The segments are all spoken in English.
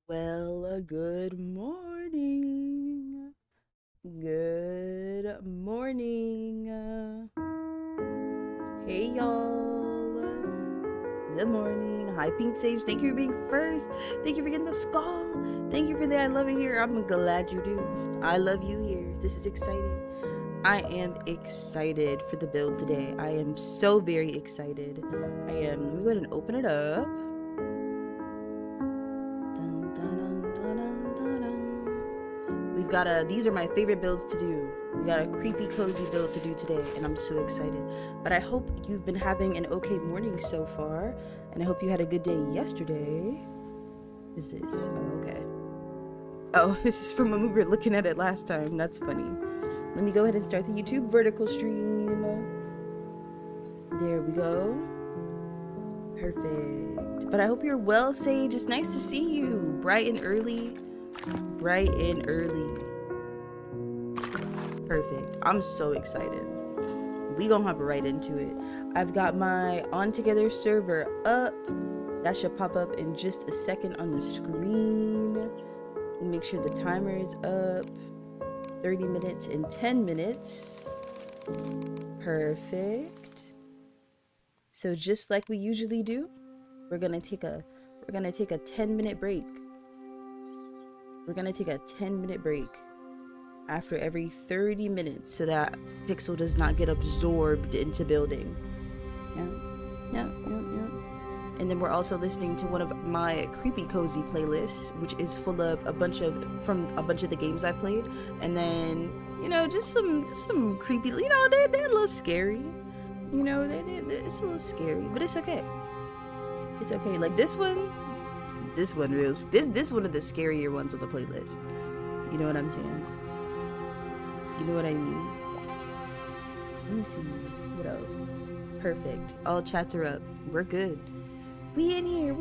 Well, good morning. Good morning. Hey, y'all. Good morning. Hi, Pink Sage. Thank you for being first. Thank you for getting the skull. Thank you for the I love it here. I'm glad you do. I love you here. This is exciting. I am excited for the build today. I am so very excited. I am. Let me go ahead and open it up. We've got these are my favorite builds to do. We got a creepy cozy build to do today, and I'm so excited. But I hope you've been having an okay morning so far, and I hope you had a good day yesterday. Is this? Oh, okay. Oh, this is from when we were looking at it last time. That's funny. Let me go ahead and start the YouTube vertical stream. There we go. Perfect. But I hope you're well, Sage. It's nice to see you. Bright and early. Bright and early. Perfect. I'm so excited. We gonna hop right into it. I've got my On Together server up. That should pop up in just a second on the screen. Make sure the timer is up. 30 minutes and 10 minutes. Perfect. So just like we usually do, we're gonna take a 10-minute break. We're gonna take a 10-minute break after every 30 minutes so that Pixel does not get absorbed into building. Yeah. And then we're also listening to one of my creepy cozy playlists, which is full of a bunch of the games I played, and then just some creepy. They're a little scary. It's a little scary, but it's okay. It's okay. Like this one is one of the scarier ones on the playlist. You know what I'm saying? You know what I mean? Let me see. What else? Perfect. All chats are up. We're good. We in here.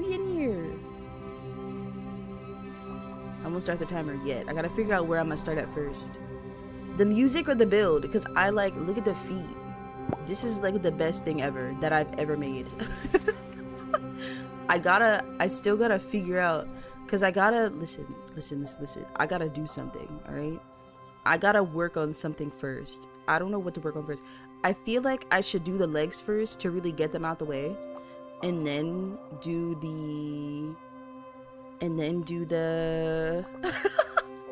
I won't start the timer yet. I gotta figure out where I'm gonna start at first. The music or the build? Because I look at the feet. This is like the best thing ever that I've ever made. I still gotta figure out, because I gotta, listen. I gotta do something, all right? I gotta work on something first. I don't know what to work on first. I feel like I should do the legs first to really get them out the way, and then do the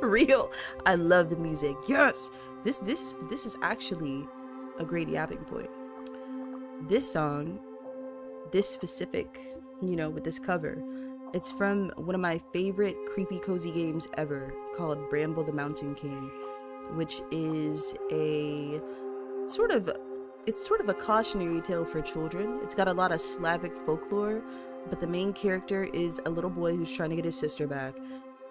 real. I love the music. Yes, this is actually a great yapping point. This song, this specific, with this cover, it's from one of my favorite creepy cozy games ever, called Bramble the Mountain King, which is a sort of a cautionary tale for children. It's got a lot of Slavic folklore, but the main character is a little boy who's trying to get his sister back,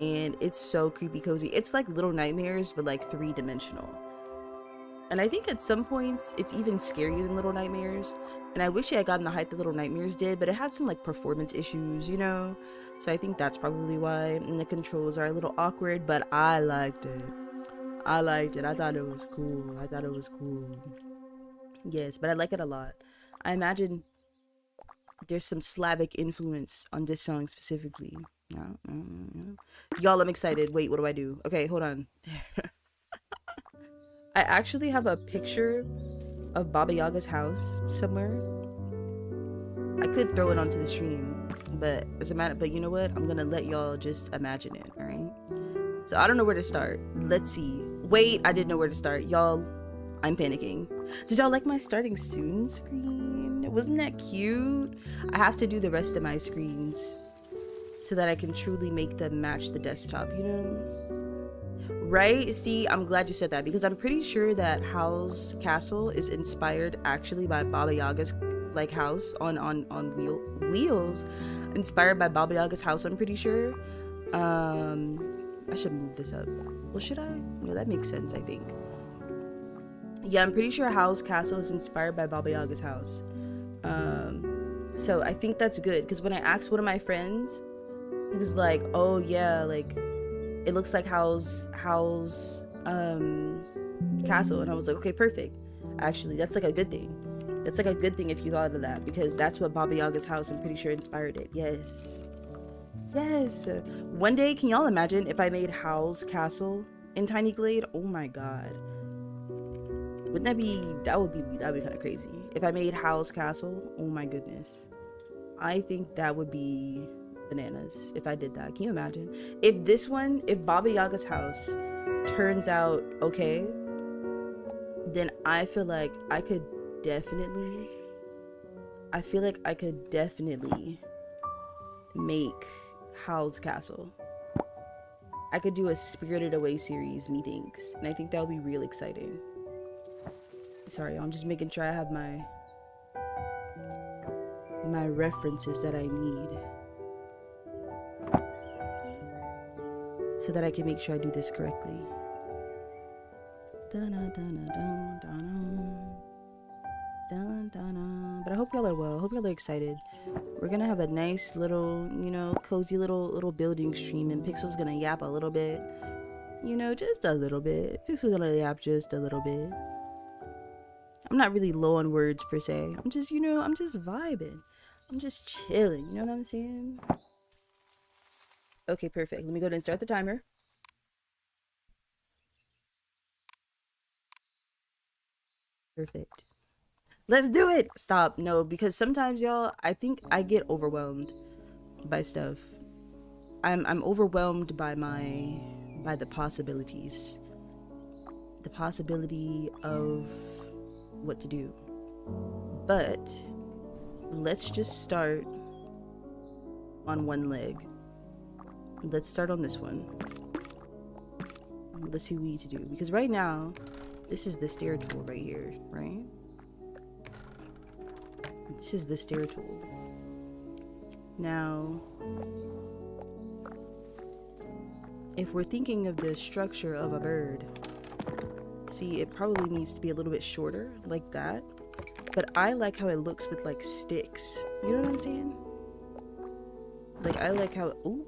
and it's so creepy cozy. It's like Little Nightmares, but like 3-dimensional. And I think at some points it's even scarier than Little Nightmares. And I wish it had gotten the hype that Little Nightmares did, but it had some like performance issues, So I think that's probably why. And the controls are a little awkward, but I liked it. I thought it was cool. Yes, but I like it a lot. I imagine there's some Slavic influence on this song specifically. Y'all, I'm excited. Wait, what do I do? Okay, hold on. I actually have a picture of Baba Yaga's house somewhere. I could throw it onto the stream, but you know what? I'm gonna let y'all just imagine it, alright? So I don't know where to start. Let's see. Wait, I didn't know where to start. Y'all, I'm panicking. Did y'all like my starting soon screen? Wasn't that cute? I have to do the rest of my screens so that I can truly make them match the desktop, Right? See, I'm glad you said that, because I'm pretty sure that Howl's Castle is inspired actually by Baba Yaga's house on wheels. Inspired by Baba Yaga's house, I'm pretty sure. I should move this up. Well, should I? No, that makes sense, I think. Yeah, I'm pretty sure Howl's Castle is inspired by Baba Yaga's house. So I think that's good, because when I asked one of my friends, he was like, oh yeah, it looks like Howl's castle. And I was like, okay, perfect. Actually, that's like a good thing. That's like a good thing if you thought of that, because that's what Baba Yaga's house, I'm pretty sure, inspired it. Yes. Yes. One day, can y'all imagine if I made Howl's Castle in Tiny Glade? Oh my god. Wouldn't that be, that'd be kind of crazy. If I made Howl's Castle, oh my goodness. I think that would be bananas if I did that. Can you imagine? If this one, if Baba Yaga's house turns out okay, then I feel like I could definitely, make Howl's Castle. I could do a Spirited Away series, methinks, and I think that would be real exciting. Sorry, I'm just making sure I have my references that I need so that I can make sure I do this correctly. But I hope y'all are well. I hope y'all are excited. We're gonna have a nice little, you know, cozy little building stream, and Pixel's gonna yap a little bit. You know, just a little bit. Pixel's gonna yap just a little bit. I'm not really low on words per se. I'm just, you know, I'm just vibing. I'm just chilling. You know what I'm saying? Okay, perfect. Let me go ahead and start the timer. Perfect. Let's do it. Stop. No, because sometimes, y'all, I think I get overwhelmed by stuff. I'm overwhelmed by the possibilities. The possibility of what to do. But let's just start on one leg. Let's start on this one. Let's see what we need to do, because right now this is the stair tool right here, right? This is the stair tool. Now, if we're thinking of the structure of a bird, see, it probably needs to be a little bit shorter, like that. But I like how it looks with like sticks. You know what I'm saying? Like, I like how, ooh,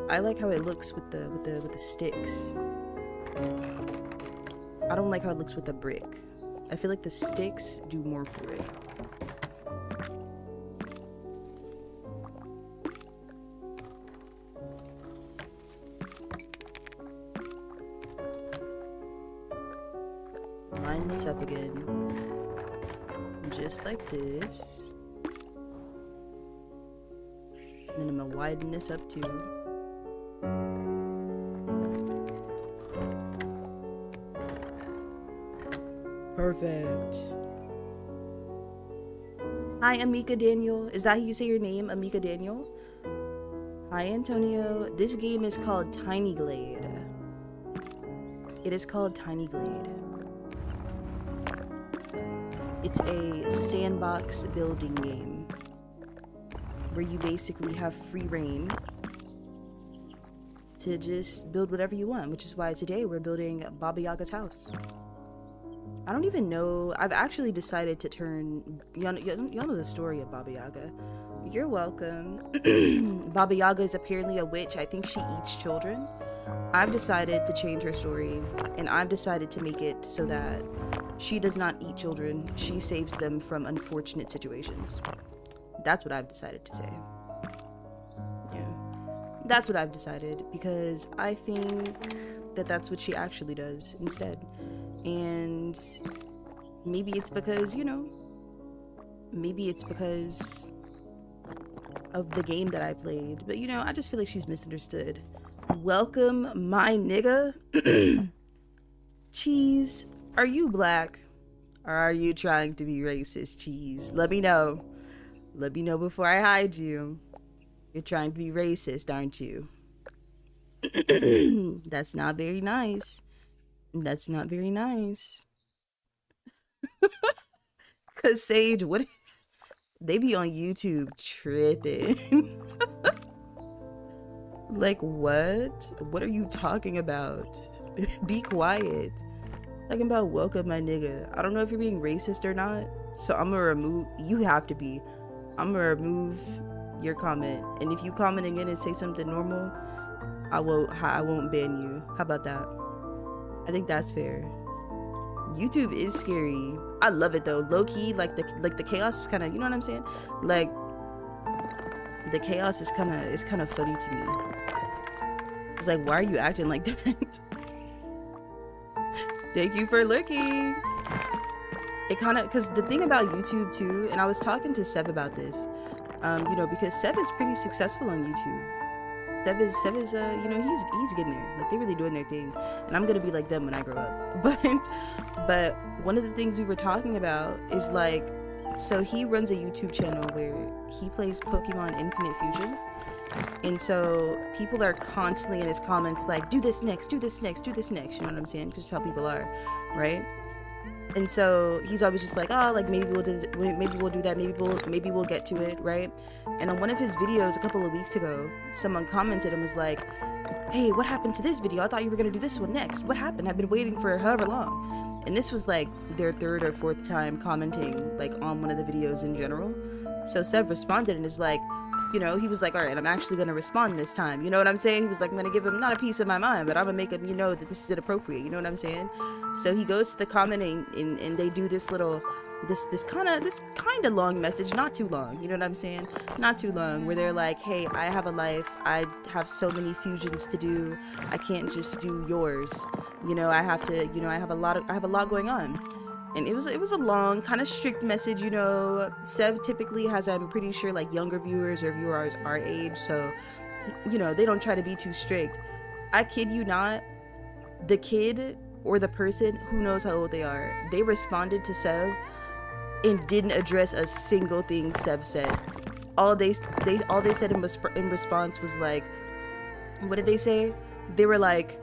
I like how it looks with the sticks. I don't like how it looks with the brick. I feel like the sticks do more for it. Line this up again. Just like this. And then I'm gonna widen this up too. Perfect. Hi, Amika Daniel. Is that how you say your name, Amika Daniel? Hi, Antonio. This game is called Tiny Glade. It is called Tiny Glade. It's a sandbox building game where you basically have free reign to just build whatever you want, which is why today we're building Baba Yaga's house. I don't even know. I've actually decided to turn... Y'all know the story of Baba Yaga. You're welcome. Baba Yaga is apparently a witch. I think she eats children. I've decided to change her story, and I've decided to make it so that she does not eat children. She saves them from unfortunate situations. That's what I've decided to say. Yeah. That's what I've decided, because I think that that's what she actually does instead. And maybe it's because, you know, maybe it's because of the game that I played. But, you know, I just feel like she's misunderstood. Welcome, my nigga. Cheese, are you black? Or are you trying to be racist, Cheese? Let me know. Let me know before I hide you. You're trying to be racist, aren't you? That's not very nice. That's not very nice. Cause Sage, what? They be on YouTube tripping. Like, what? What are you talking about? Be quiet. Talking about welcome, my nigga. I don't know if you're being racist or not, so I'm gonna remove. You have to be. I'm gonna remove your comment, and if you comment again and say something normal, I won't ban you. How about that? I think that's fair. YouTube is scary. I love it though. Low key, like the chaos is kind of, you know what I'm saying? Like the chaos is kind of funny to me. It's like, why are you acting like that? Thank you for lurking. It kind of, because the thing about YouTube too, and I was talking to Seb about this, you know, because Seb is pretty successful on YouTube. Seb is you know, he's getting there. Like, they're really doing their thing, and I'm gonna be like them when I grow up. But one of the things we were talking about is like, so he runs a YouTube channel where he plays Pokemon Infinite Fusion, and so people are constantly in his comments like, do this next, do this next, do this next. You know what I'm saying? Because that's how people are, right? And so he's always just like, oh, like maybe we'll do that, maybe we'll get to it, right? And on one of his videos a couple of weeks ago, someone commented and was like, hey, what happened to this video? I thought you were gonna do this one next. What happened? I've been waiting for however long. And this was like their third or fourth time commenting like on one of the videos in general. So Seb responded and is like, you know, he was like, all right, I'm actually gonna respond this time. You know what I'm saying? He was like, I'm gonna give him not a piece of my mind, but I'm gonna make him, you know, that this is inappropriate. You know what I'm saying? So he goes to the commenting and they do this little, this kind of long message, not too long. You know what I'm saying? Not too long, where they're like, hey, I have a life. I have so many fusions to do. I can't just do yours. You know, I have to, you know, I have a lot going on. And it was a long, kind of strict message, you know. Sev typically has, I'm pretty sure, like younger viewers or viewers our age, so, you know, they don't try to be too strict. I kid you not, the kid or the person, who knows how old they are, they responded to Sev and didn't address a single thing Sev said. All they said in response was like, what did they say? They were like,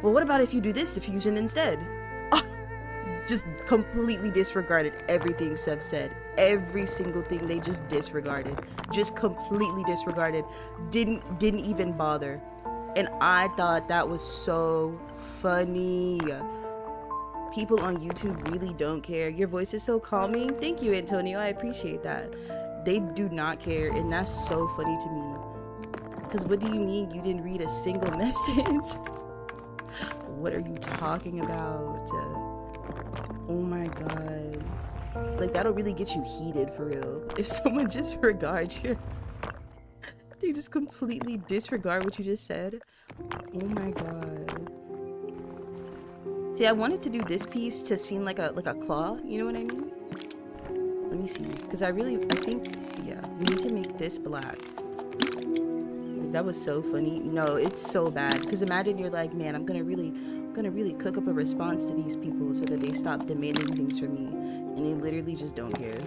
well, what about if you do this fusion instead? Just completely disregarded everything Sev said. Every single thing they just disregarded. Just completely disregarded. Didn't even bother. And I thought that was so funny. People on YouTube really don't care. Your voice is so calming. Thank you, Antonio. I appreciate that. They do not care, and that's so funny to me. Because what do you mean you didn't read a single message? What are you talking about? Oh my god. Like, that'll really get you heated for real. If someone just regards your... they just completely disregard what you just said. Oh my god. See, I wanted to do this piece to seem like a claw, you know what I mean? Let me see, because I think, yeah, we need to make this black. That was so funny. No, it's so bad, because imagine you're like, man, I'm gonna really cook up a response to these people so that they stop demanding things from me, and they literally just don't care.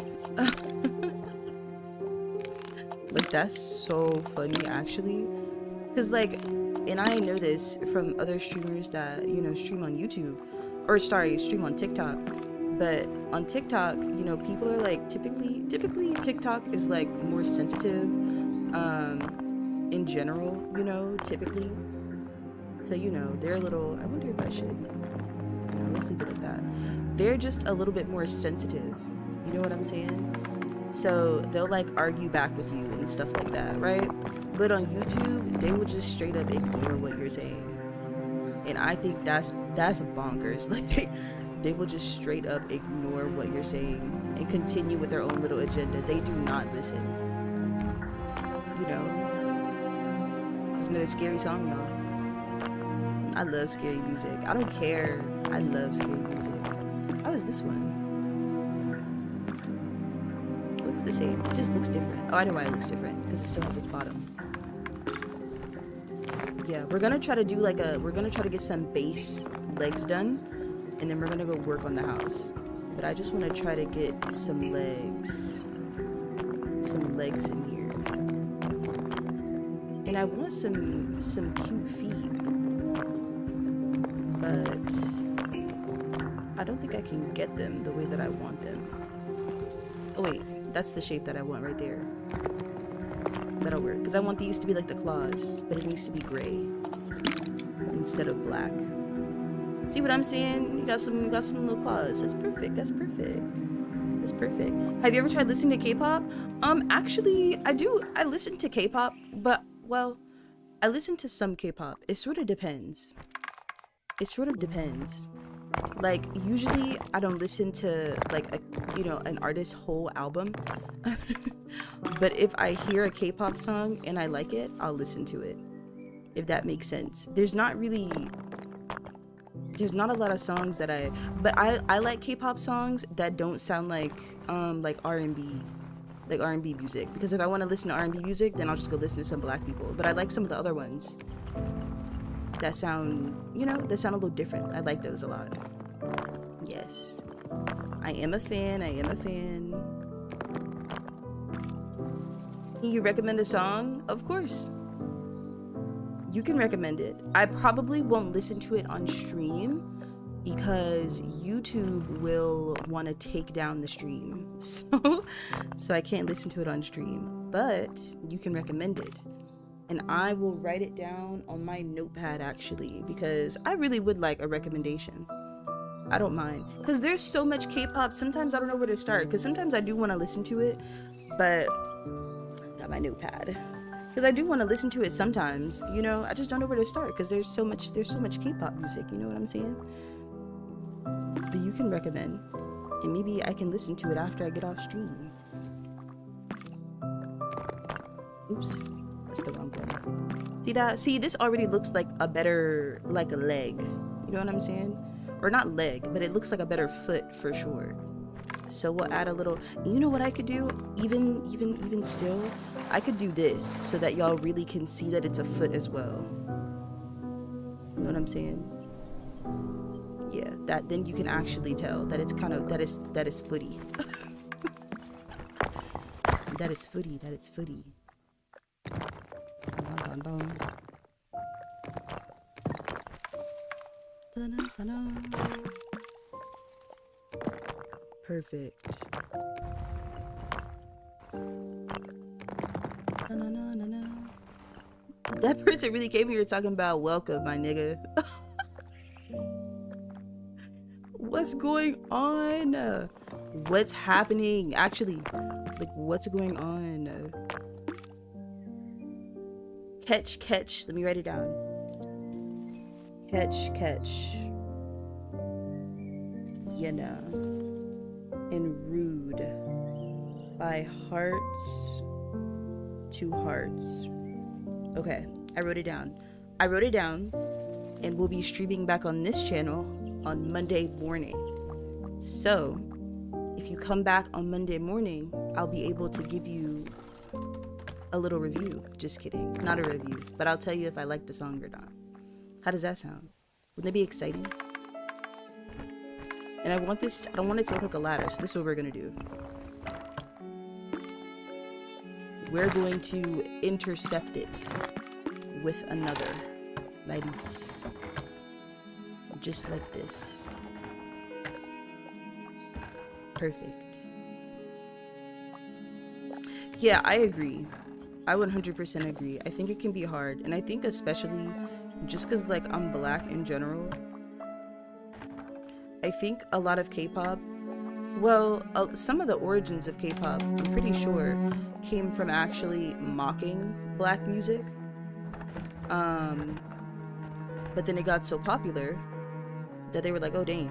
Like, that's so funny, actually, because like, and I know this from other streamers that, you know, stream on YouTube, or sorry, stream on TikTok. But on TikTok, you know, people are like, typically TikTok is like more sensitive in general, you know, typically. So, you know, they're a little, I wonder if I should, you know, let's leave it like that. They're just a little bit more sensitive, you know what I'm saying? So they'll like argue back with you and stuff like that, right? But on YouTube, they will just straight up ignore what you're saying. And I think that's bonkers. Like, they will just straight up ignore what you're saying and continue with their own little agenda. They do not listen. You know? It's another scary song, y'all. I love scary music. I don't care. I love scary music. How is this one? What's the same? It just looks different. Oh, I know why it looks different. Because it still has its bottom. Yeah, we're gonna try to do like we're gonna try to get some base legs done. And then we're gonna go work on the house. But I just wanna try to get some legs. Some legs in here. And I want some cute feet. But I don't think I can get them the way that I want them. Oh wait, that's the shape that I want right there. That'll work. Because I want these to be like the claws, but it needs to be gray instead of black. See what I'm saying? You got some little claws. That's perfect. That's perfect. That's perfect. Have you ever tried listening to K-pop? Actually, I do. I listen to K-pop, but, well, I listen to some K-pop. It sort of depends. It sort of depends. Like, usually I don't listen to, like, an artist's whole album. But if I hear a K-pop song and I like it, I'll listen to it, if that makes sense. There's not a lot of songs that I like K-pop songs that don't sound like R&B, like R&B music, because if I want to listen to R&B music, then I'll just go listen to some black people. But I like some of the other ones that sound, that sound a little different. I like those a lot. Yes, I am a fan. Can you recommend a song? Of course, you can recommend it. I probably won't listen to it on stream because YouTube will want to take down the stream, so I can't listen to it on stream. But you can recommend it, and I will write it down on my notepad, actually, because I really would like a recommendation. I don't mind, because there's so much K-pop, sometimes I don't know where to start, because sometimes I do want to listen to it, but I got my notepad, because I do want to listen to it sometimes, I just don't know where to start, because there's so much K-pop music, you know what I'm saying? But you can recommend, and maybe I can listen to it after I get off stream. Oops, that's the wrong one. See that? See, this already looks like a better, like a leg, you know what I'm saying? Or not leg, but it looks like a better foot for sure. So we'll add a little, you know what I could do? Even still, I could do this so that y'all really can see that it's a foot as well. You know what I'm saying? Yeah, then you can actually tell that it's kind of, that is footy. that is footy. Dun, dun, dun. Perfect. That person really came here talking about welcome, my nigga. What's going on? What's happening? Actually, like, what's going on? Catch. Let me write it down. Catch. And rude. By hearts to hearts. Okay, I wrote it down, and we'll be streaming back on this channel on Monday morning. So if you come back on Monday morning, I'll be able to give you a little review. Just kidding, not a review, but I'll tell you if I like the song or not. How does that sound? Wouldn't that be exciting? And I don't want it to look like a ladder, so this is what we're gonna do. We're going to intercept it with another, like this. Just like this. Perfect. Yeah, I agree. I 100% agree. I think it can be hard, and I think especially just because, like, I'm black in general, I think a lot of K-pop, well, some of the origins of K-pop, I'm pretty sure, came from actually mocking black music. But then it got so popular that they were like, oh dang,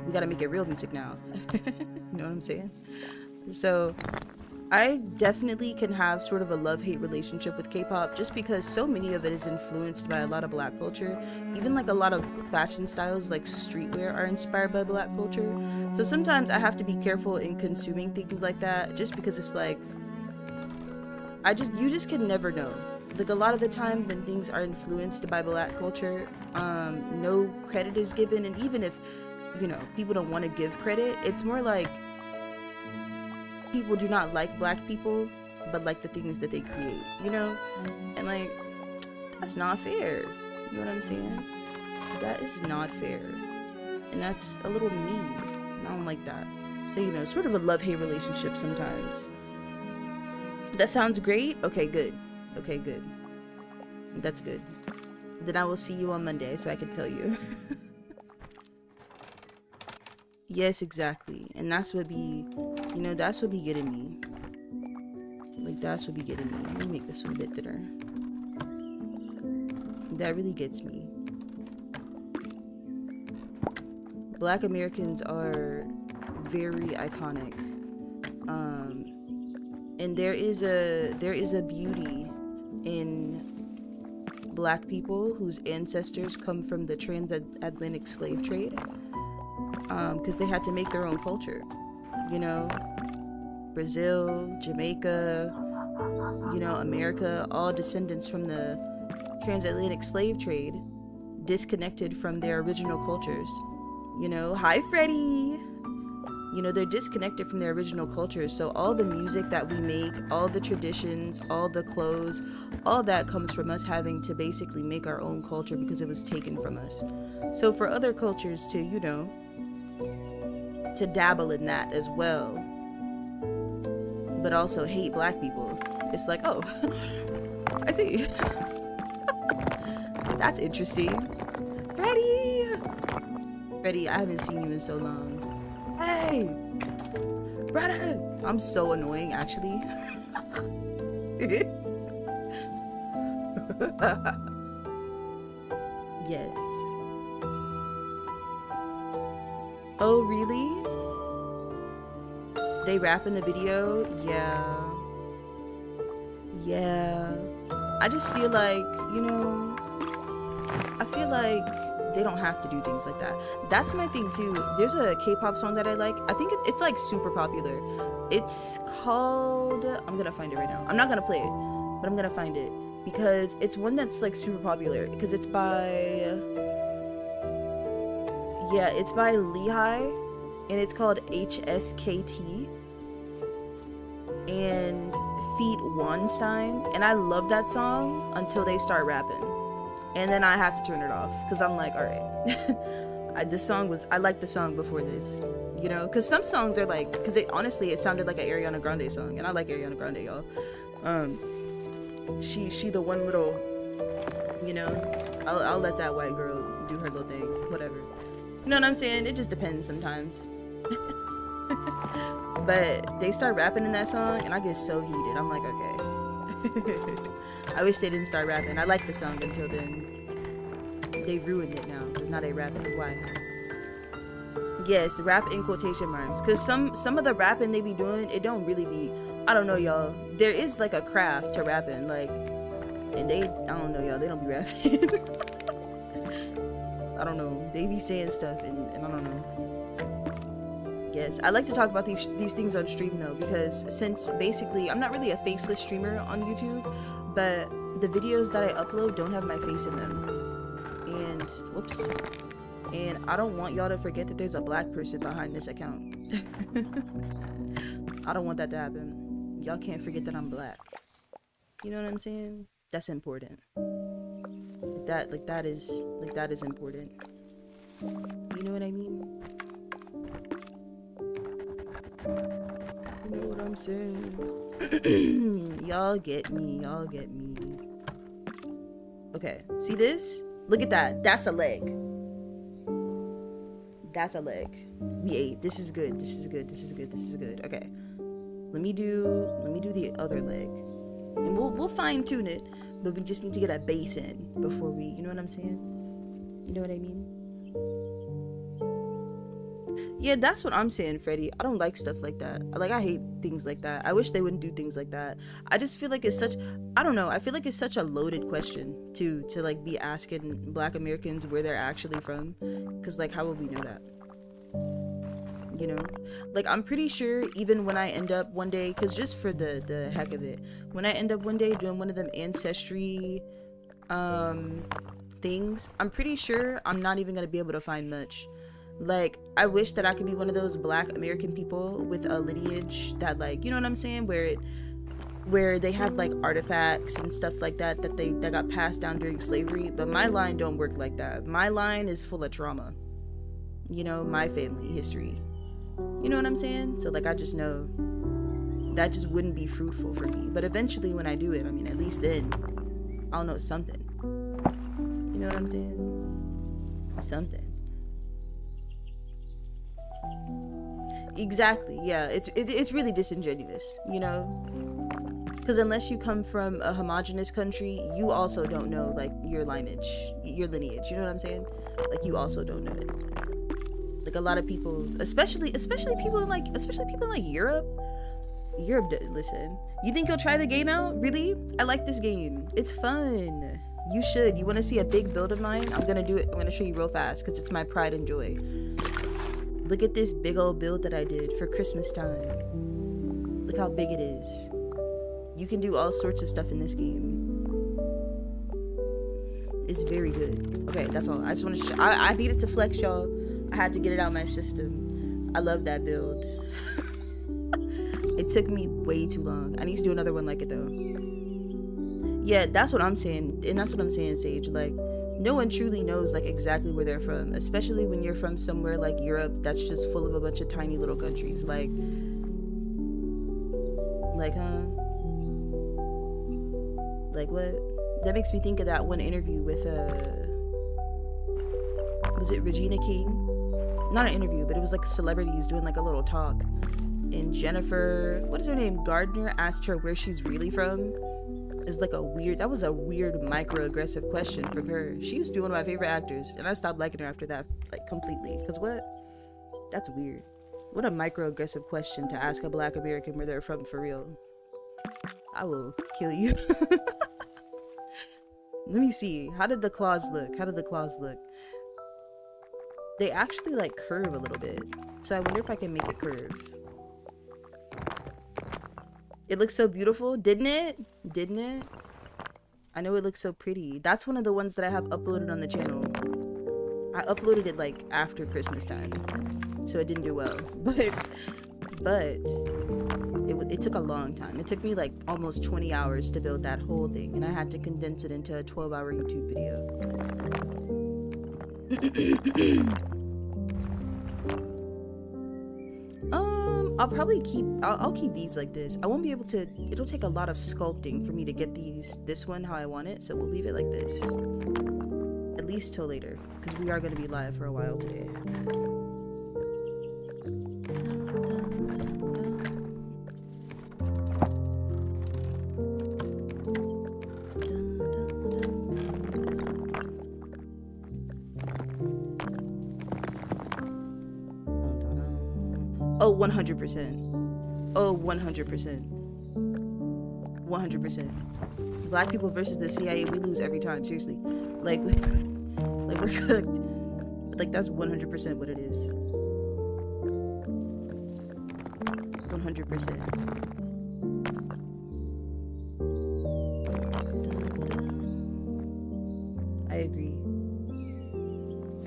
we gotta make it real music now. You know what I'm saying? So I definitely can have sort of a love-hate relationship with K-pop, just because so many of it is influenced by a lot of black culture. Even like a lot of fashion styles like streetwear are inspired by black culture. So sometimes I have to be careful in consuming things like that, just because it's like, you just can never know. Like, a lot of the time when things are influenced by black culture, no credit is given, and even if, people don't want to give credit, it's more like people do not like black people, but like the things that they create, and like, that's not fair. You know what I'm saying? That is not fair, and that's a little mean. I don't like that. So, sort of a love-hate relationship sometimes. That sounds great. Okay, good. That's good. Then I will see you on Monday so I can tell you. Yes, exactly. And that's what be getting me. Like, that's what be getting me. Let me make this one a bit thinner. That really gets me. Black Americans are very iconic. And there is a beauty in Black people whose ancestors come from the transatlantic slave trade, because they had to make their own culture. You know, Brazil, Jamaica, you know, America, all descendants from the transatlantic slave trade, disconnected from their original cultures. You know, hi Freddie. You know, they're disconnected from their original cultures. So all the music that we make, all the traditions, all the clothes, all that comes from us having to basically make our own culture because it was taken from us. So for other cultures to, you know, to dabble in that as well, but also hate Black people, it's like, oh, I see. That's interesting. Freddie, I haven't seen you in so long. Hey, brother. I'm so annoying, actually. Yes. Oh, really? They rap in the video? Yeah. I just feel like, you know, I feel like they don't have to do things like that. That's my thing too. There's a K-pop song that I like. I think it's like super popular. It's called, I'm gonna find it right now. I'm not gonna play it, but I'm gonna find it because it's one that's like super popular because it's by Lehigh, and it's called HSKT and Feet Weinstein, and I love that song until they start rapping. And then I have to turn it off because I'm like, all right. I liked the song before this, you know, because some songs are like, because it sounded like an Ariana Grande song, and I like Ariana Grande, y'all. She the one little, you know, I'll let that white girl do her little thing, whatever. You know what I'm saying? It just depends sometimes. But they start rapping in that song, and I get so heated. I'm like, okay. I wish they didn't start rapping. I liked the song until then. They ruined it now because now they rapping. Why? Yes, rap in quotation marks. Because some of the rapping they be doing, it don't really be, I don't know, y'all. There is like a craft to rapping, like, and I don't know, y'all. They don't be rapping. I don't know. They be saying stuff and I don't know. Yes, I like to talk about these things on stream though, because since basically I'm not really a faceless streamer on YouTube, but the videos that I upload don't have my face in them. And whoops. And I don't want y'all to forget that there's a Black person behind this account. I don't want that to happen. Y'all can't forget that I'm Black. You know what I'm saying? That's important. That is important. You know what I mean? You know what I'm saying? Y'all get me. Okay, see this? Look at that. That's a leg. We ate. This is good. Okay. Let me do the other leg. And we'll fine tune it, but we just need to get a base in before we, you know what I'm saying? You know what I mean? Yeah, that's what I'm saying, Freddie. I don't like stuff like that. I hate things like that. I wish they wouldn't do things like that. I just feel like it's such, I don't know, I feel like it's such a loaded question to like be asking Black Americans where they're actually from, because like how would we know that? You know, like I'm pretty sure even when I end up one day, because just for the heck of it, when I end up one day doing one of them ancestry things, I'm pretty sure I'm not even gonna be able to find much. Like, I wish that I could be one of those Black American people with a lineage that, like, you know what I'm saying, where they have like artifacts and stuff like that that got passed down during slavery. But my line don't work like that. My line is full of trauma, you know, my family history, you know what I'm saying? So like I just know that just wouldn't be fruitful for me. But eventually when I do it, I mean, at least then I'll know something, you know what I'm saying? Something. Exactly, yeah. It's really disingenuous, you know, because unless you come from a homogenous country, you also don't know like your lineage, you know what I'm saying? Like you also don't know it. Like a lot of people, especially people in like Europe, Listen. You think you'll try the game out? Really? I like this game. It's fun. You should. You want to see a big build of mine? I'm gonna do it. I'm gonna show you real fast because it's my pride and joy. Look at this big old build that I did for Christmas time. Look how big it is. You can do all sorts of stuff in this game. It's very good. Okay, that's all. I just want to I needed to flex, y'all. I had to get it out of my system. I love that build. It took me way too long. I need to do another one like it though. Yeah, that's what I'm saying. And that's what I'm saying, Sage. Like, no one truly knows like exactly where they're from, especially when you're from somewhere like Europe that's just full of a bunch of tiny little countries. Like, huh? Like what? That makes me think of that one interview with was it Regina King? Not an interview, but it was like celebrities doing like a little talk. And Jennifer, what is her name? Gardner asked her where she's really from. It's like that was a weird microaggressive question from her. She used to be one of my favorite actors, and I stopped liking her after that, like completely. Cause what? That's weird. What a microaggressive question to ask a Black American where they're from for real. I will kill you. Let me see. How did the claws look? They actually like curve a little bit. So I wonder if I can make it curve. It looks so beautiful, didn't it? I know it looks so pretty. That's one of the ones that I have uploaded on the channel. I uploaded it like after Christmas time, so it didn't do well. But it took a long time. It took me like almost 20 hours to build that whole thing, and I had to condense it into a 12-hour YouTube video. I'll keep these like this. I won't be able to, it'll take a lot of sculpting for me to get this one how I want it, so we'll leave it like this. At least till later, because we are going to be live for a while today. Oh, 100%. Oh, 100%. 100%. Black people versus the CIA, we lose every time, seriously. Like we're cooked. Like, that's 100% what it is. 100%. I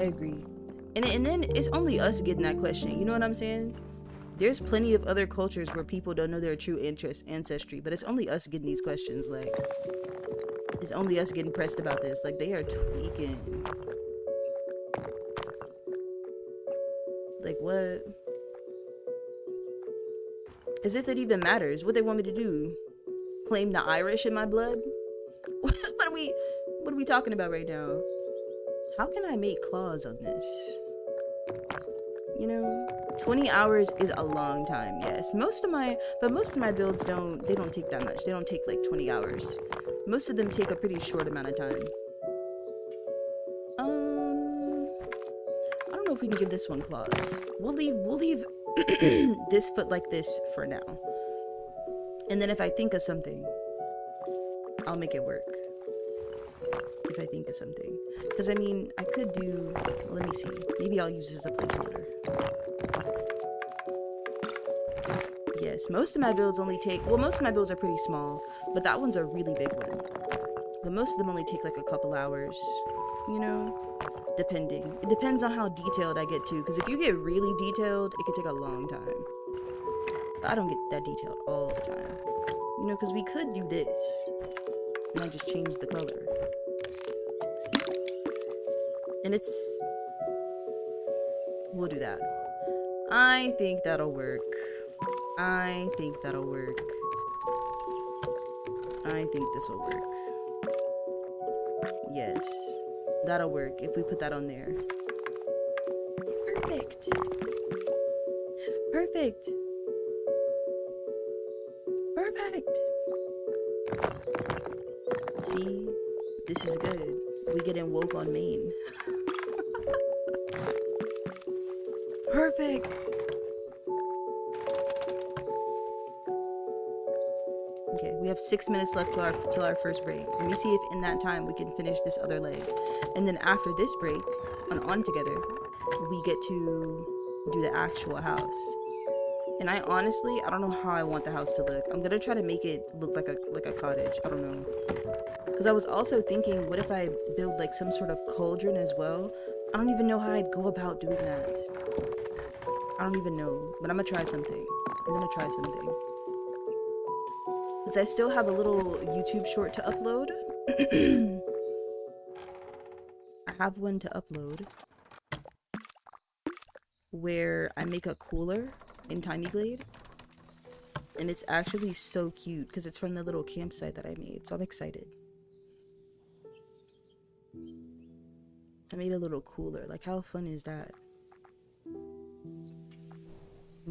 agree. And then it's only us getting that question, you know what I'm saying? There's plenty of other cultures where people don't know their true ancestry, but it's only us getting these questions. Like, it's only us getting pressed about this. Like, they are tweaking. Like, what? As if it even matters. What they want me to do? Claim the Irish in my blood? What are we talking about right now? How can I make claws on this? You know, 20 hours is a long time, yes. Most of my builds don't take that much. They don't take like 20 hours. Most of them take a pretty short amount of time. I don't know if we can give this one claws. We'll leave this foot like this for now. And then if I think of something, I'll make it work. If I think of something. Because, I mean, I could do... Well, let me see. Maybe I'll use this as a placeholder. Yes, most of my builds only take... Well, most of my builds are pretty small. But that one's a really big one. But most of them only take like a couple hours. You know? Depending. It depends on how detailed I get to. Because if you get really detailed, it can take a long time. But I don't get that detailed all the time. You know, because we could do this. And I just change the color. And we'll do that. I think that'll work. I think this will work. Yes, that'll work if we put that on there. Perfect. See, this is good. We getting woke on Maine. Perfect. have 6 minutes left till our first break. Let me see if in that time we can finish this other leg, and then after this break, on together, we get to do the actual house. And I honestly, I don't know how I want the house to look. I'm gonna try to make it look like a cottage. I don't know. Because I was also thinking, what if I build like some sort of cauldron as well? I don't even know how I'd go about doing that. I don't even know. But I'm gonna try something. I'm gonna try something. Because I still have a little YouTube short to upload. I have one to upload where I make a cooler in Tiny Glade. And it's actually so cute because it's from the little campsite that I made. So I'm excited. I made a little cooler. Like, how fun is that?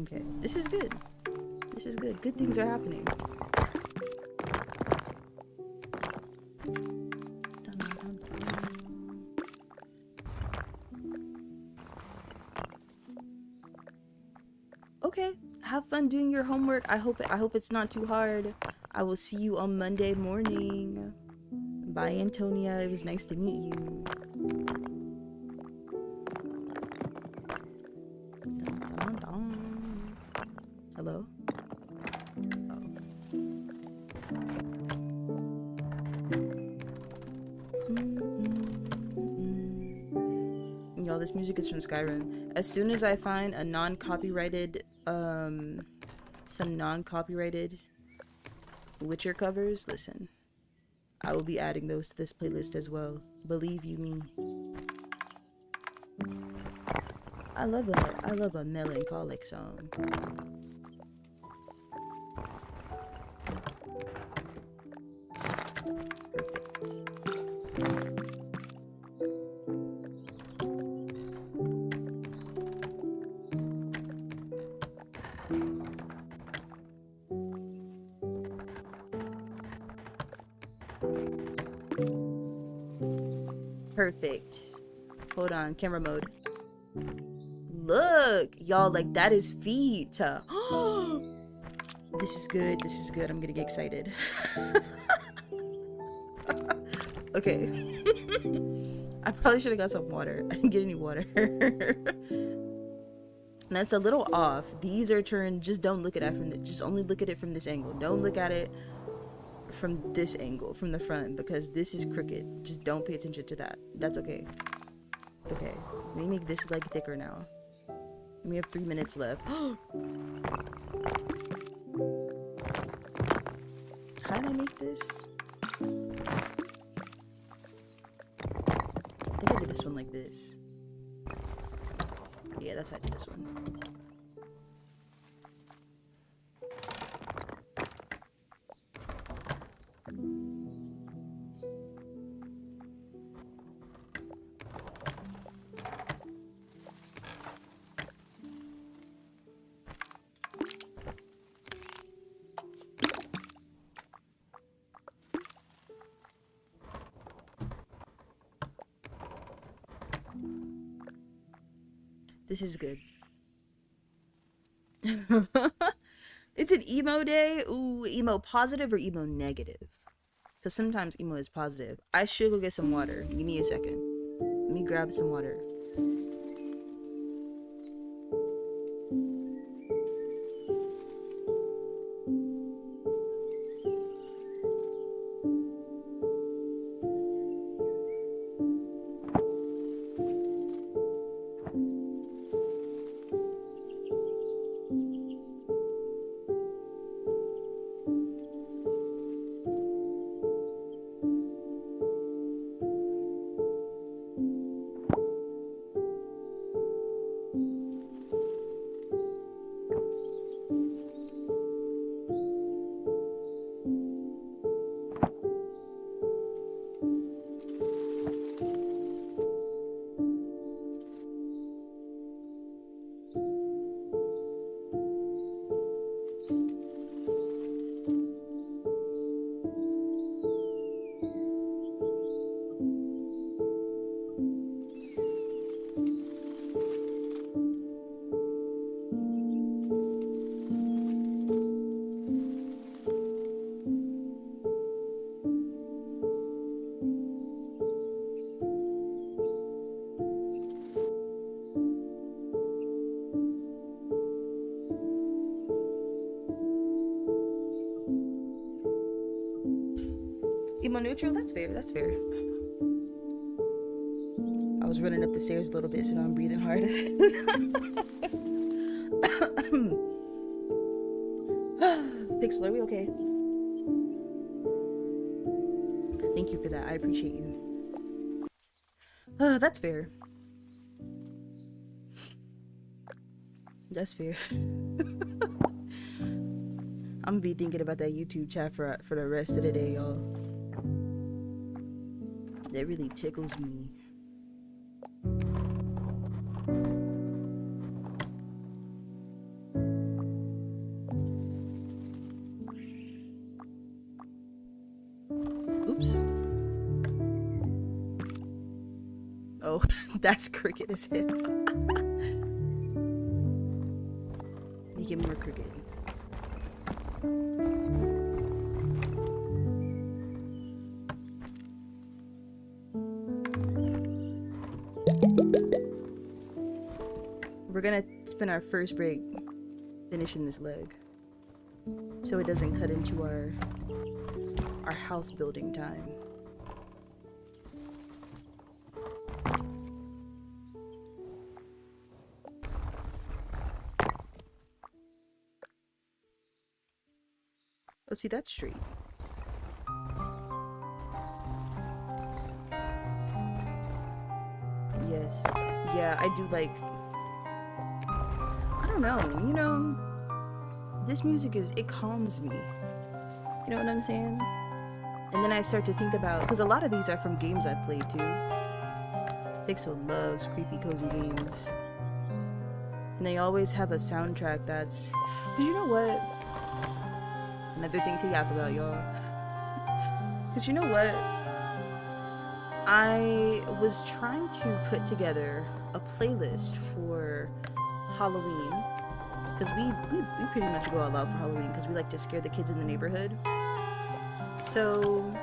Okay, this is good. This is good. Good things are happening. Okay, have fun doing your homework. I hope it's not too hard. I will see you on Monday morning. Bye, Antonia. It was nice to meet you. Hello? Oh. Y'all, this music is from Skyrim. As soon as I find a non-copyrighted, some non-copyrighted Witcher covers, listen, I will be adding those to this playlist as well. Believe you me. I love a melancholic song. Perfect. Hold on, camera mode. Look, y'all, like that is feet. This is good. This is good. I'm gonna get excited. Okay. I probably should have got some water. I didn't get any water. That's a little off. These are turned. Just don't look at it from. Just only look at it from this angle. Don't look at it from this angle, from the front, because this is crooked. Just don't pay attention to that. That's okay. Okay. Let me make this leg thicker now. We have 3 minutes left. How did I make this? I think I did this one like this. Yeah, that's how I did this one. This is good. It's an emo day. Ooh, emo positive or emo negative? Because sometimes emo is positive. I should go get some water. Give me a second. Let me grab some water. emo neutral. That's fair. That's fair. I was running up the stairs a little bit, so now I'm breathing hard. Pixel, are we okay? Thank you for that. I appreciate you. That's fair. That's fair. I'm gonna be thinking about that YouTube chat for the rest of the day, y'all. That really tickles me. Oops. Oh, that's crooked as hell. Make it more crooked. We're gonna spend our first break finishing this leg, so it doesn't cut into our house building time. Oh, see, that's straight. Yes. Yeah, I do like... I don't know, you know, this music it calms me. You know what I'm saying? And then I start to think about, because a lot of these are from games I've played too. Pixel loves creepy, cozy games. And they always have a soundtrack that's... Because you know what? Another thing to yap about, y'all. Because you know what? I was trying to put together a playlist for Halloween. Because we pretty much go all out for Halloween because we like to scare the kids in the neighborhood. So,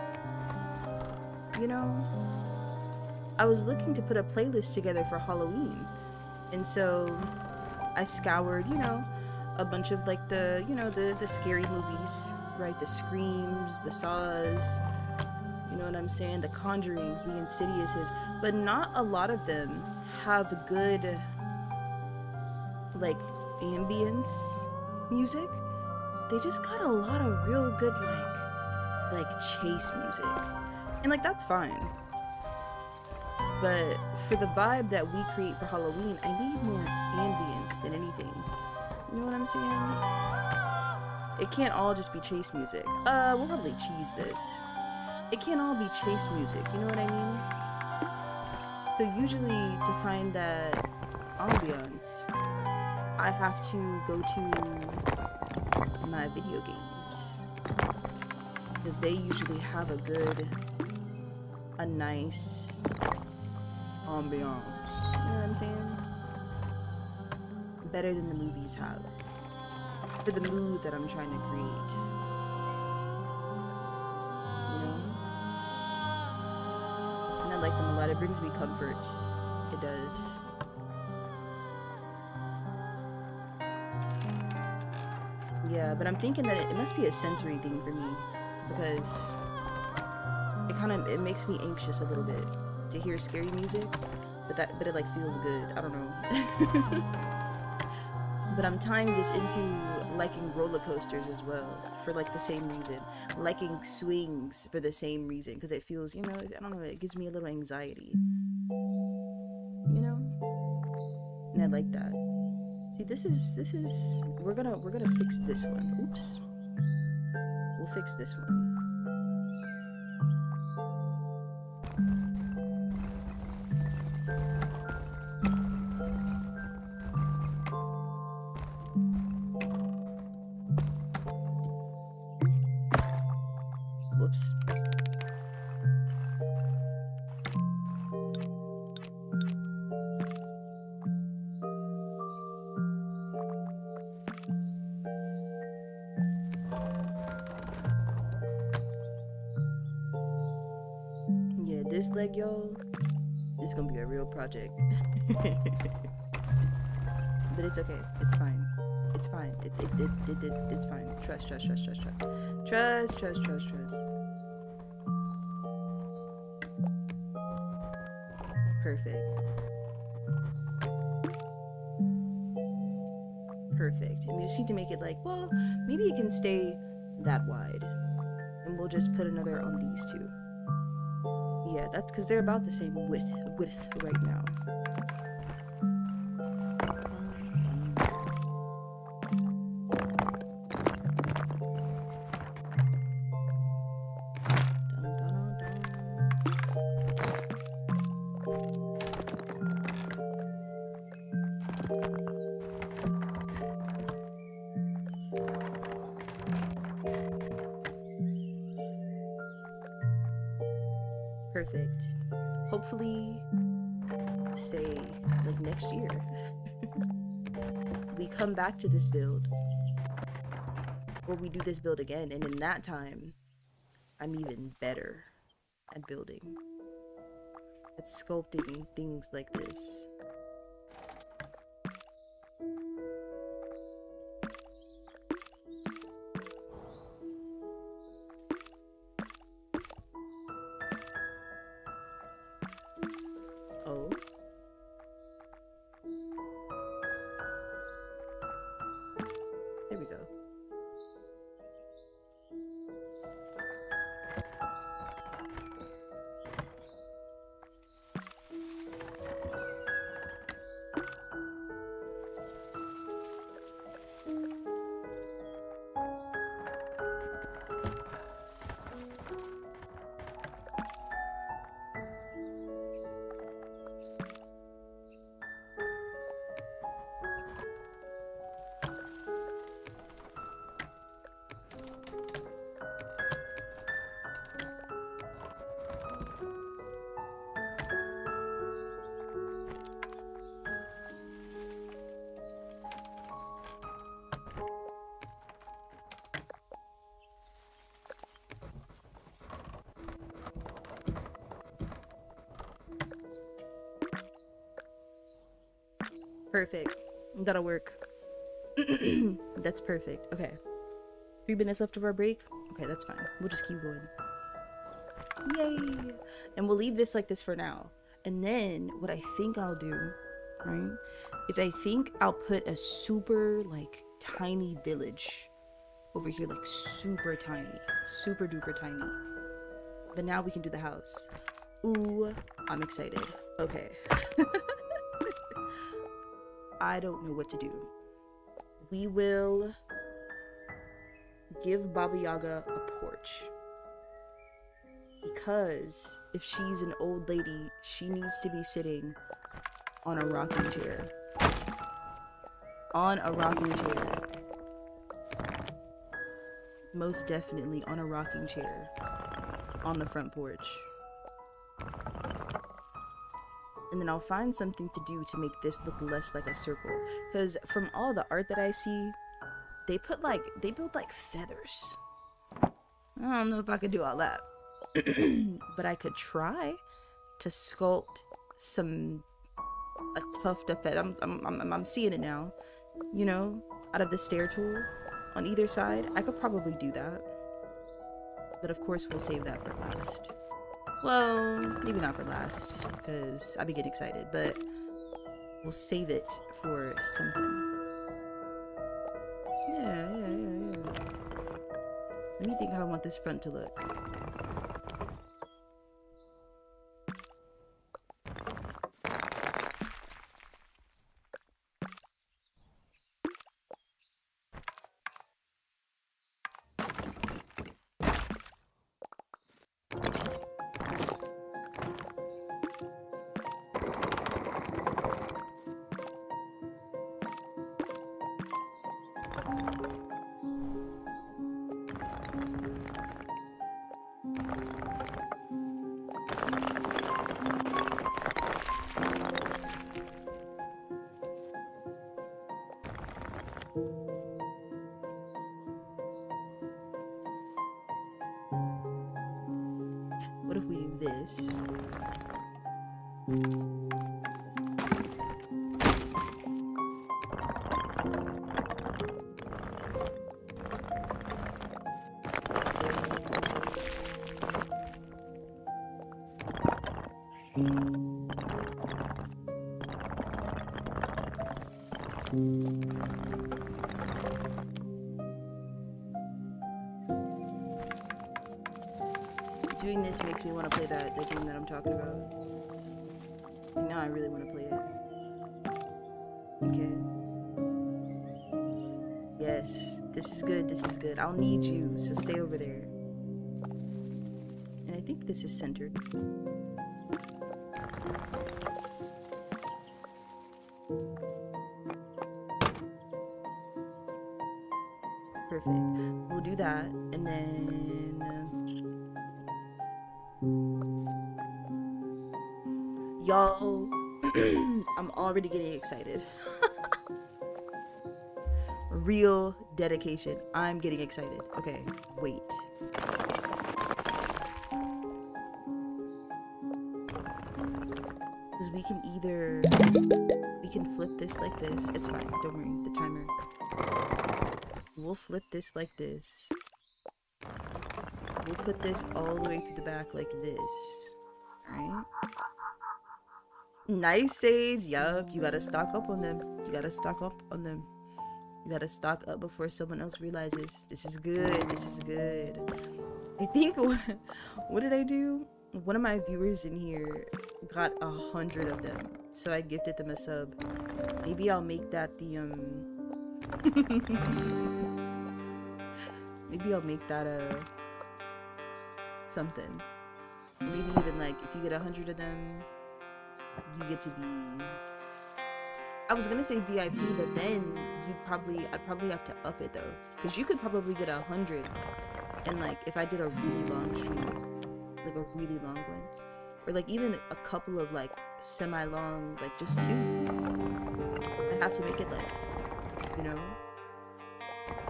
you know, I was looking to put a playlist together for Halloween. And so I scoured, you know, a bunch of like the, you know, the scary movies, right? The Screams, the Saws, you know what I'm saying? The Conjurings, the Insidiouses, but not a lot of them have good, like, ambience music. They just got a lot of real good, like chase music. And like, that's fine. But for the vibe that we create for Halloween, I need more ambience than anything. You know what I'm saying? It can't all just be chase music. We'll probably cheese this. It can't all be chase music, you know what I mean? So usually to find that ambiance, I have to go to my video games. Because they usually have a nice ambiance. You know what I'm saying? Better than the movies have. For the mood that I'm trying to create. You know? And I like them a lot. It brings me comfort. It does. Yeah, but I'm thinking that it must be a sensory thing for me. Because it makes me anxious a little bit to hear scary music. But it like feels good. I don't know. But I'm tying this into liking roller coasters as well, for like the same reason. Liking swings for the same reason, because it feels, you know, I don't know, it gives me a little anxiety. You know? And I like that. See, this is we're gonna fix this one. Oops. We'll fix this one. Whoops. Yeah, this leg, y'all, this is gonna be a real project. But it's okay. It's fine. It's fine. It's fine. Trust. Perfect. Perfect. And we just need to make it like, well, maybe it can stay that wide. And we'll just put another on these two. Yeah, that's because they're about the same width right now. Perfect. Hopefully, say, like next year, we come back to this build, or we do this build again, and in that time, I'm even better at building, at sculpting things like this. Oh. There we go. Perfect. That'll work. That's perfect. Okay. 3 minutes left of our break. Okay, that's fine. We'll just keep going. Yay! And we'll leave this like this for now. And then what I think I'll do, right, is I think I'll put a super like tiny village over here, like super tiny, super duper tiny. But now we can do the house. Ooh, I'm excited. Okay. I don't know what to do. We will give Baba Yaga a porch. Because if she's an old lady, she needs to be sitting on a rocking chair. On a rocking chair. Most definitely on a rocking chair. On the front porch. And then I'll find something to do to make this look less like a circle. Because from all the art that I see, they build like feathers. I don't know if I could do all that. But I could try to sculpt a tuft of feathers. I'm seeing it now. You know, out of the stair tool on either side. I could probably do that. But of course we'll save that for last. Well, maybe not for last, because I'll be getting excited, but we'll save it for something. Yeah. Let me think how I want this front to look. What if we do this? Doing this makes me want to play that game that I'm talking about. Now I really want to play it. Okay. Yes, this is good, this is good. I'll need you, so stay over there. And I think this is centered. Perfect. We'll do that, and then y'all, I'm already getting excited. Real dedication. I'm getting excited. Okay, wait. Because we can flip this like this. It's fine. Don't worry. The timer. We'll flip this like this. We'll put this all the way through the back like this. Alright? Nice, Sage. Yup. You gotta stock up on them. You gotta stock up on them. You gotta stock up before someone else realizes. This is good. This is good. I think, what did I do? One of my viewers in here got 100 of them. So I gifted them a sub. Maybe I'll make that the, maybe I'll make that something. Maybe even like if you get 100 of them, you get to be. I was gonna say VIP, but then I'd probably have to up it though, because you could probably get 100, and like if I did a really long stream, like a really long one, or like even a couple of like semi-long, like just 2. I'd have to make it like, you know.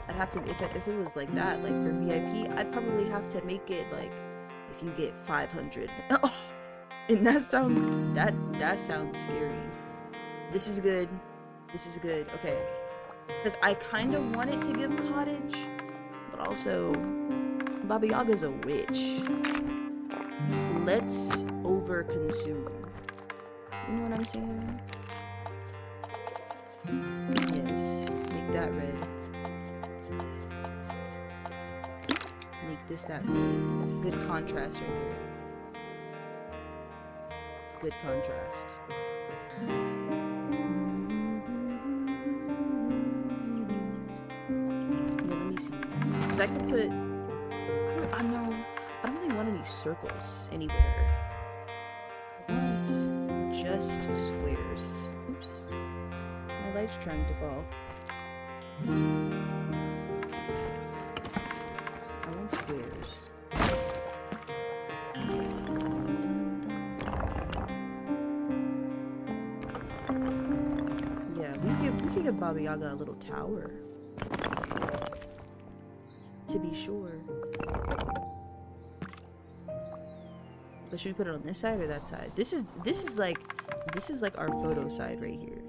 I'd have to, if it was like that, like for VIP, I'd probably have to make it like, if you get 500. And that sounds scary. This is good. This is good. Okay. Because I kind of wanted to give cottage, but also Baba Yaga's a witch. Let's over consume. You know what I'm saying? Yes. Make that red. Make this that red. Good contrast right there. Good contrast. Yeah, let me see. Because I could put. I don't really want any circles anywhere. I want just squares. Oops. My light's trying to fall. I want squares. Yeah, we could give Baba Yaga a little tower. To be sure. But should we put it on this side or that side? This is like our photo side right here.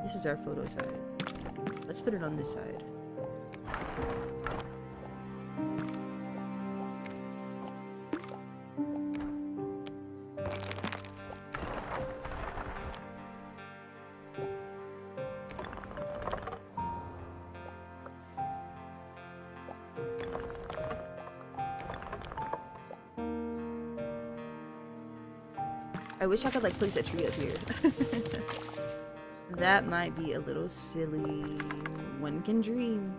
This is our photo side. Let's put it on this side. I wish I could like place a tree up here. That might be a little silly. One can dream.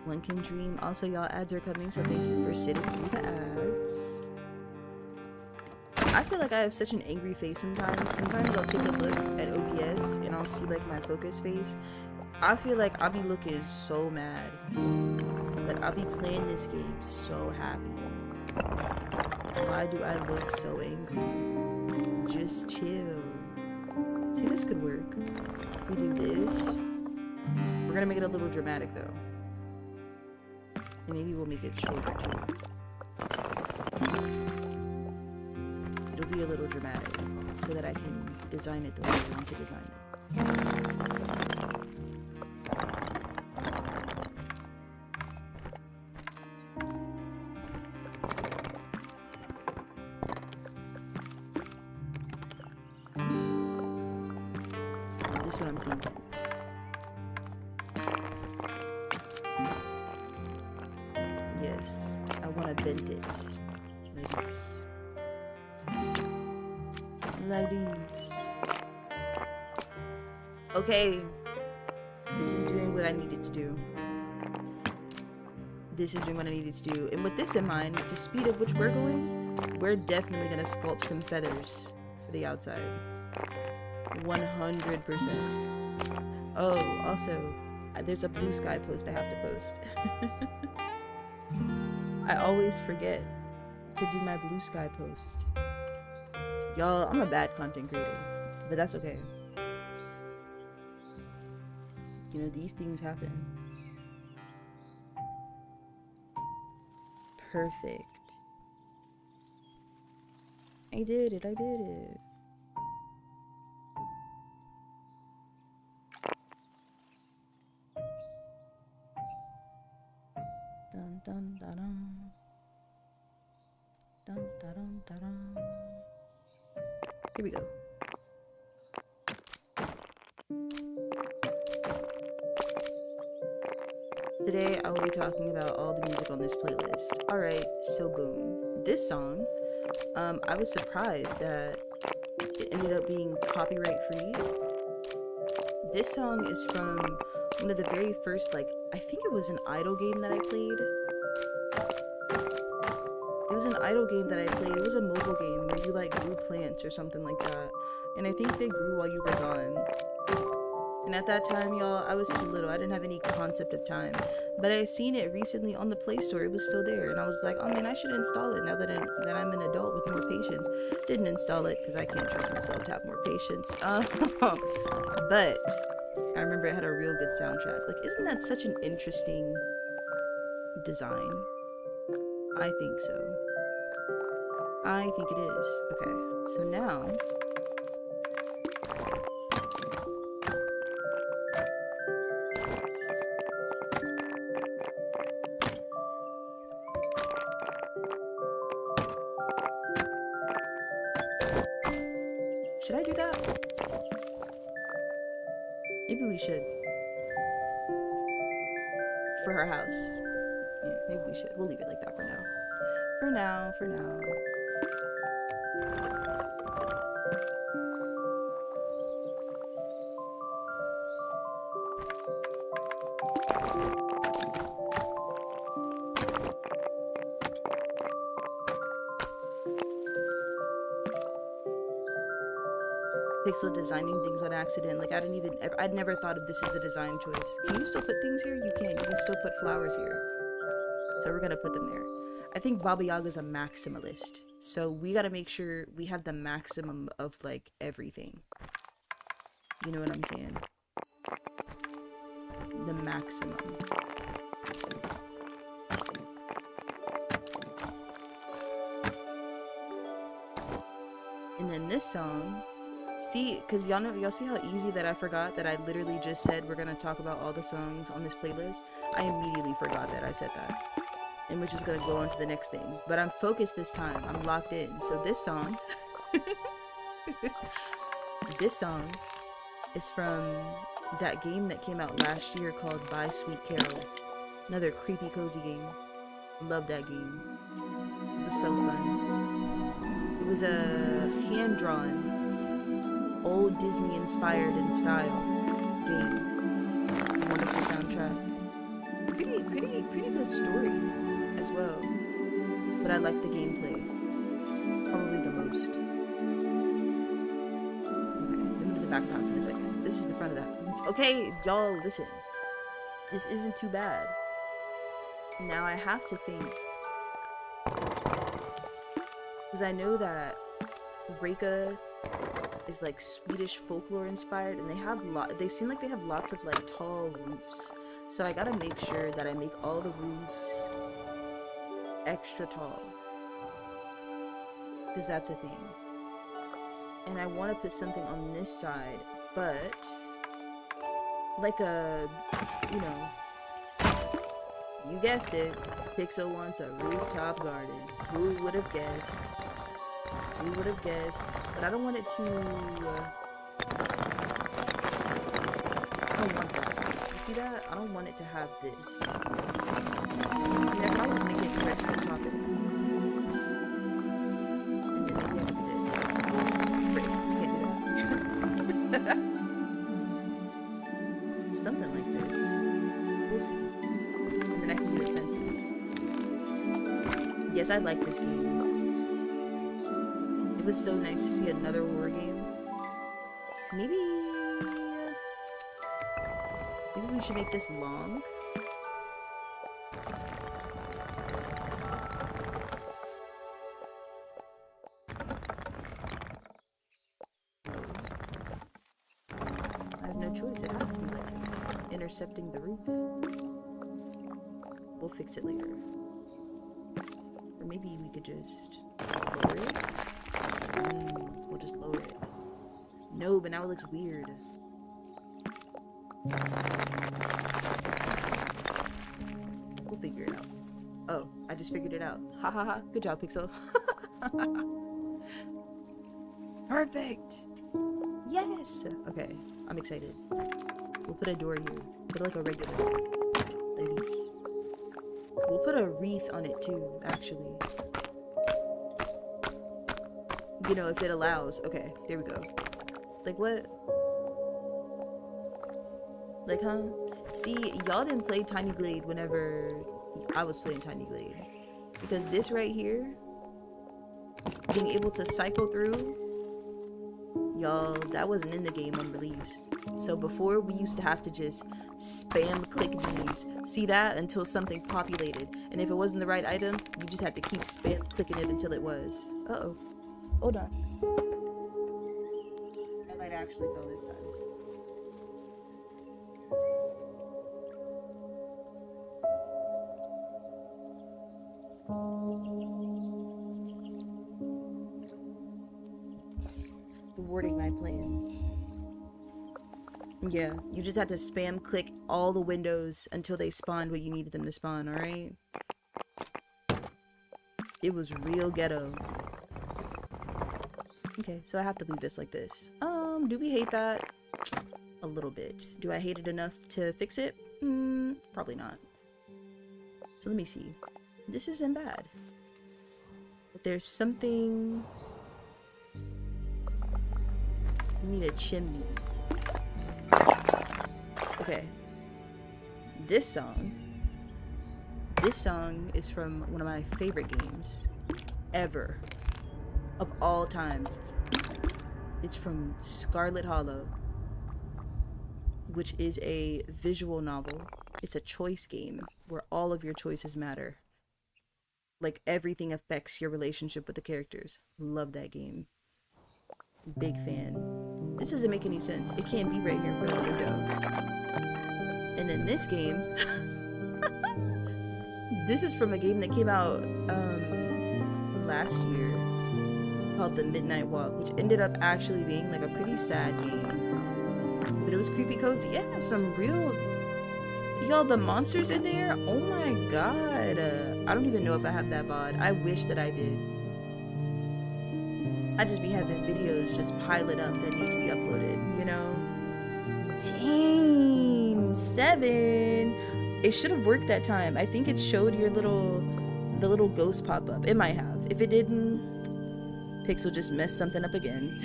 One can dream. Also, y'all, ads are coming, so thank you for sitting through the ads. I feel like I have such an angry face sometimes. Sometimes I'll take a look at OBS and I'll see like my focus face. I feel like I'll be looking so mad, but I'll be playing this game so happy. Why do I look so angry? Just chill. See, this could work. If we do this, we're gonna make it a little dramatic though. And maybe we'll make it shorter too. It'll be a little dramatic so that I can design it the way I want to design it. This is what I'm thinking. vent it. Like this. Like this. Okay. This is doing what I needed to do. This is doing what I needed to do. And with this in mind, with the speed at which we're going, we're definitely going to sculpt some feathers for the outside. 100%. Oh, also, there's a Bluesky post I have to post. I always forget to do my Bluesky post. Y'all, I'm a bad content creator, but that's okay. You know, these things happen. Perfect. I did it, I did it. Dun dun dun dun. Dun dun dun dun dun. Here we go. Today I will be talking about all the music on this playlist. Alright, so boom. This song, I was surprised that it ended up being copyright free. This song is from one of the very first, like, I think it was an idle game that I played. It was an idle game that I played. It was a mobile game where you like grew plants or something like that. And I think they grew while you were gone. And at that time, y'all, I was too little. I didn't have any concept of time. But I seen it recently on the Play Store. It was still there. And I was like, oh man, I should install it now that I'm an adult with more patience. Didn't install it because I can't trust myself to have more patience. But I remember it had a real good soundtrack. Like, isn't that such an interesting design? I think so. I think it is. Okay, so now should I do that? Maybe we should. For her house. Yeah, maybe we should. We'll leave it like that for now. For now, for now. Pixel designing things on accident. Like, I'd never thought of this as a design choice. Can you still put things here? You can. You can still put flowers here. So we're gonna put them there. I think Baba Yaga's a maximalist. So we gotta make sure we have the maximum of, like, everything. You know what I'm saying? The maximum. And then this song, see, because y'all see how easy that I forgot that I literally just said we're gonna talk about all the songs on this playlist? I immediately forgot that I said that. And which is gonna go on to the next thing. But I'm focused this time. I'm locked in. So this song this song is from that game that came out last year called Bye Sweet Carol. Another creepy cozy game. Love that game. It was so fun. It was a hand-drawn, old Disney inspired in style game. Wonderful soundtrack. Pretty good story as well. But I like the gameplay probably the most. Okay, let me do the back of the house in a second. This is the front of that. Okay, y'all, listen. This isn't too bad. Now I have to think, because I know that Reka is like Swedish folklore inspired, and they seem like they have lots of like tall roofs. So I gotta make sure that I make all the roofs extra tall, because that's a thing. And I want to put something on this side, but like a, you know, you guessed it, Pixel wants a rooftop garden. Who would have guessed? Who would have guessed? But I don't want it to, I don't want that. You see that? I don't want it to have this. I mean, I can always make it rest atop it. something like this. We'll see. And then I can give it fences. Yes, I like this game. It was so nice to see another horror game. Maybe we should make this long. I have no choice. It has to be like this. Intercepting the roof. We'll fix it later. Or maybe we could just lower it. We'll just lower it. No, but now it looks weird. We'll figure it out. Oh, I just figured it out. Ha ha ha. Good job, Pixel. Perfect. Yes. Okay, I'm excited. We'll put a door here. Put like a regular door. Like this. We'll put a wreath on it too, actually. You know, if it allows. Okay, there we go. Like what? Like, huh? See, y'all didn't play Tiny Glade whenever I was playing Tiny Glade. Because this right here, being able to cycle through, y'all, that wasn't in the game on release. So before, we used to have to just spam click these. See that? Until something populated. And if it wasn't the right item, you just had to keep spam clicking it until it was. Uh-oh. Hold on. My light actually fell this time. Thwarting my plans. Yeah, you just had to spam click all the windows until they spawned what you needed them to spawn, alright? It was real ghetto. Okay, so I have to leave this like this. Do we hate that? A little bit. Do I hate it enough to fix it? Probably not. So let me see. This isn't bad. But there's something... We need a chimney. Okay. This song is from one of my favorite games ever. Of all time. It's from Scarlet Hollow, which is a visual novel. It's a choice game where all of your choices matter. Like, everything affects your relationship with the characters. Love that game. Big fan. This doesn't make any sense. It can't be right here in front of the window. And then this game, this is from a game that came out last year, called The Midnight Walk, which ended up actually being like a pretty sad game. But it was creepy cozy. Yeah, some real... Y'all, the monsters in there? Oh my god. I don't even know if I have that VOD. I wish that I did. I just be having videos just piling up that need to be uploaded, you know? Dang, 7. It should have worked that time. I think it showed your the little ghost pop up. It might have. If it didn't, Pixel just messed something up again.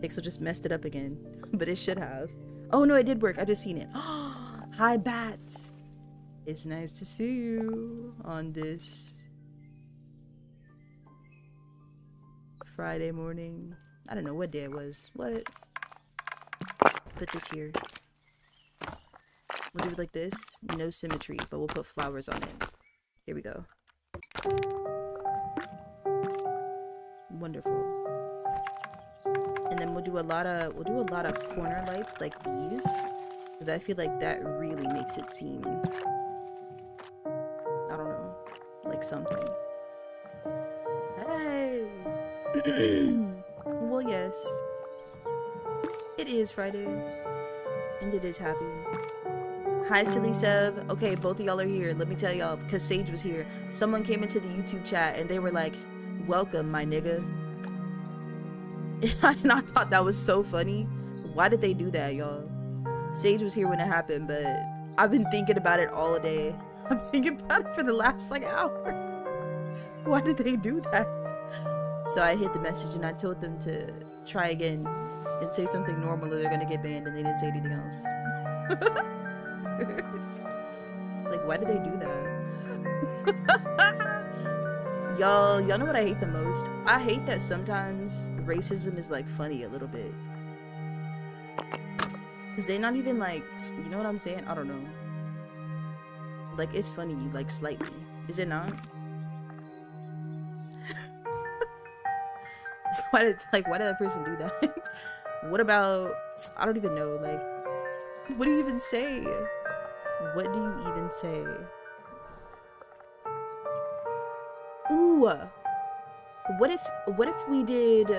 Pixel just messed it up again. But it should have. Oh no, it did work. I just seen it. Hi, Bats. It's nice to see you on this Friday morning. I don't know what day it was. What? Put this here. We'll do it like this. No symmetry, but we'll put flowers on it. Here we go. Wonderful. And then we'll do a lot of corner lights like these, because I feel like that really makes it seem, I don't know, like something. Hey. Well, yes, it is Friday, and it is happy. Hi, Silly Sev. Okay, both of y'all are here. Let me tell y'all, because Sage was here. Someone came into the YouTube chat and they were like, "Welcome, my nigga." And I thought that was so funny. Why did they do that, y'all? Sage was here when it happened, but I've been thinking about it all day. I'm thinking about it for the last like hour. Why did they do that? So I hit the message and I told them to try again and say something normal or they're gonna get banned, and they didn't say anything else. Like, why did they do that? Y'all know what I hate the most? I hate that sometimes racism is like funny a little bit. Cause they're not even like, you know what I'm saying? I don't know. Like, it's funny, like, slightly. Is it not? Why did that person do that? What about, I don't even know, like, what do you even say? What do you even say? Ooh, what if we did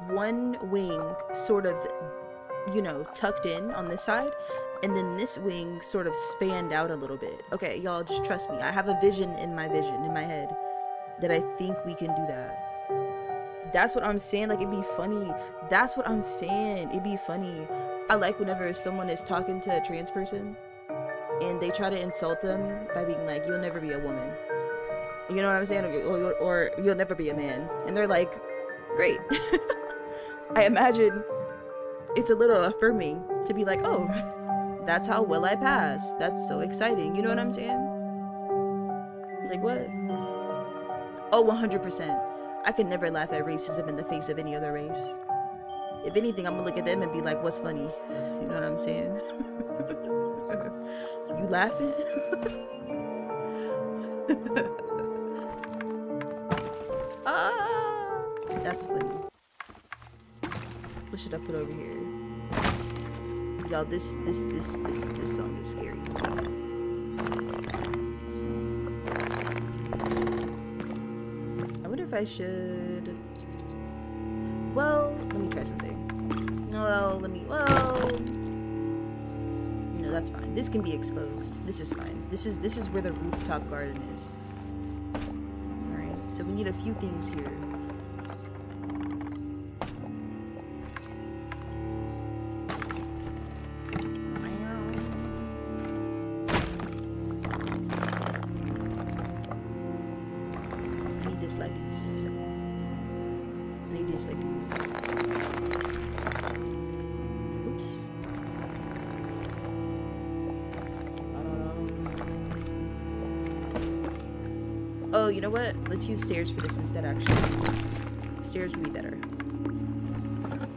one wing sort of, you know, tucked in on this side, and then this wing sort of spanned out a little bit? Okay, y'all, just trust me. I have a vision in my head that I think we can do that. That's what I'm saying. Like, it'd be funny. That's what I'm saying. It'd be funny. I like whenever someone is talking to a trans person and they try to insult them by being like, you'll never be a woman. You know what I'm saying? Or you'll never be a man. And they're like, great. I imagine it's a little affirming to be like, oh, that's how well I pass. That's so exciting. You know what I'm saying? Like, what? Oh, 100%. I could never laugh at racism in the face of any other race. If anything, I'm gonna look at them and be like, what's funny? You know what I'm saying? You laughing? Ah, that's funny. What should I put over here? Y'all, this song is scary. I wonder if I should. Well, let me try something. No, that's fine. This can be exposed. This is fine. This is where the rooftop garden is. Alright, so we need a few things here. I need this like this. I need this like this. Oops. Oh, you know what? Let's use stairs for this instead, actually. Stairs would be better.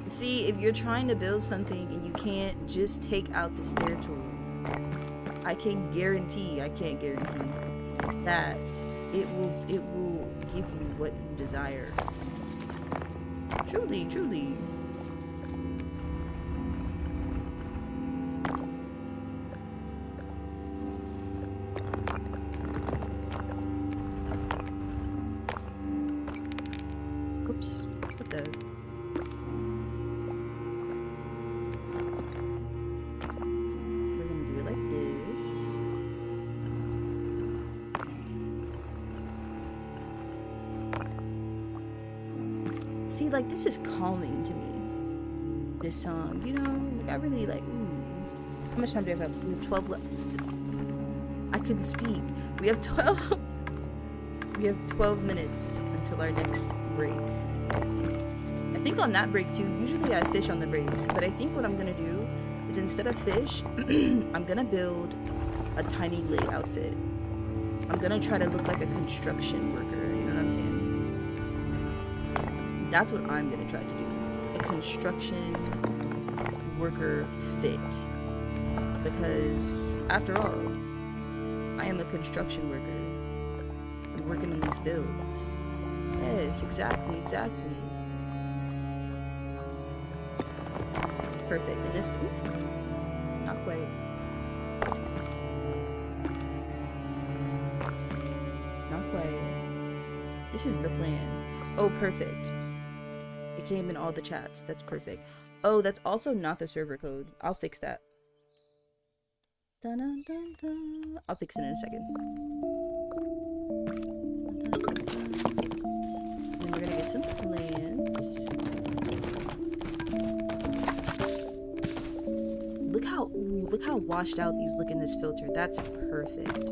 See, if you're trying to build something and you can't just take out the stair tool, I can't guarantee that it will give you what you desire. Truly, truly. Oops, what the? We're gonna do it like this. See, like, this is calming to me. This song, you know, like, I really like. How much time do we have? We have 12 left. I couldn't speak. We have 12. We have 12 minutes until our next break. I think on that break too, usually I fish on the breaks, but I think what I'm gonna do is instead of fish, I'm gonna build a Tiny Glade outfit. I'm gonna try to look like a construction worker, you know what I'm saying? That's what I'm gonna try to do. A construction worker fit. Because after all, I am a construction worker. I'm working on these builds. Yes, exactly. Perfect. And this, not quite. Not quite. This is the plan. Oh, perfect. It came in all the chats. That's perfect. Oh, that's also not the server code. I'll fix that. Dun, dun, dun, dun. I'll fix it in a second. Then we're gonna get some plants. Look how washed out these look in this filter. That's perfect.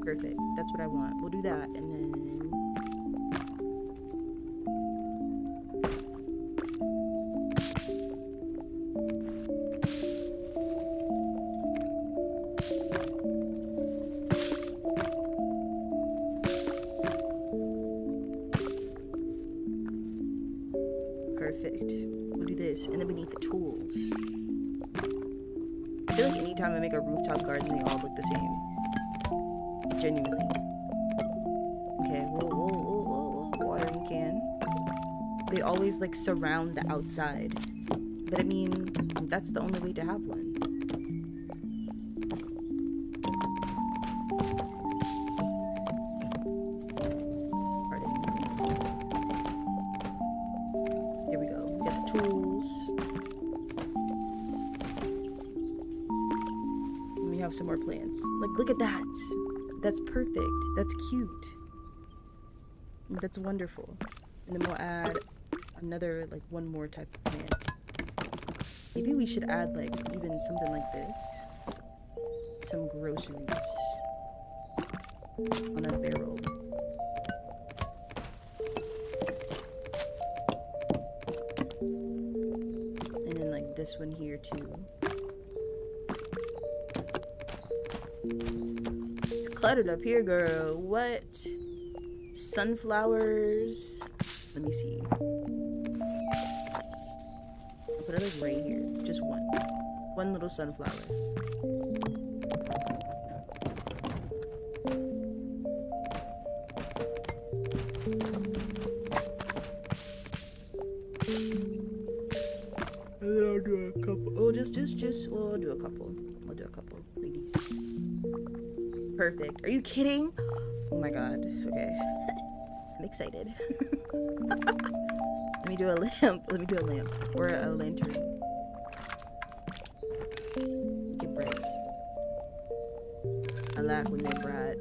Perfect. That's what I want. We'll do that, and then... Perfect. We'll do this, and then we need the tools. I feel like anytime I make a rooftop garden, they all look the same. Genuinely. Okay, whoa, watering can. They always like surround the outside. But I mean, that's the only way to have one. Pardon. Here we go. We got the tools. And we have some more plants. Like, look at that. That's perfect. That's cute. That's wonderful. And then we'll add another, like, one more type of plant. Maybe we should add, like, even something like this. Some groceries. On a barrel. And then, like, this one here, too. Cluttered up here, girl. What? Sunflowers. Let me see. I'll put it like right here. Just one. One little sunflower. And then I'll do a couple. Oh, we'll do a couple. We'll do a couple. Like these. Perfect. Are you kidding? Oh my god. Okay. I'm excited. Let me do a lamp. Let me do a lamp. Or a lantern. Get bright. I laugh when they're bright.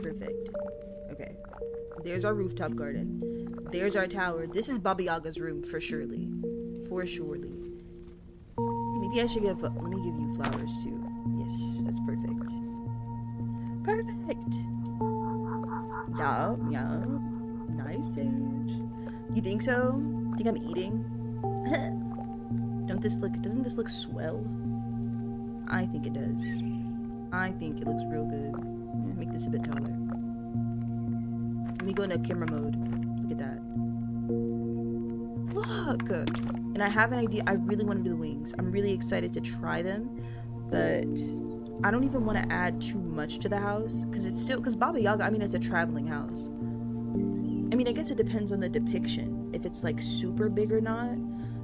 Perfect. Okay. There's our rooftop garden. There's our tower. This is Baba Yaga's room for surely. For surely. Maybe I should give... Let me give you flowers too. Yes, that's perfect. Perfect. Yeah. Nice, Sage. You think so? Think I'm eating? Doesn't this look swell? I think it does. I think it looks real good. Yeah, make this a bit taller. Let me go into camera mode. Look at that. Look! And I have an idea. I really want to do the wings. I'm really excited to try them. But I don't even want to add too much to the house. Because Baba Yaga, I mean, it's a traveling house. I mean, I guess it depends on the depiction. If it's like super big or not.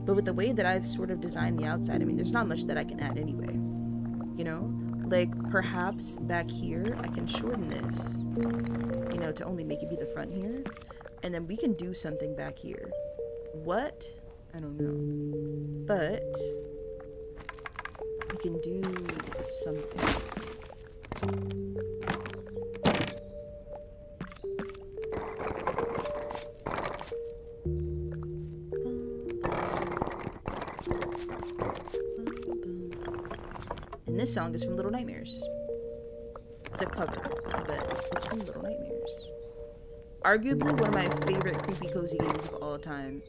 But with the way that I've sort of designed the outside, I mean, there's not much that I can add anyway. You know? Like, perhaps back here, I can shorten this. You know, to only make it be the front here. And then we can do something back here. What? I don't know. But we can do something. And this song is from Little Nightmares. It's a cover, but it's from Little Nightmares. Arguably one of my favorite creepy cozy games of all time,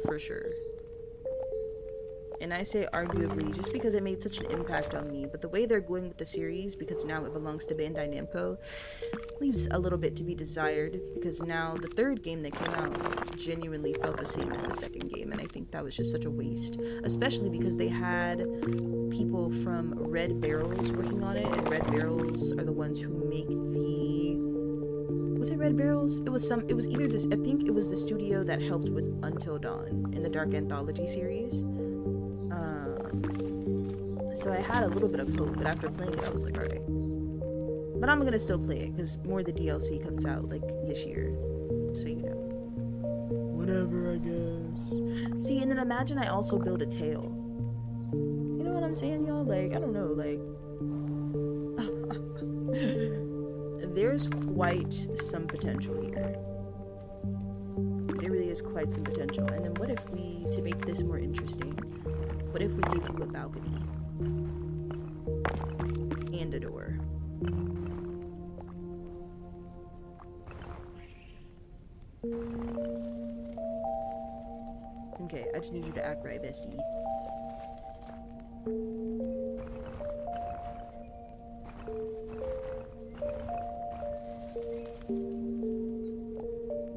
for sure. And I say arguably just because it made such an impact on me, but the way they're going with the series, because now it belongs to Bandai Namco, leaves a little bit to be desired, because now the third game that came out genuinely felt the same as the second game, and I think that was just such a waste, especially because they had people from Red Barrels working on it, and Red Barrels are the ones who make the... Was it Red Barrels? It was either this, I think it was the studio that helped with Until Dawn in the Dark Anthology series. So I had a little bit of hope, but after playing it, I was like, alright. But I'm gonna still play it, because more of the DLC comes out, like, this year. So, you know. Whatever, I guess. See, and then imagine I also build a tail. You know what I'm saying, y'all? Like, I don't know, like... There's quite some potential here. There really is quite some potential. And then what if we, to make this more interesting, what if we give you a balcony? And a door. I just need you to act right, bestie.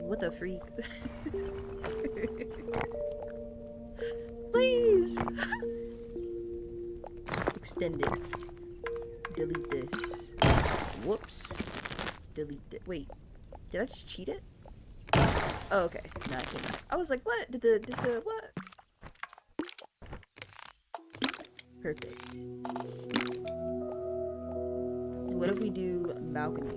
What the freak? Please! Extend it. Delete this. Whoops. Delete it. Wait. Did I just cheat it? Oh, okay. No, I didn't. I was like, what? Did the what? Perfect. What if we do balcony?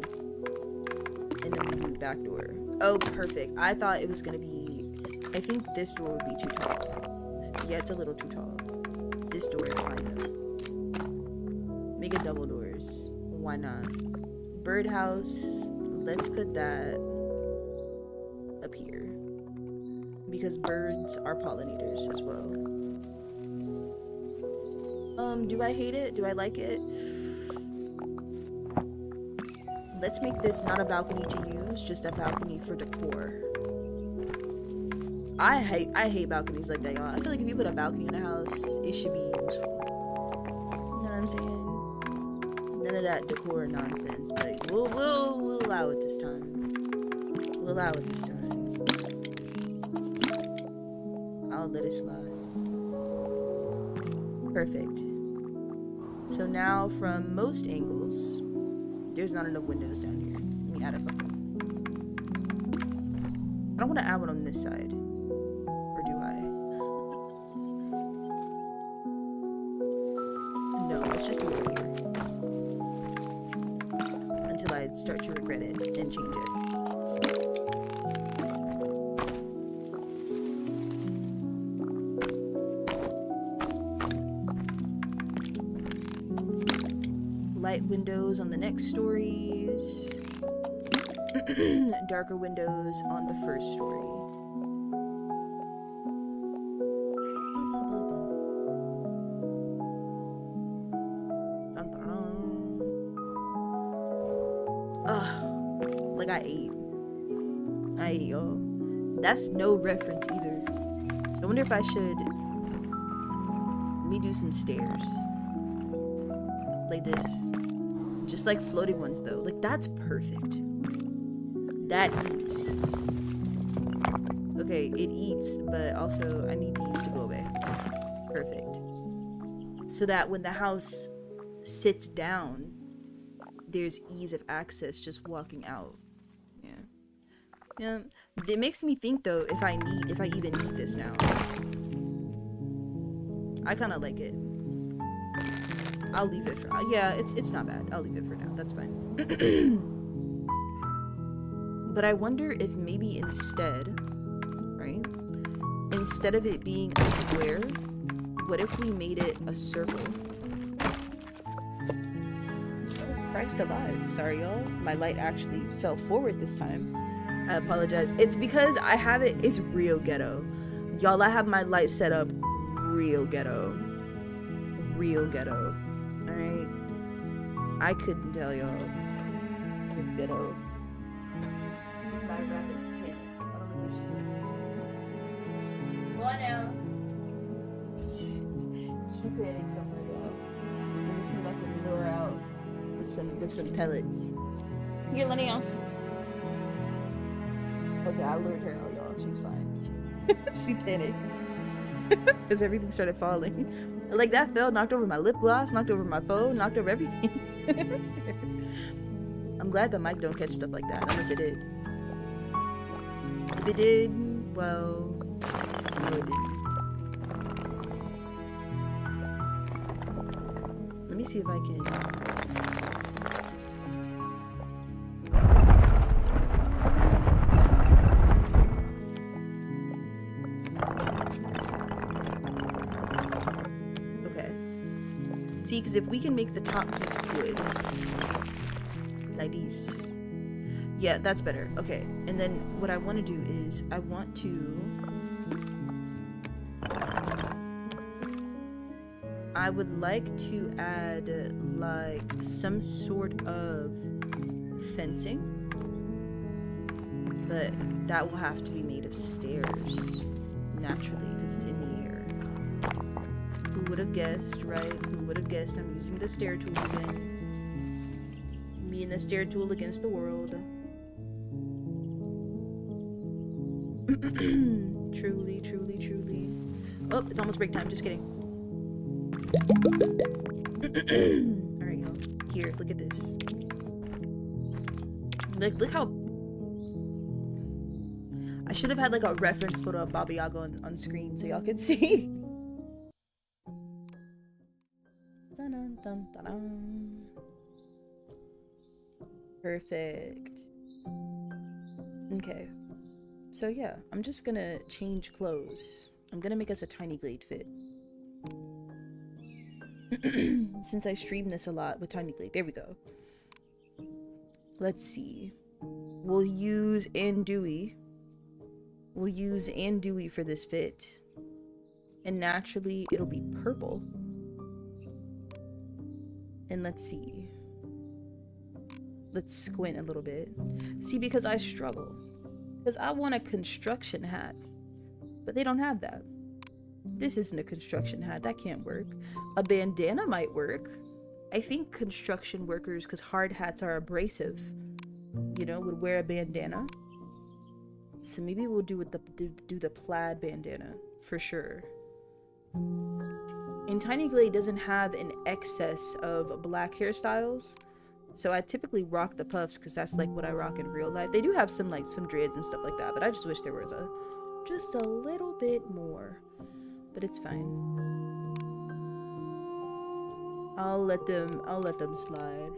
And then we do back door. Oh, perfect. I thought it was gonna be... I think this door would be too tall. Yeah, it's a little too tall. This door is fine though. Make it double doors. Why not? Birdhouse. Let's put that up here. Because birds are pollinators as well. Do I hate it? Do I like it? Let's make this not a balcony to use, just a balcony for decor. I hate balconies like that, y'all. I feel like if you put a balcony in a house, it should be useful. You know what I'm saying? None of that decor nonsense, but we'll allow it this time. We'll allow it this time. I'll let it slide. Perfect. So now from most angles, there's not enough windows down here. Let me add a couple. I don't want to add one on this side. Or do I? No, let's just do it over here. Until I start to regret it and change it. Light windows on the next stories. Darker windows on the first story. Like I ate, y'all. That's no reference either. I wonder if I should... Let me do some stairs. Like this. Just like floating ones though. Like that's perfect. That eats. Okay, it eats, but also I need these to go away. Perfect. So that when the house sits down, there's ease of access just walking out. Yeah. Yeah. It makes me think though if I even need this now. I kinda like it. I'll leave it for... yeah, it's not bad. I'll leave it for now. That's fine. But I wonder if maybe instead, right? Instead of it being a square, what if we made it a circle? So, Christ alive. Sorry, y'all. My light actually fell forward this time. I apologize. It's because I have it... It's real ghetto. Y'all, I have my light set up real ghetto. Real ghetto. Alright, I couldn't tell y'all. Ghetto. My rabbit panic. I don't know what she did. What now? She panicked somewhere, y'all. Let me see if I can lure her out with some pellets. Here, Lenny. Okay, I lured her out, y'all. She's fine. She panicked. Because everything started falling. Like that fell, knocked over my lip gloss, knocked over my phone, knocked over everything. I'm glad the mic don't catch stuff like that, unless it did. If it did, well, no it didn't. Let me see if I can... See, because if we can make the top piece wood, like these, yeah, that's better. Okay, and then what I want to do is I want to, I would like to add like some sort of fencing, but that will have to be made of stairs. naturally because it's in the air. Who would have guessed, right? Who would have guessed I'm using the stair tool again? Me and the stair tool against the world. Truly, truly, truly. Oh, it's almost break time. Just kidding. Alright, y'all. Here, look at this. Look how... I should have had like a reference photo of Baba Yaga on screen so y'all could see. Dun, dun, dun, dun. Perfect. Okay. So yeah, I'm just gonna change clothes. I'm gonna make us a Tiny Glade fit. Since I stream this a lot with Tiny Glade. There we go. Let's see. We'll use Andouille. We'll use Andouille for this fit. And naturally, it'll be purple. And let's see. Let's squint a little bit. See, because I struggle. Because I want a construction hat. But they don't have that. This isn't a construction hat. That can't work. A bandana might work. I think construction workers, because hard hats are abrasive, you know, would wear a bandana. So maybe we'll do the plaid bandana for sure. And Tiny Glade doesn't have an excess of black hairstyles, so I typically rock the puffs because that's like what I rock in real life. They do have some dreads and stuff like that, but I just wish there was just a little bit more. But it's fine. I'll let them slide.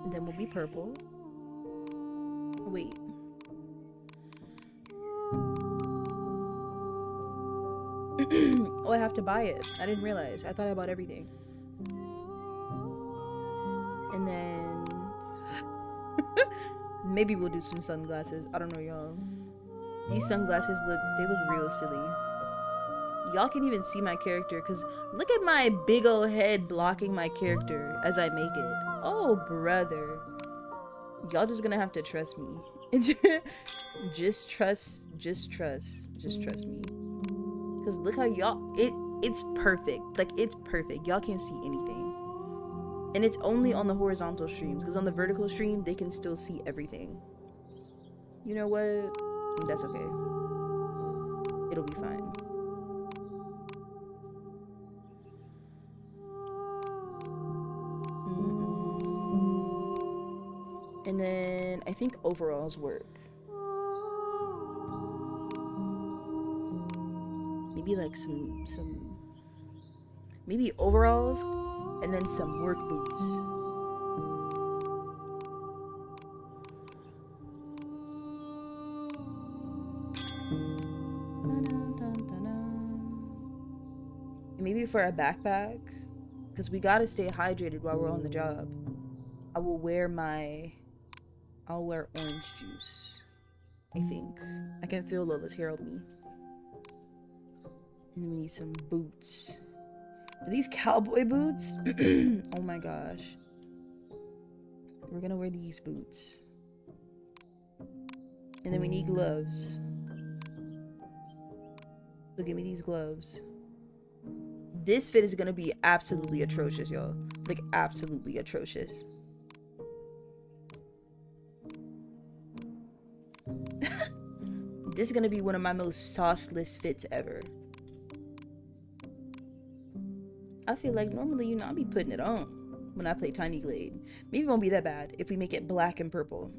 And then we'll be purple. Wait. Oh, I have to buy it. I didn't realize. I thought I bought everything. And then maybe we'll do some sunglasses. I don't know, y'all. These sunglasses look real silly. Y'all can even see my character because look at my big old head blocking my character as I make it. Oh, brother. Y'all just gonna have to trust me. just trust me. Because look how y'all, it's perfect. Like, it's perfect. Y'all can't see anything. And it's only on the horizontal streams, because on the vertical stream, they can still see everything. You know what? That's okay. It'll be fine. And then I think overalls work. Maybe like maybe overalls and then some work boots. And maybe for a backpack, because we gotta stay hydrated while we're on the job. I'll wear orange juice. I think. I can feel Lola's hair on me. And then we need some boots. Are these cowboy boots? Oh my gosh. We're gonna wear these boots. And then we need gloves. So give me these gloves. This fit is gonna be absolutely atrocious, y'all. Like, absolutely atrocious. This is gonna be one of my most sauceless fits ever. I feel like normally, I'll be putting it on when I play Tiny Glade. Maybe it won't be that bad if we make it black and purple.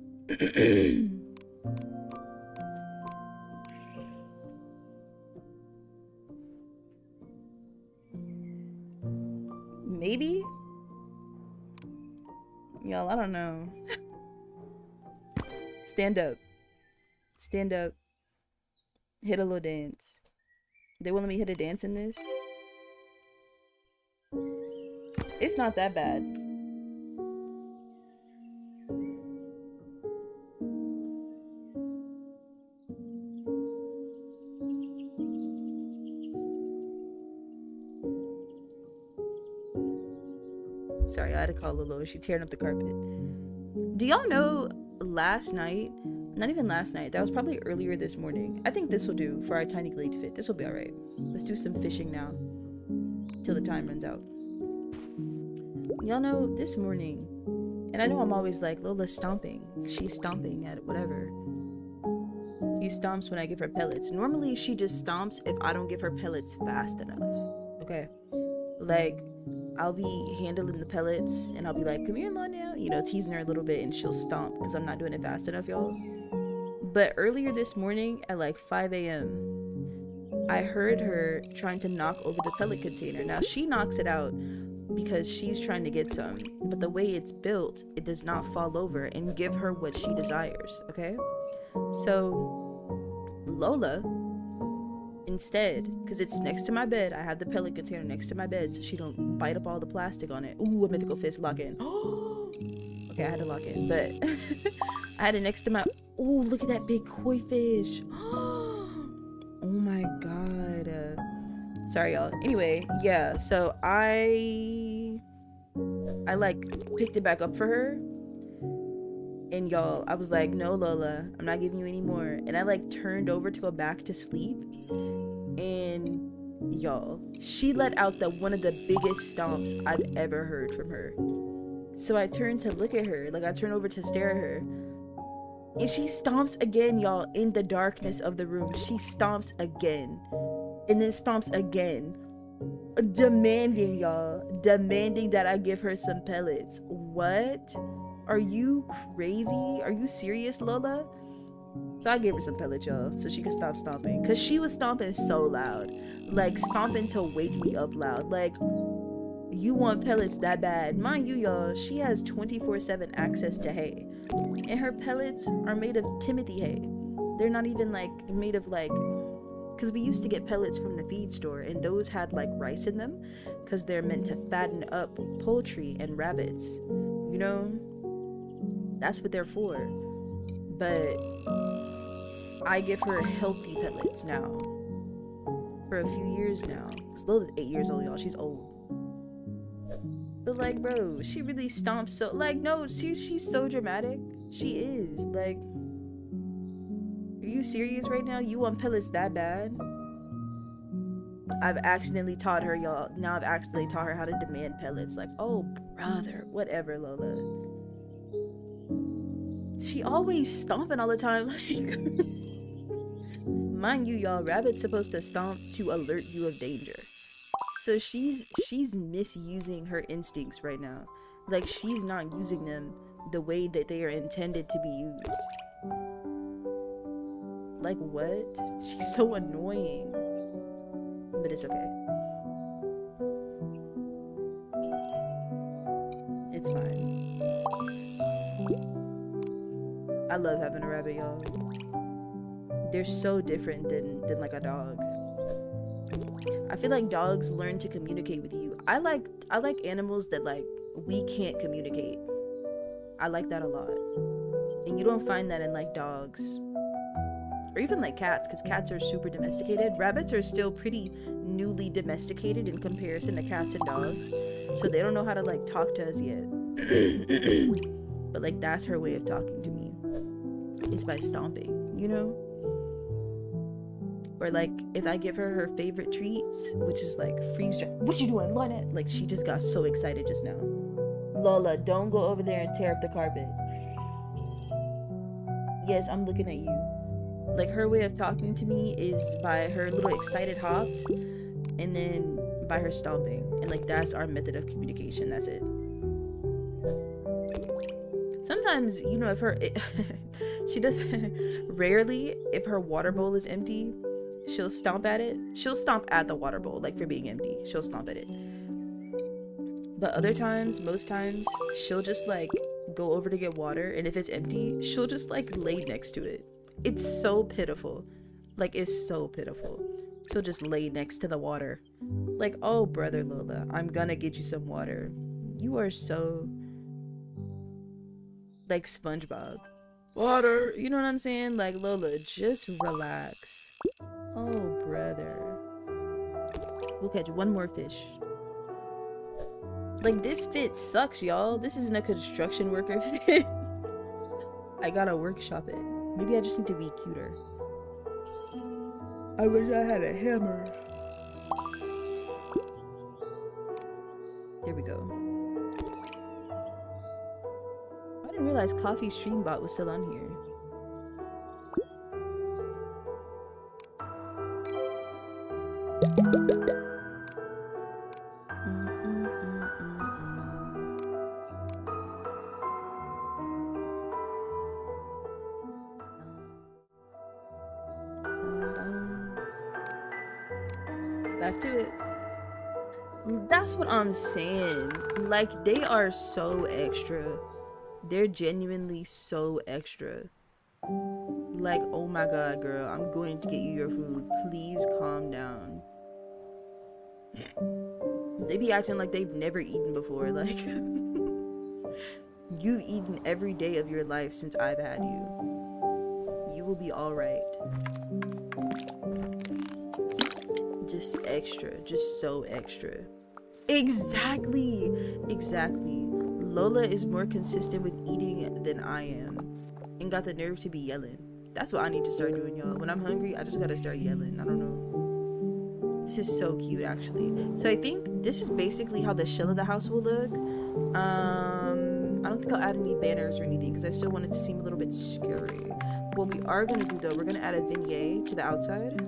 Maybe? Y'all, I don't know. Stand up. Stand up. Hit a little dance. They won't let me hit a dance in this? It's not that bad. Sorry, I had to call Lolo. She's tearing up the carpet. Do y'all know last night Not even last night. That was probably earlier this morning. I think this will do for our Tiny Glade fit. This will be alright. Let's do some fishing now. Till the time runs out. Y'all know, this morning, and I know I'm always like, Lola's stomping. She's stomping at whatever. She stomps when I give her pellets. Normally, she just stomps if I don't give her pellets fast enough. Okay? Like, I'll be handling the pellets, and I'll be like, come here, Lana, you know, teasing her a little bit, and she'll stomp, because I'm not doing it fast enough, y'all. But earlier this morning, at like 5 a.m., I heard her trying to knock over the pellet container. Now, she knocks it out because she's trying to get some, but the way it's built, it does not fall over and give her what she desires, okay? So Lola, instead, because it's next to my bed, I have the pellet container next to my bed so she don't bite up all the plastic on it. Ooh, a mythical fish, lock in. Okay, I had to lock in, but I had it next to my, ooh, look at that big koi fish. Oh my god. Sorry, y'all. Anyway, yeah, so I like picked it back up for her, and y'all, I was like, no, Lola, I'm not giving you any more. And I like turned over to go back to sleep, and y'all, she let out one of the biggest stomps I've ever heard from her. So I turned to look at her, like I turned over to stare at her, and she stomps again, y'all, in the darkness of the room. She stomps again, and then stomps again, demanding, y'all, demanding that I give her some pellets. What? Are you crazy? Are you serious, Lola? So I gave her some pellets, y'all, so she could stop stomping, because she was stomping so loud, like stomping to wake me up loud. Like, you want pellets that bad. Mind you, y'all, she has 24/7 access to hay, and her pellets are made of Timothy hay. They're not even like made of like, because we used to get pellets from the feed store, and those had like rice in them, because they're meant to fatten up poultry and rabbits, you know, that's what they're for. But I give her healthy pellets now for a few years now. Lola's 8 years old, y'all, she's old. But like, bro, she really stomps so, like, no, she's so dramatic. She is, like, are you serious right now? You want pellets that bad? I've accidentally taught her, y'all. Now I've accidentally taught her how to demand pellets. Like, oh, brother, whatever, Lola. She always stomping all the time. Like, mind you, y'all, rabbit's supposed to stomp to alert you of danger. So she's misusing her instincts right now. Like, she's not using them the way that they are intended to be used. Like, what? She's so annoying. But it's okay. It's fine. I love having a rabbit, y'all. They're so different than like a dog. I feel like dogs learn to communicate with you. I like animals that, like, we can't communicate. I like that a lot. And you don't find that in like dogs. Or even like cats, because cats are super domesticated. Rabbits are still pretty newly domesticated in comparison to cats and dogs. So they don't know how to like talk to us yet. But like, that's her way of talking to me. It's by stomping, you know? Or like, if I give her her favorite treats, which is like freeze dry. What you doing, Lynette? Like, she just got so excited just now. Lola, don't go over there and tear up the carpet. Yes, I'm looking at you. Like, her way of talking to me is by her little excited hops, and then by her stomping. And like, that's our method of communication. That's it. Sometimes, you know, if her she does rarely, if her water bowl is empty, she'll stomp at it. She'll stomp at the water bowl, like, for being empty. She'll stomp at it. But other times, most times, she'll just like go over to get water, and if it's empty, she'll just like lay next to it. It's so pitiful. Like, it's so pitiful. She'll just lay next to the water. Like, oh, brother Lola, I'm gonna get you some water. You are so like SpongeBob. Water! You know what I'm saying? Like, Lola, just relax. Oh, brother. We'll catch one more fish. Like, this fit sucks, y'all. This isn't a construction worker fit. I gotta workshop it. Maybe I just need to be cuter. I wish I had a hammer. There we go. I didn't realize Coffee Streambot was still on here. Back to it. That's what I'm saying. Like, they are so extra. They're genuinely so extra. Like, oh my god, girl, I'm going to get you your food. Please calm down. They be acting like they've never eaten before. Like, you've eaten every day of your life since I've had you. You will be alright. Just extra. Just so extra. Exactly. Exactly. Lola is more consistent with eating than I am. And got the nerve to be yelling. That's what I need to start doing, y'all. When I'm hungry, I just gotta start yelling. I don't know. This is so cute, actually. So I think this is basically how the shell of the house will look. I don't think I'll add any banners or anything because I still want it to seem a little bit scary. What we are gonna do though, we're gonna add a vignette to the outside.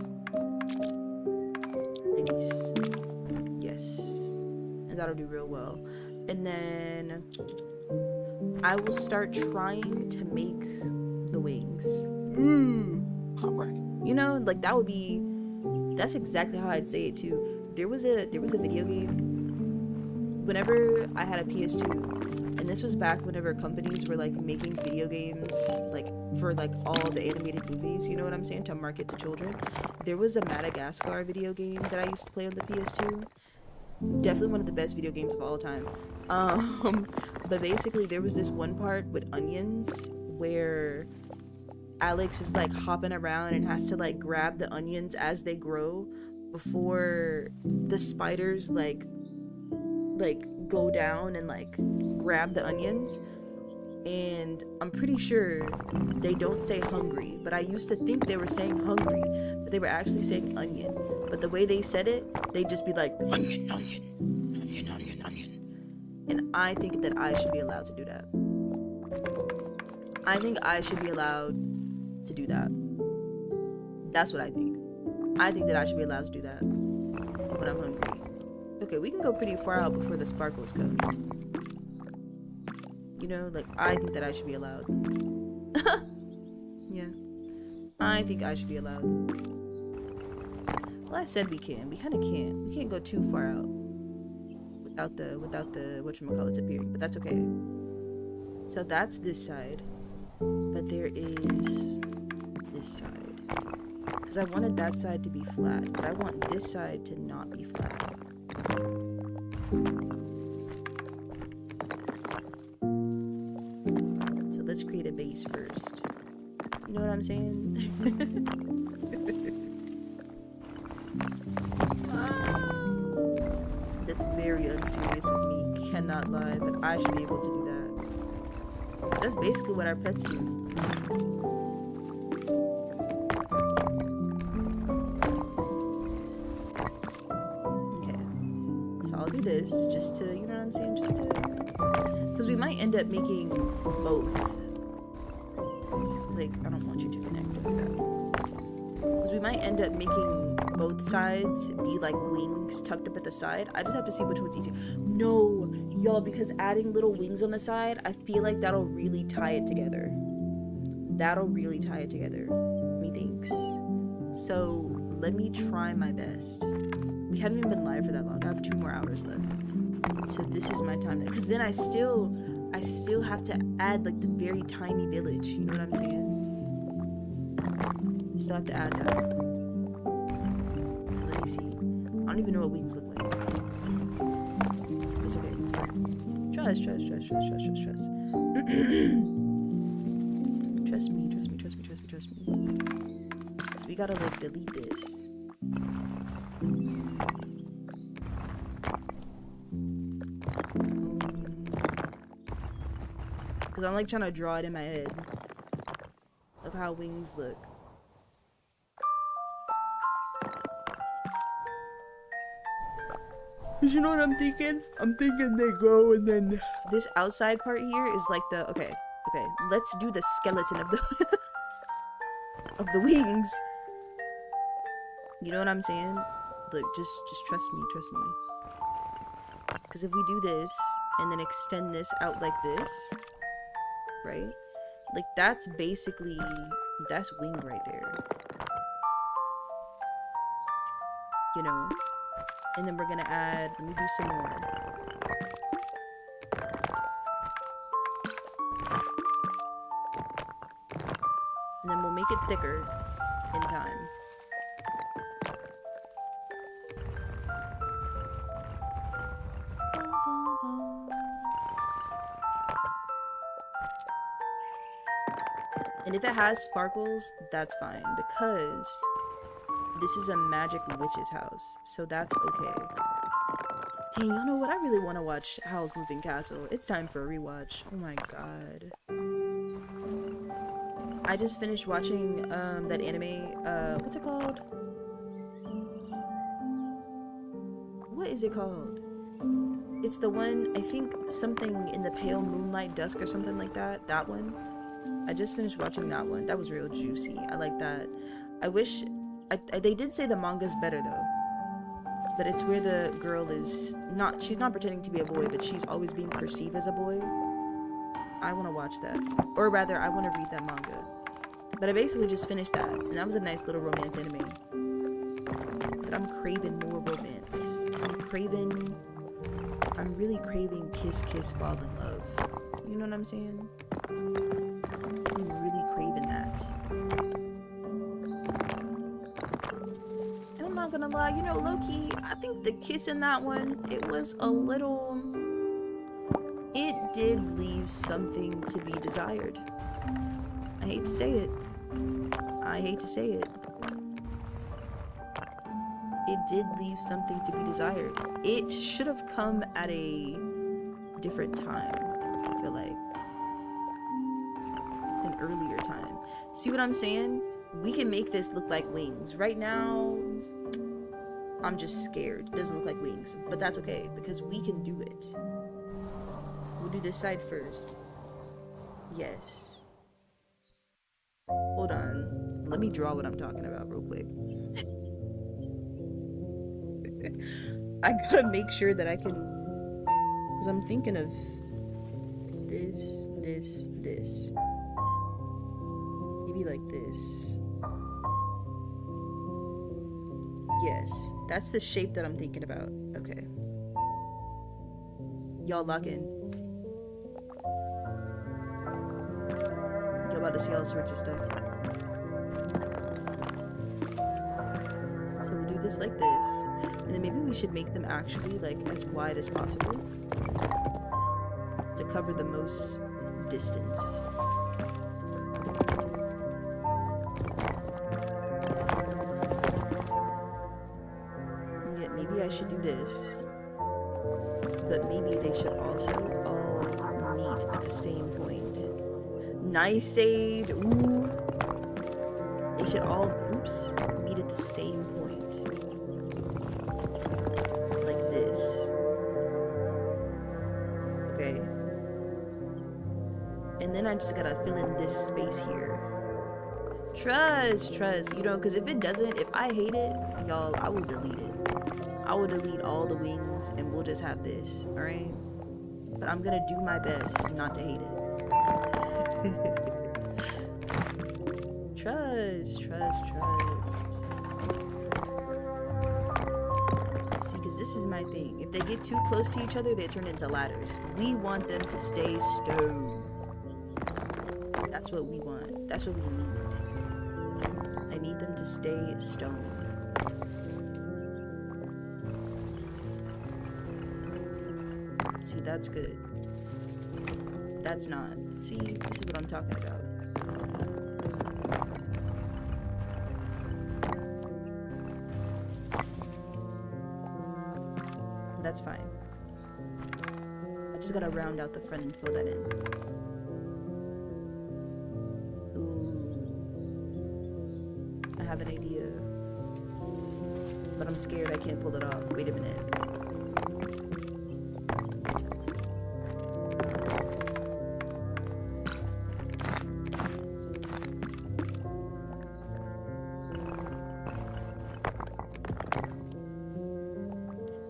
Nice. Yes. And that'll do real well. And then I will start trying to make the wings. Alright. You know, like that would be, that's exactly how I'd say it too. There was a video game whenever I had a PS2, and this was back whenever companies were like making video games like for like all the animated movies, you know what I'm saying, to market to children. There was a Madagascar video game that I used to play on the PS2. Definitely one of the best video games of all time. But basically there was this one part with onions where Alex is like hopping around and has to like grab the onions as they grow before the spiders like go down and like grab the onions. And I'm pretty sure they don't say hungry, but I used to think they were saying hungry, but they were actually saying onion. But the way they said it, they'd just be like onion, onion, onion, onion, onion. And I think that I should be allowed to do that. I think I should be allowed to do that. That's what I think. I think that I should be allowed to do that when I'm hungry. Okay, we can go pretty far out before the sparkles come. You know, like, I think that I should be allowed. Yeah. I think I should be allowed. Well, I said we can. We kind of can't. We can't go too far out without the whatchamacallits appearing, but that's okay. So that's this side. But there is this side. Because I wanted that side to be flat, but I want this side to not be flat. So let's create a base first. You know what I'm saying? That's very unserious of me. Cannot lie, but I should be able to do that. That's basically what our pets do. This just to, you know what I'm saying, just to, because we might end up making both. Like, I don't want you to connect like that, because we might end up making both sides be like wings tucked up at the side. I just have to see which one's easier. No, y'all, because adding little wings on the side, I feel like that'll really tie it together. That'll really tie it together, methinks. So let me try my best. We haven't even been live for that long. I have 2 more hours left. So this is my time. Because then I still have to add like the very tiny village. You know what I'm saying? I still have to add that. So let me see. I don't even know what wings look like. It's okay. It's fine. Trust. Trust me. So we gotta like delete this. Because I'm like trying to draw it in my head. of how wings look. Cause you know what I'm thinking? I'm thinking they go and then this outside part here is like the okay, let's do the skeleton of the of the wings. You know what I'm saying? Look, just trust me. Because if we do this and then extend this out like this, right? Like that's basically, that's wing right there. You know? And then we're gonna add, let me do some more. And then we'll make it thicker in time. And if it has sparkles, that's fine, because this is a magic witch's house, so that's okay. Dang, y'all know what? I really want to watch Howl's Moving Castle. It's time for a rewatch. Oh my god. I just finished watching that anime, what's it called? What is it called? It's the one, I think something in the pale moonlight dusk or something like that. That one. I just finished watching that one. That was real juicy. I like that. I wish... they did say the manga's better though. But it's where the girl is not... She's not pretending to be a boy, but she's always being perceived as a boy. I want to watch that. Or rather, I want to read that manga. But I basically just finished that. And that was a nice little romance anime. But I'm craving more romance. I'm really craving kiss, kiss, fall in love. You know what I'm saying? I'm really craving that. And I'm not gonna lie, you know, low-key, I think the kiss in that one, it was a little... It did leave something to be desired. I hate to say it. It did leave something to be desired. It should have come at a different time, I feel like. An earlier time. See what I'm saying? We can make this look like wings. Right now, I'm just scared. It doesn't look like wings. But that's okay, because we can do it. We'll do this side first. Yes. Hold on. Let me draw what I'm talking about real quick. I gotta make sure that I can... Because I'm thinking of this. Maybe like this. Yes. That's the shape that I'm thinking about. Okay. Y'all lock in. Y'all about to see all sorts of stuff. So we'll do this like this. And then maybe we should make them actually like as wide as possible to cover the most distance. Yeah, maybe I should do this. But maybe they should also all meet at the same point. Nice Sage. Ooh. They should all, oops, meet at the same point. Like this. Okay. And then I just gotta fill in this space here. Trust, you know, because if it doesn't, if I hate it, y'all, I will delete it. I will delete all the wings and we'll just have this, alright? But I'm gonna do my best not to hate it. Trust. See, because this is my thing. If they get too close to each other, they turn into ladders. We want them to stay stone. That's what we want. That's what we need. I need them to stay stone. See, that's good. That's not. See, this is what I'm talking about. That's fine. I just gotta round out the front and fill that in. Ooh. have an idea. But I'm scared I can't pull it off. Wait a minute.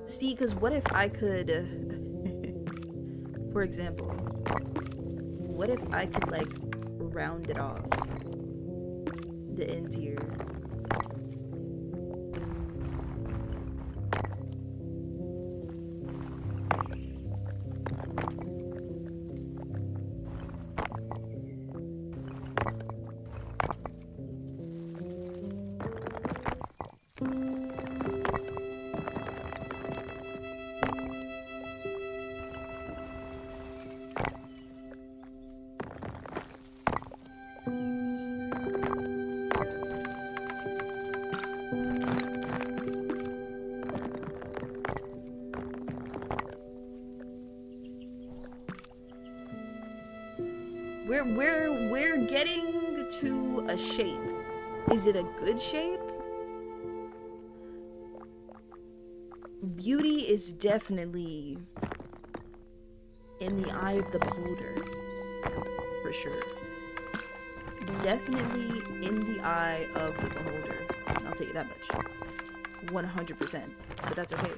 See, because what if I could, for example, what if I could like round it off the ends here? We're getting to a shape. Is it a good shape? Beauty is definitely in the eye of the beholder, for sure. Definitely in the eye of the beholder. I'll tell you that much. 100%. But that's okay.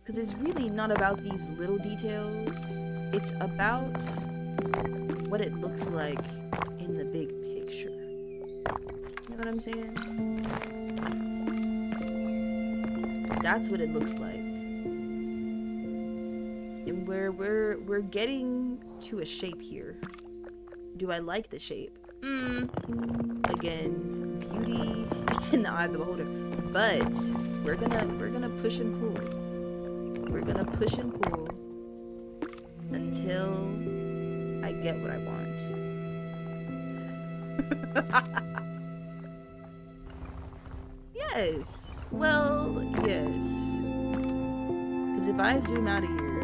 Because it's really not about these little details. It's about what it looks like in the big picture. You know what I'm saying? That's what it looks like. And we're getting to a shape here. Do I like the shape? Again, beauty in the eye of the beholder. But we're gonna push and pull. We're gonna push and pull until I get what I want. Yes. Well, yes. Because if I zoom out of here,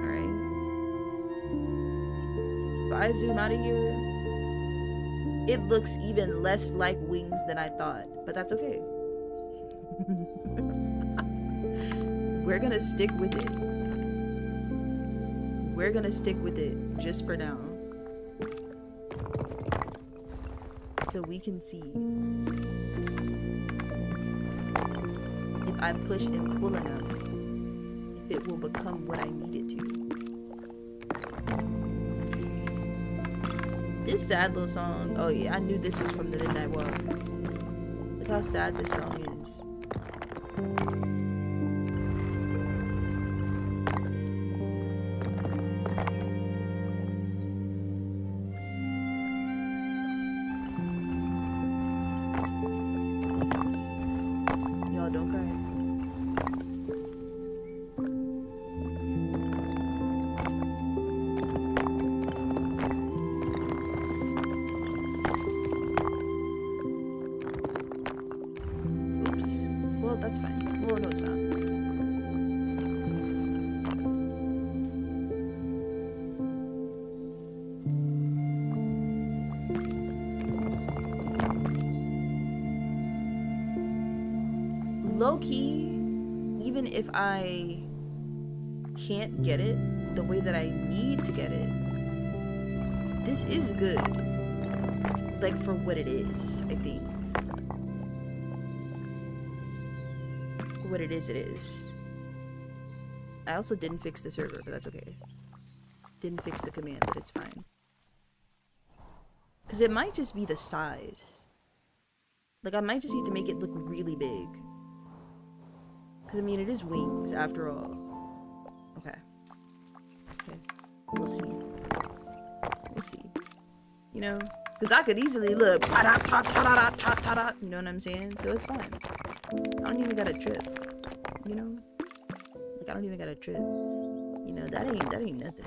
alright? If I zoom out of here, it looks even less like wings than I thought. But that's okay. We're gonna stick with it. We're gonna stick with it just for now. So we can see if I push and pull enough, if it will become what I need it to. This sad little song, oh yeah, I knew this was from the Midnight Walk. Look how sad this song is. That's fine. Well, no, it's not. Low-key, even if I can't get it the way that I need to get it, this is good. Like, for what it is, I think. What it is. I also didn't fix the server, but that's okay. Didn't fix the command, but it's fine. Because it might just be the size. Like, I might just need to make it look really big. Because, I mean, it is wings, after all. Okay. Okay. We'll see. We'll see. You know? Because I could easily look. You know what I'm saying? So it's fine. I don't even gotta trip, you know? Like, I don't even gotta trip. You know, that ain't nothing.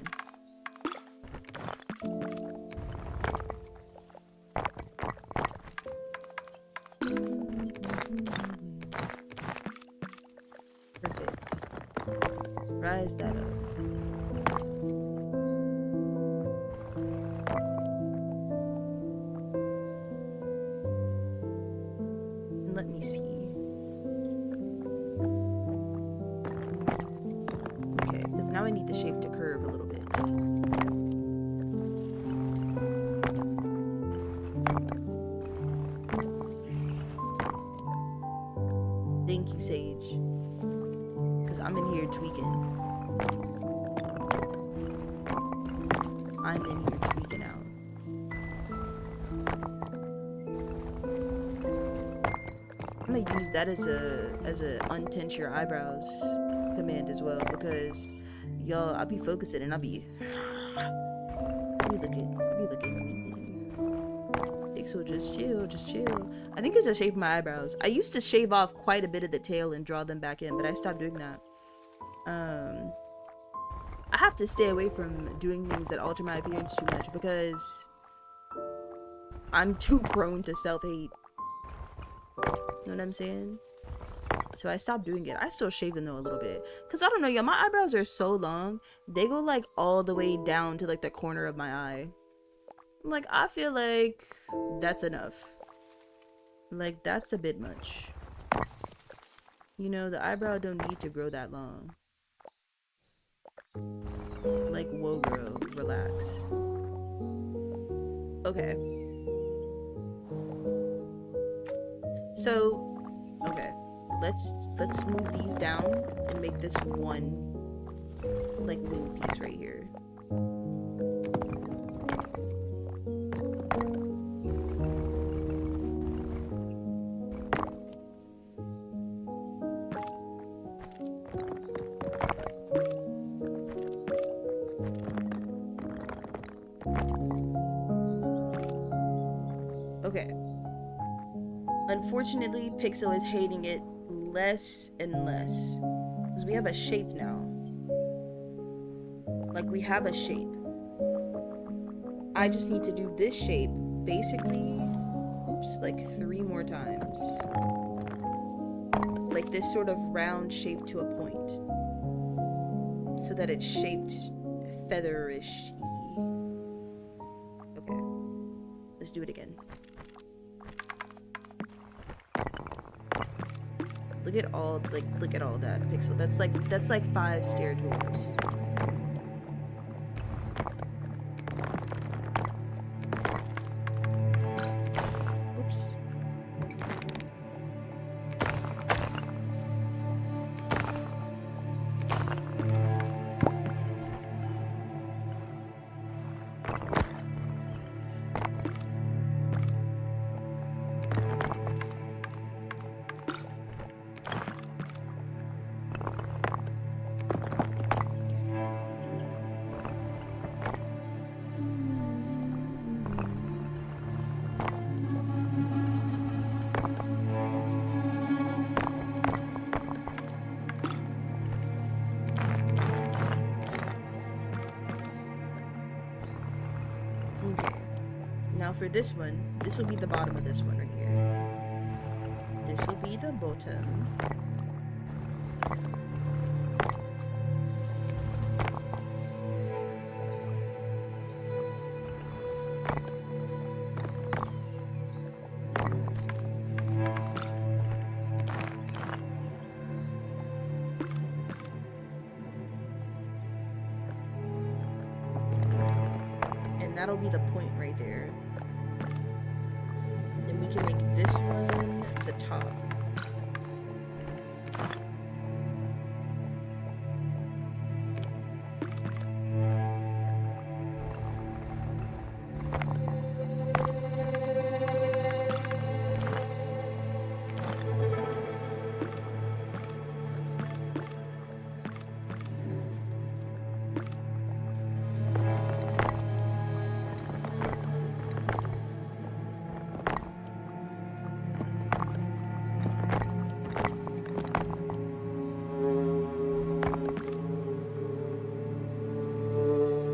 Perfect. Rise that up. now I need the shape to curve a little bit. Thank you, Sage. Because I'm in here tweaking. I'm in here tweaking out. I'm gonna use that as a untint your eyebrows command as well, because y'all, I'll be focusing and I'll be looking. Pixel, just chill. I think it's the shape of my eyebrows. I used to shave off quite a bit of the tail and draw them back in, but I stopped doing that. I have to stay away from doing things that alter my appearance too much because I'm too prone to self-hate. Know what I'm saying? So I stopped doing it. I still shave them though a little bit, because I don't know, y'all, my eyebrows are so long. They go like all the way down to like the corner of my eye. Like, I feel like that's enough. Like, that's a bit much. You know, the eyebrow don't need to grow that long. Like, whoa, girl, relax. Okay. So, okay, let's move these down and make this one like wing piece right here. Okay. Unfortunately, Pixel is hating it less and less, because we have a shape now. Like, we have a shape. I just need to do this shape basically, oops, like 3 more times. Like this sort of round shape to a point, so that it's shaped featherish-y. Okay, let's do it again. Look at all, like, look at all that, Pixel. That's like 5 stair tools. Oops. Now for this one, this will be the bottom of this one right here. This will be the bottom. And that'll be the point right there. Then we can make this one the top.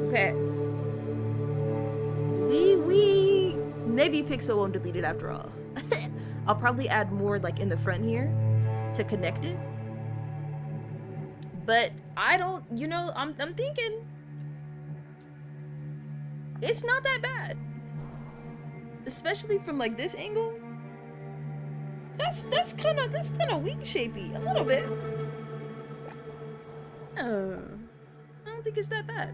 Okay. Maybe Pixel won't delete it after all. I'll probably add more like in the front here to connect it. But I don't, you know, I'm thinking it's not that bad. Especially from like this angle. That's kind of wing shapey a little bit. don't think it's that bad.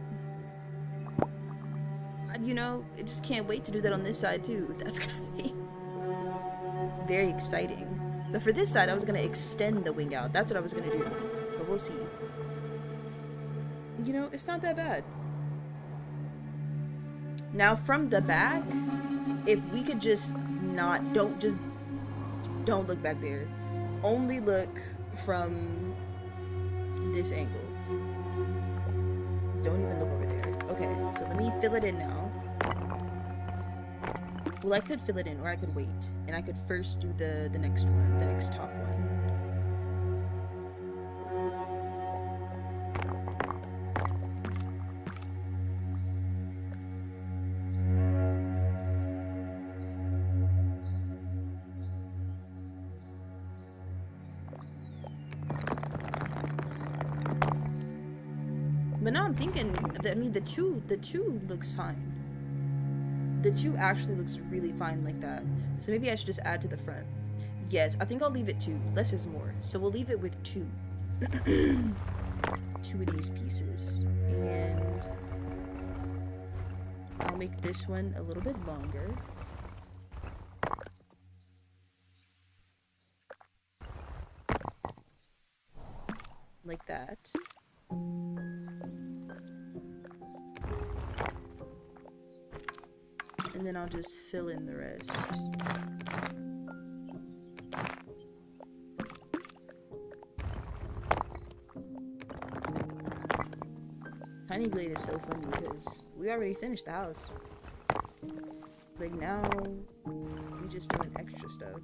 You know, I just can't wait to do that on this side too. That's gonna be very exciting. But for this side, I was gonna extend the wing out. That's what I was gonna do. But we'll see. You know, it's not that bad. Now from the back, if we could just not, don't look back there. Only look from this angle. Don't even look over there. Okay, so let me fill it in now. Well, I could fill it in, or I could wait. And I could first do the next one, the next top one. But now I'm thinking that, I mean, the two looks fine. The two actually looks really fine like that. So maybe I should just add to the front. Yes, I think I'll leave it 2. Less is more. So we'll leave it with 2. 2 of these pieces. And I'll make this one a little bit longer. Like that. And then I'll just fill in the rest. Tiny Glade is so funny because we already finished the house. Like now, we just doing extra stuff.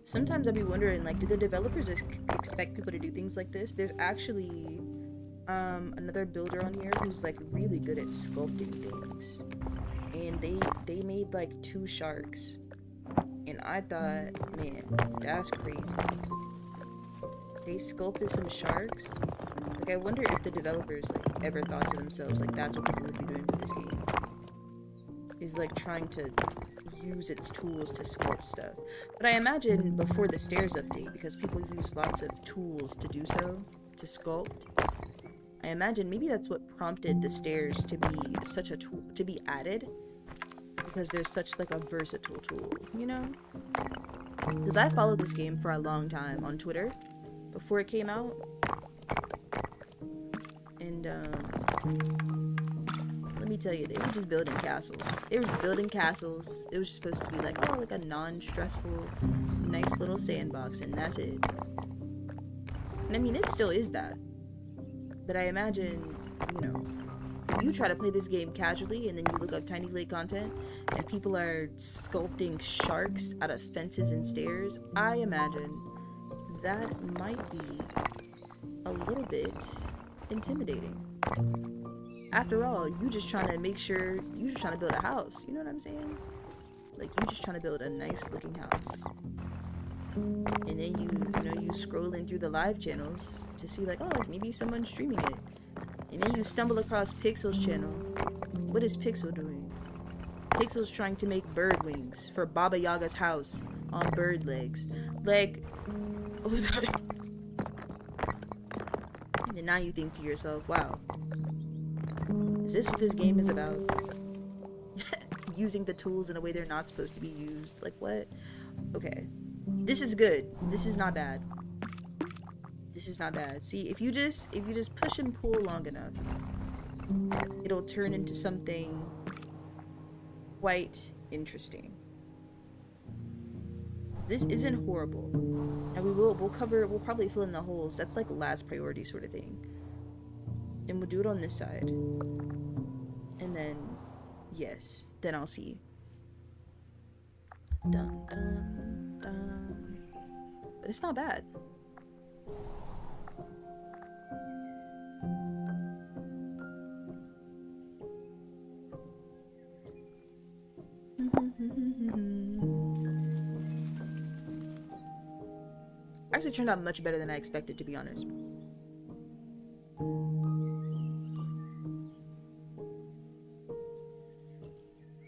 Sometimes I'd be wondering, like, do the developers expect people to do things like this? There's actually another builder on here who's like really good at sculpting things, and they made like 2 sharks, and I thought, man, that's crazy. They sculpted some sharks. Like, I wonder if the developers like ever thought to themselves, like, that's what people would be doing with this game, is like trying to use its tools to sculpt stuff. But I imagine before the stairs update, because people use lots of tools to do so, to sculpt, I imagine maybe that's what prompted the stairs to be such a tool, to be added, because there's such like a versatile tool, you know? Because I followed this game for a long time on Twitter before it came out, and let me tell you, they were just building castles. It was building castles. It was supposed to be like, oh, like a non-stressful, nice little sandbox, and that's it. And I mean, it still is that. But I imagine, you know, if you try to play this game casually and then you look up Tiny Glade content and people are sculpting sharks out of fences and stairs, I imagine that might be a little bit intimidating. After all, you just trying to make sure, you just trying to build a house, you know what I'm saying? Like, you just trying to build a nice looking house. And then you know, you scrolling through the live channels to see like, oh, maybe someone's streaming it. And then you stumble across Pixel's channel. What is Pixel doing? Pixel's trying to make bird wings for Baba Yaga's house on bird legs. Like, and now you think to yourself, wow, is this what this game is about? Using the tools in a way they're not supposed to be used. Like, what? Okay. This is good. This is not bad. This is not bad. See, if you just push and pull long enough, it'll turn into something quite interesting. This isn't horrible. And we'll probably fill in the holes. That's like last priority sort of thing. And we'll do it on this side. And then, yes, then I'll see. Dun, dun, dun. But it's not bad. Actually turned out much better than I expected, to be honest.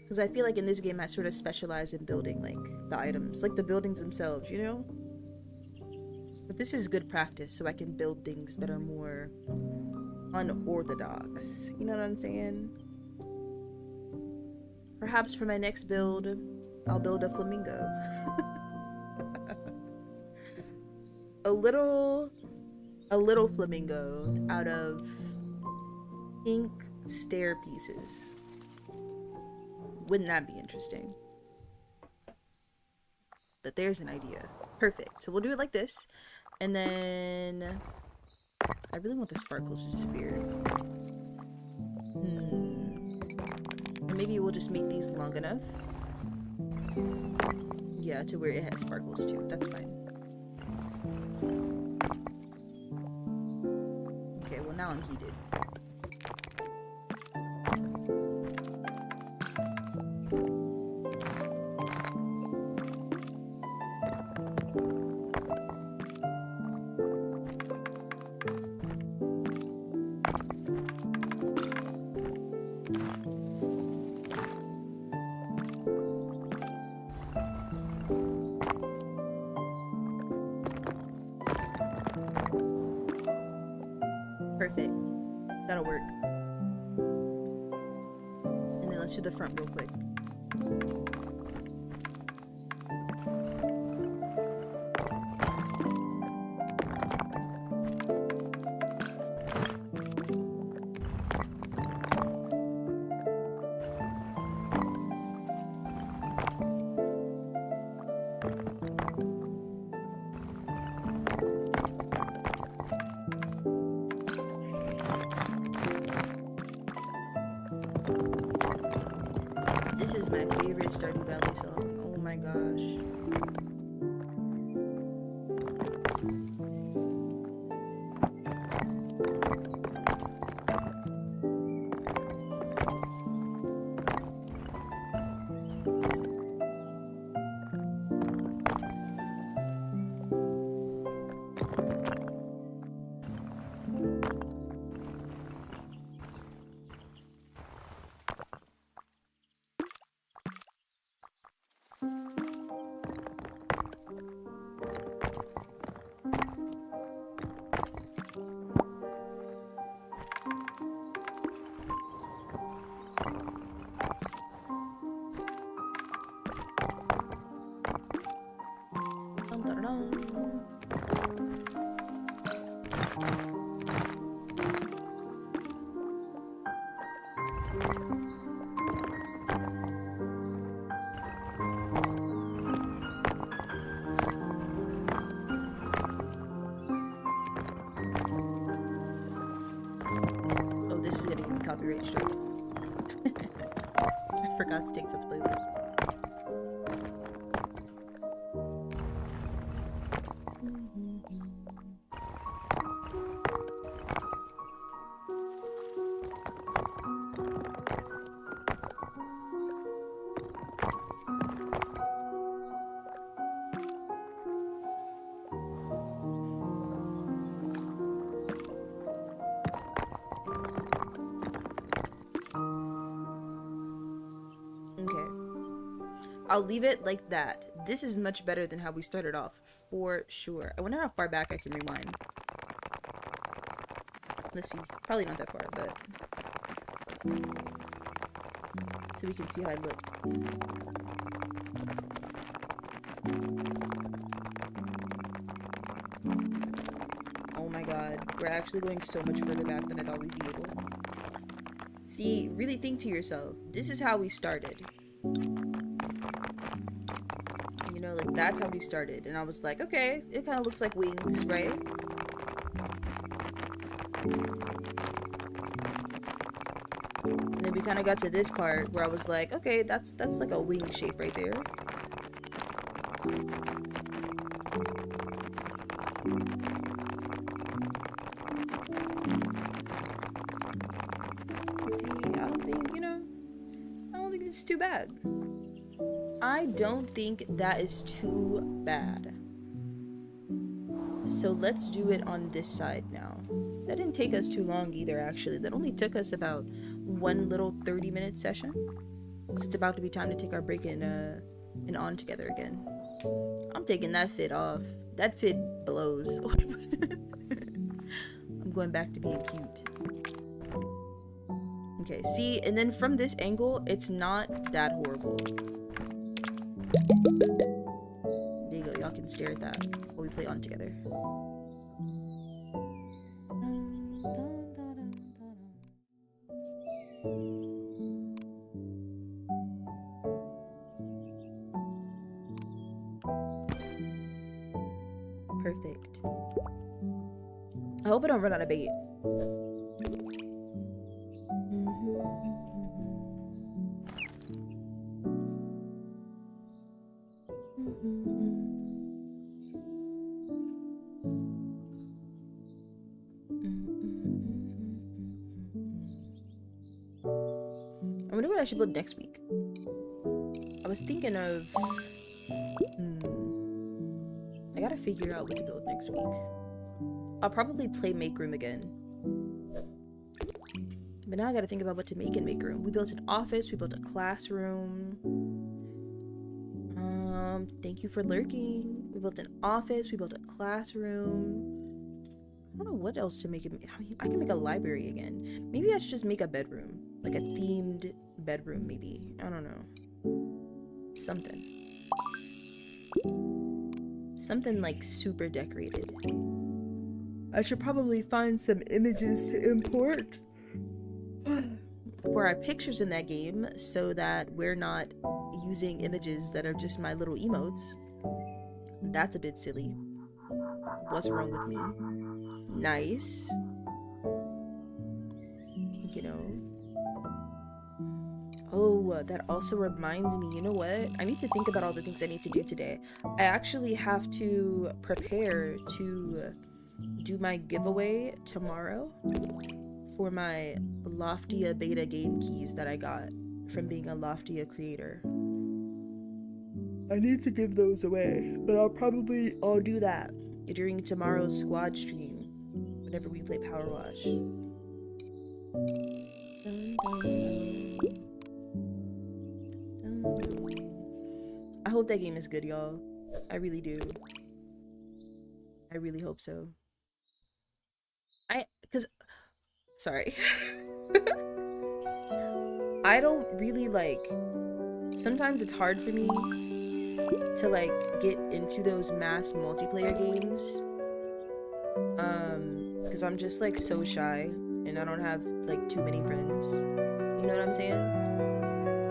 Because I feel like in this game I sort of specialize in building like the items, like the buildings themselves, you know? But this is good practice so I can build things that are more unorthodox. You know what I'm saying? Perhaps for my next build, I'll build a flamingo. a little flamingo out of ink stair pieces. Wouldn't that be interesting? But there's an idea. Perfect. So we'll do it like this. And then I really want the sparkles to disappear. Or maybe we'll just make these long enough. Yeah, to where it has sparkles too. That's fine. Okay, well now I'm heated. Perfect. That'll work. And then let's do the front real quick. This is my favorite Stardew Valley song. Oh my gosh. Oh, this is gonna give me copyright strike. I forgot to take such playlist. I'll leave it like that. This is much better than how we started off, for sure. I wonder how far back I can rewind. Let's see. Probably not that far, but... so we can see how I looked. Oh my god. We're actually going so much further back than I thought we'd be able. See, really think to yourself. This is how we started. You know, like, that's how we started. And I was like, okay, it kind of looks like wings, right? And then we kind of got to this part where I was like, okay, that's like a wing shape right there. See, I don't think, you know, I don't think it's too bad. I don't think that is too bad. So let's do it on this side now. That didn't take us too long either, actually. That only took us about one little 30-minute session. It's about to be time to take our break and on together again. I'm taking that fit off. That fit blows. I'm going back to being cute. Okay, see, and then from this angle, it's not that horrible. There you go, y'all can stare at that while we play on together. Perfect. I hope I don't run out of bait. I wonder what I should build next week. I was thinking of... I gotta figure out what to build next week. I'll probably play Make Room again. But now I gotta think about what to make in Make Room. We built an office, we built a classroom. Thank you for lurking. We built an office, we built a classroom. I don't know what else to make it. I mean, I can make a library again. Maybe I should just make a bedroom. Like a themed bedroom, maybe. I don't know. Something. Something like super decorated. I should probably find some images to import for our pictures in that game so that we're not using images that are just my little emotes. That's a bit silly. What's wrong with me? Nice. You know. Oh, that also reminds me, you know what? I need to think about all the things I need to do today. I actually have to prepare to do my giveaway tomorrow for my Loftia beta game keys that I got from being a Loftia creator. I need to give those away, but I'll do that during tomorrow's squad stream whenever we play Power Wash. I hope that game is good, y'all. I really do. I really hope so. Sorry. I don't really sometimes it's hard for me to get into those mass multiplayer games. Because I'm just so shy and I don't have too many friends. You know what I'm saying?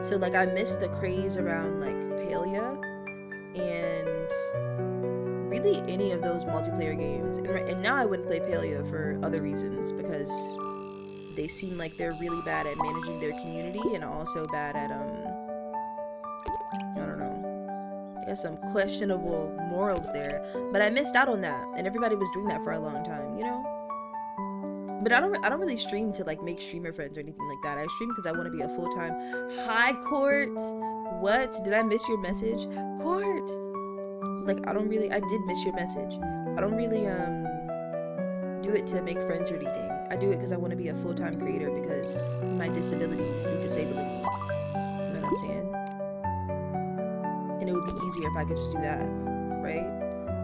So I miss the craze around Palia and really any of those multiplayer games. And now I wouldn't play Palia for other reasons because they seem like they're really bad at managing their community and also bad at I don't know. They got some questionable morals there. But I missed out on that, and everybody was doing that for a long time, you know? But I don't really stream to make streamer friends or anything like that. I stream because I want to be a full-time. Hi, Court. What? Did I miss your message? Court. I did miss your message. I don't really do it to make friends or anything. I do it because I want to be a full-time creator because my disabilities do disable me. You know what I'm saying? And it would be easier if I could just do that, right?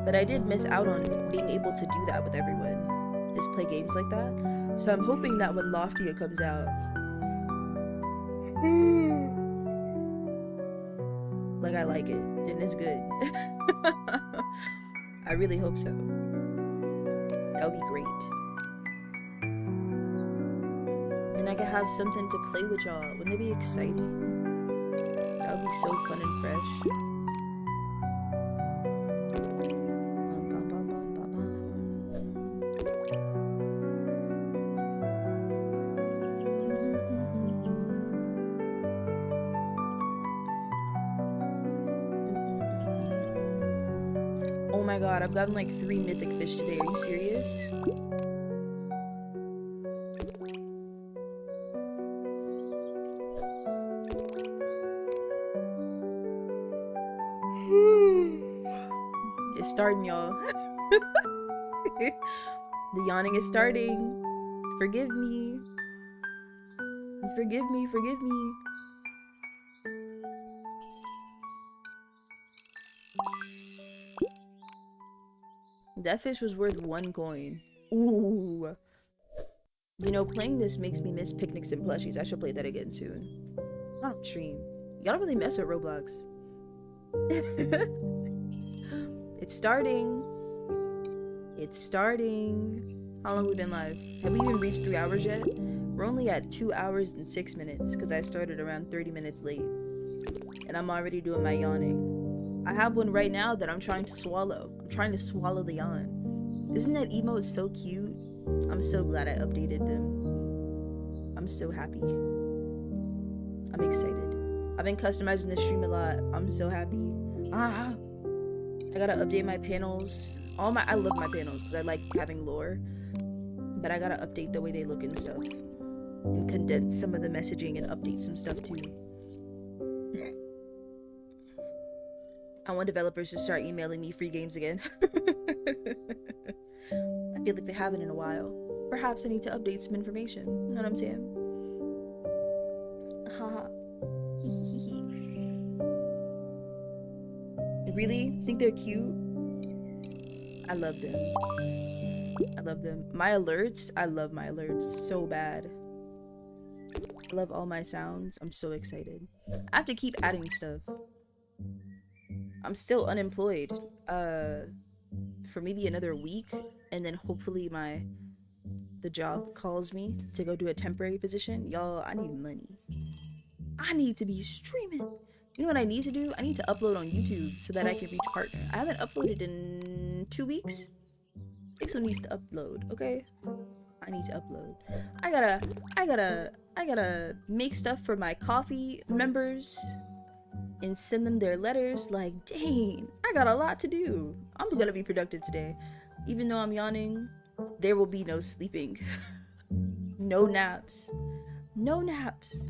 But I did miss out on being able to do that with everyone, is play games like that. So I'm hoping that when Loftia comes out, I like it and it's good. I really hope so. That would be great. And I could have something to play with y'all. Wouldn't it be exciting? That would be so fun and fresh. Oh my god, I've gotten 3 mythic fish today. Are you serious? It's starting, y'all. The yawning is starting. Forgive me. Forgive me, forgive me. That fish was worth 1 coin. Ooh. You know, playing this makes me miss picnics and plushies. I should play that again soon. I don't stream. Y'all don't really mess with Roblox. It's starting. It's starting. How long have we been live? Have we even reached 3 hours yet? We're only at 2 hours and 6 minutes because I started around 30 minutes late. And I'm already doing my yawning. I have one right now that I'm trying to swallow. I'm trying to swallow the yawn. Isn't that emote so cute? I'm so glad I updated them. I'm so happy. I'm excited. I've been customizing the stream a lot. I'm so happy. I gotta update my panels. I love my panels because I like having lore. But I gotta update the way they look and stuff. And condense some of the messaging and update some stuff too. I want developers to start emailing me free games again. I feel like they haven't in a while. Perhaps I need to update some information. You know what I'm saying? Haha. Really? Think they're cute? I love them. I love them. My alerts, I love my alerts so bad. I love all my sounds. I'm so excited. I have to keep adding stuff. I'm still unemployed for maybe another week, and then hopefully the job calls me to go do a temporary position. Y'all, I need money. I need to be streaming. You know what I need to do? I need to upload on YouTube so that I can reach partner. I haven't uploaded in 2 weeks. This one needs to upload, okay? I need to upload. I gotta make stuff for my coffee members and send them their letters. Like, dang, I got a lot to do. I'm gonna be productive today. Even though I'm yawning, there will be no sleeping. No naps. No naps.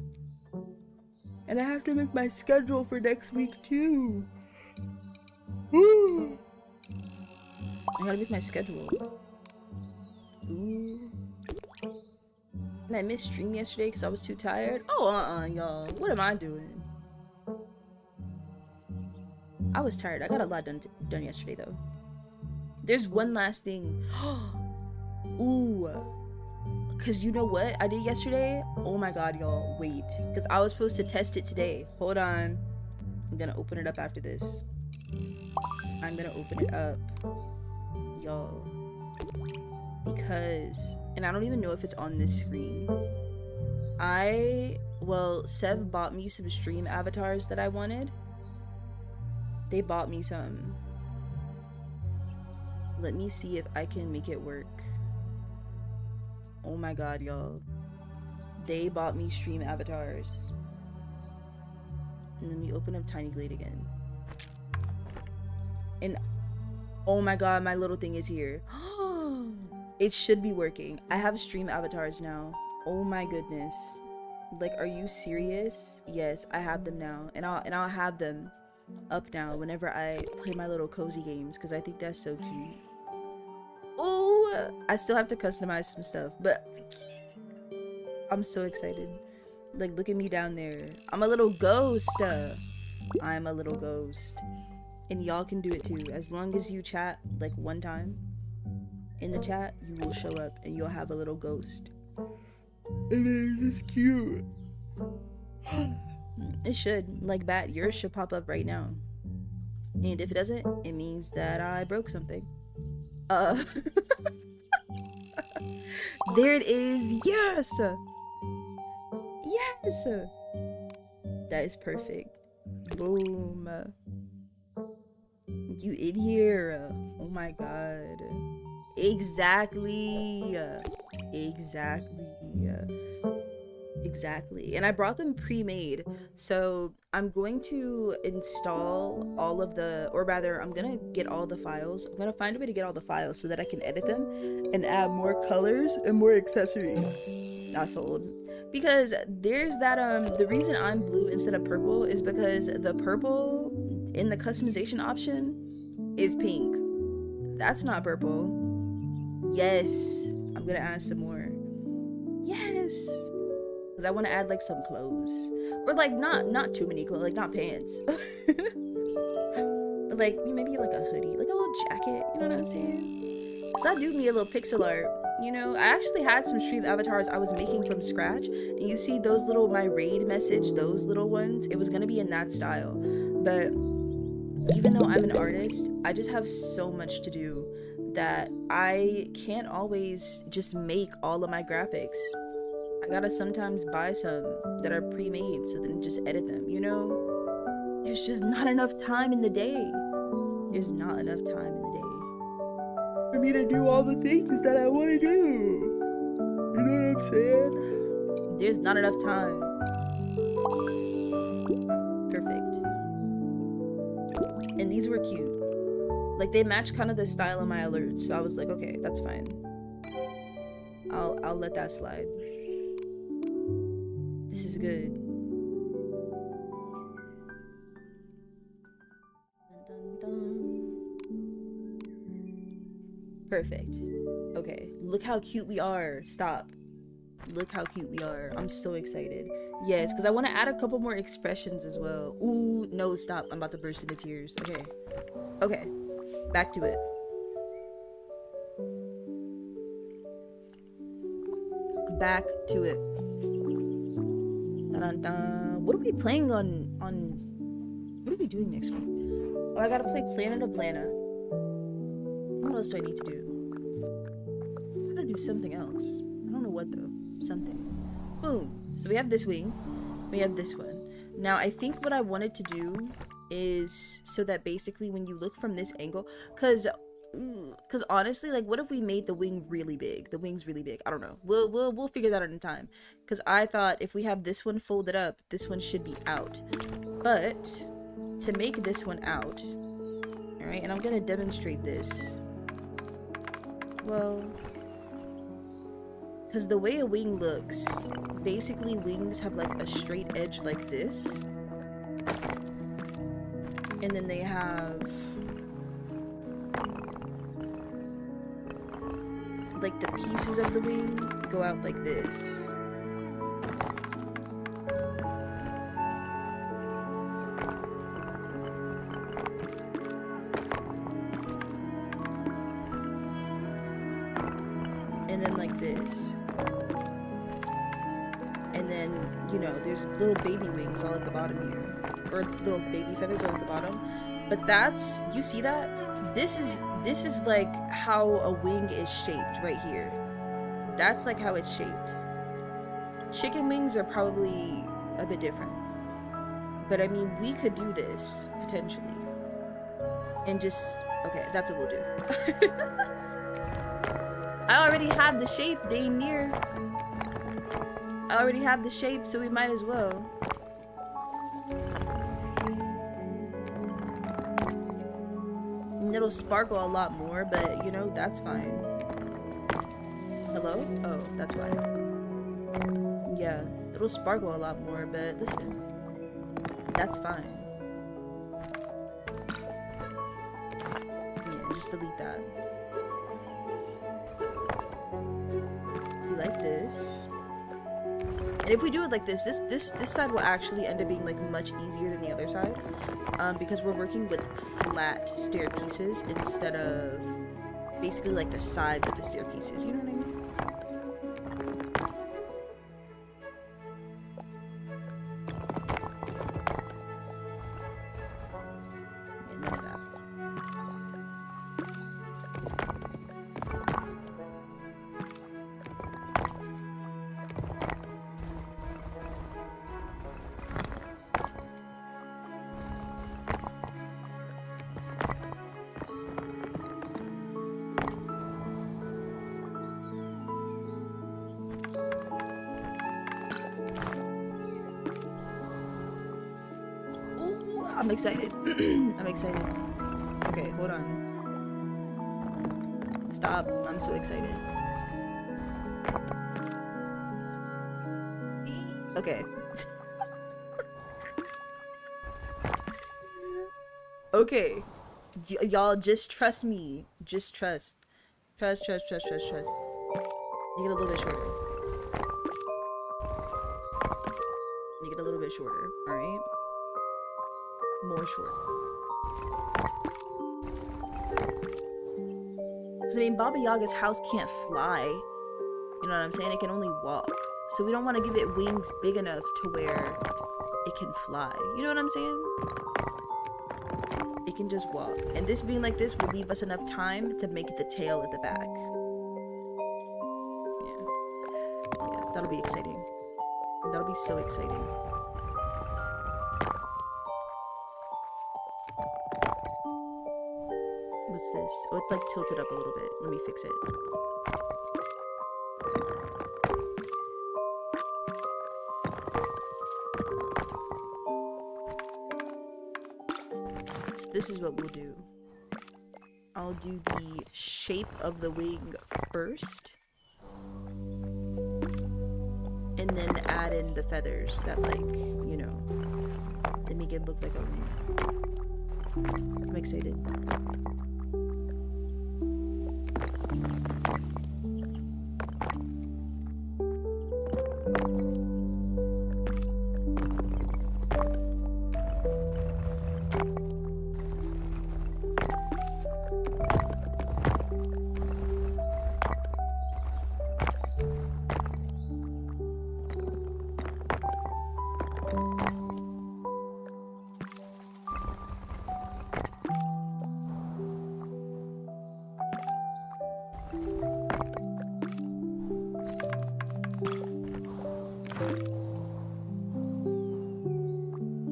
And I have to make my schedule for next week too. Woo. I gotta make my schedule. Ooh. And I missed stream yesterday because I was too tired. Oh, y'all. What am I doing? I was tired. I got a lot done yesterday though. There's one last thing. Ooh. Cause you know what I did yesterday? Oh my god, y'all. Wait. Cause I was supposed to test it today. Hold on. I'm gonna open it up after this. I'm gonna open it up. Y'all. Because, and I don't even know if it's on this screen. Sev bought me some stream avatars that I wanted. They bought me some. Let me see if I can make it work. Oh my god, y'all. They bought me stream avatars. And let me open up Tiny Glade again. And oh my god, my little thing is here. It should be working. I have stream avatars now. Oh my goodness. Like, are you serious? Yes, I have them now. And I'll have them up now whenever I play my little cozy games because I think that's so cute. Oh, I still have to customize some stuff, but I'm so excited. Like, look at me down there. I'm a little ghost. I'm a little ghost. And y'all can do it too. As long as you chat like one time in the chat, you will show up and you'll have a little ghost. It is cute. It should. Like, Bat, yours should pop up right now. And if it doesn't, it means that I broke something. There it is. Yes. Yes. That is perfect. Boom. You in here. Oh my god. Exactly. Exactly. And I brought them pre-made, so I'm going to install all of the, or rather I'm gonna get all the files. I'm gonna find a way to get all the files so that I can edit them and add more colors and more accessories. That's old. Because there's that the reason I'm blue instead of purple is because the purple in the customization option is pink. That's not purple. Yes, I'm gonna add some more. Yes, because I want to add like some clothes, or like not too many clothes, like not pants. like maybe like a hoodie, like a little jacket, you know what I'm saying? So I do need a little pixel art, you know. I actually had some stream avatars I was making from scratch, and you see those little my raid message, those little ones, it was gonna be in that style. But even though I'm an artist, I just have so much to do that I can't always just make all of my graphics. I gotta sometimes buy some that are pre-made, so then just edit them, you know? There's just not enough time in the day. There's not enough time in the day for me to do all the things that I want to do. You know what I'm saying? There's not enough time. Perfect. And these were cute. Like, they match kind of the style of my alerts, so I was like, okay, that's fine. I'll let that slide. This is good. Dun, dun, dun. Perfect. Okay, look how cute we are. Stop. Look how cute we are. I'm so excited. Yes, because I want to add a couple more expressions as well. Ooh, no, stop. I'm about to burst into tears. Okay. Okay. Back to it. Back to it. Dun, dun, dun. What are we playing on what are we doing next week? Oh, I gotta play Planet of Lana. What else do I need to do? I gotta do something else. I don't know what though. Something. Boom. So we have this wing. We have this one. Now I think what I wanted to do is so that basically when you look from this angle, because honestly, like, what if we made the wing really big? The wing's really big. I don't know. We'll figure that out in time. Because I thought if we have this one folded up, this one should be out. But to make this one out, all right, and I'm gonna demonstrate this. Well, because the way a wing looks, basically wings have like a straight edge like this, and then they have like the pieces of the wing go out like this. And then like this. And then, you know, there's little baby wings all at the bottom here. Or little baby feathers all at the bottom. But that's, you see that? This is like how a wing is shaped right here. That's like how it's shaped. Chicken wings are probably a bit different. But I mean, we could do this, potentially. And just, okay, that's what we'll do. I already have the shape, dang near. I already have the shape, so we might as well. And it'll sparkle a lot more, but you know, that's fine. Hello? Oh, that's why. Yeah, it'll sparkle a lot more, but listen, that's fine. Yeah, just delete that. See, like this. And if we do it like this side will actually end up being like much easier than the other side, because we're working with flat stair pieces instead of basically like the sides of the stair pieces. You know what I mean? Yeah, none of that. I'm excited. I'm excited. Okay, hold on. Stop. I'm so excited. Okay. Okay. Y'all just trust me. Just trust. Trust. Make it a little bit shorter. Make it a little bit shorter. Alright? More short. Because I mean, Baba Yaga's house can't fly. You know what I'm saying? It can only walk. So we don't want to give it wings big enough to where it can fly. You know what I'm saying? It can just walk. And this being like this will leave us enough time to make it the tail at the back. Yeah. Yeah, that'll be exciting. That'll be so exciting. What's this? Oh, it's like tilted up a little bit. Let me fix it. So this is what we'll do. I'll do the shape of the wing first. And then add in the feathers that, like, you know, they make it look like a wing. I'm excited.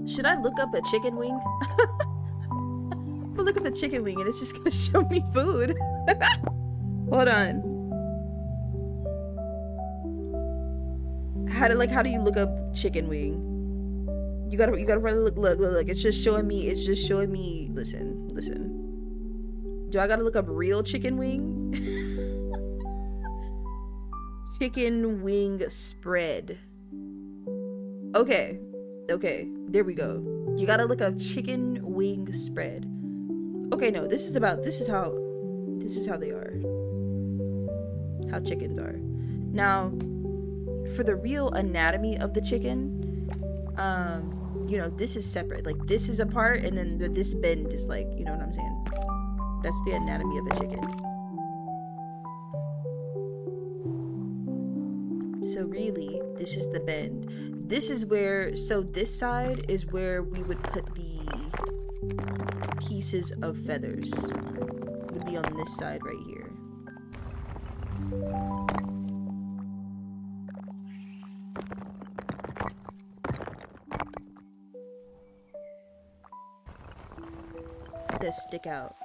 Should I look up a chicken wing? I'm gonna look up a chicken wing and it's just gonna show me food. Hold on. How do you look up chicken wing? You gotta really look. It's just showing me, listen. Do I gotta look up real chicken wing? Chicken wing spread. Okay, there we go. You gotta look up chicken wing spread. Okay, no, this is how they are. How chickens are. Now, for the real anatomy of the chicken, you know, this is separate. Like, this is a part, and then this bend is like, you know what I'm saying? That's the anatomy of a chicken. So really, this is the bend. This is where, so this side is where we would put the pieces of feathers. It would be on this side right here. That stick out.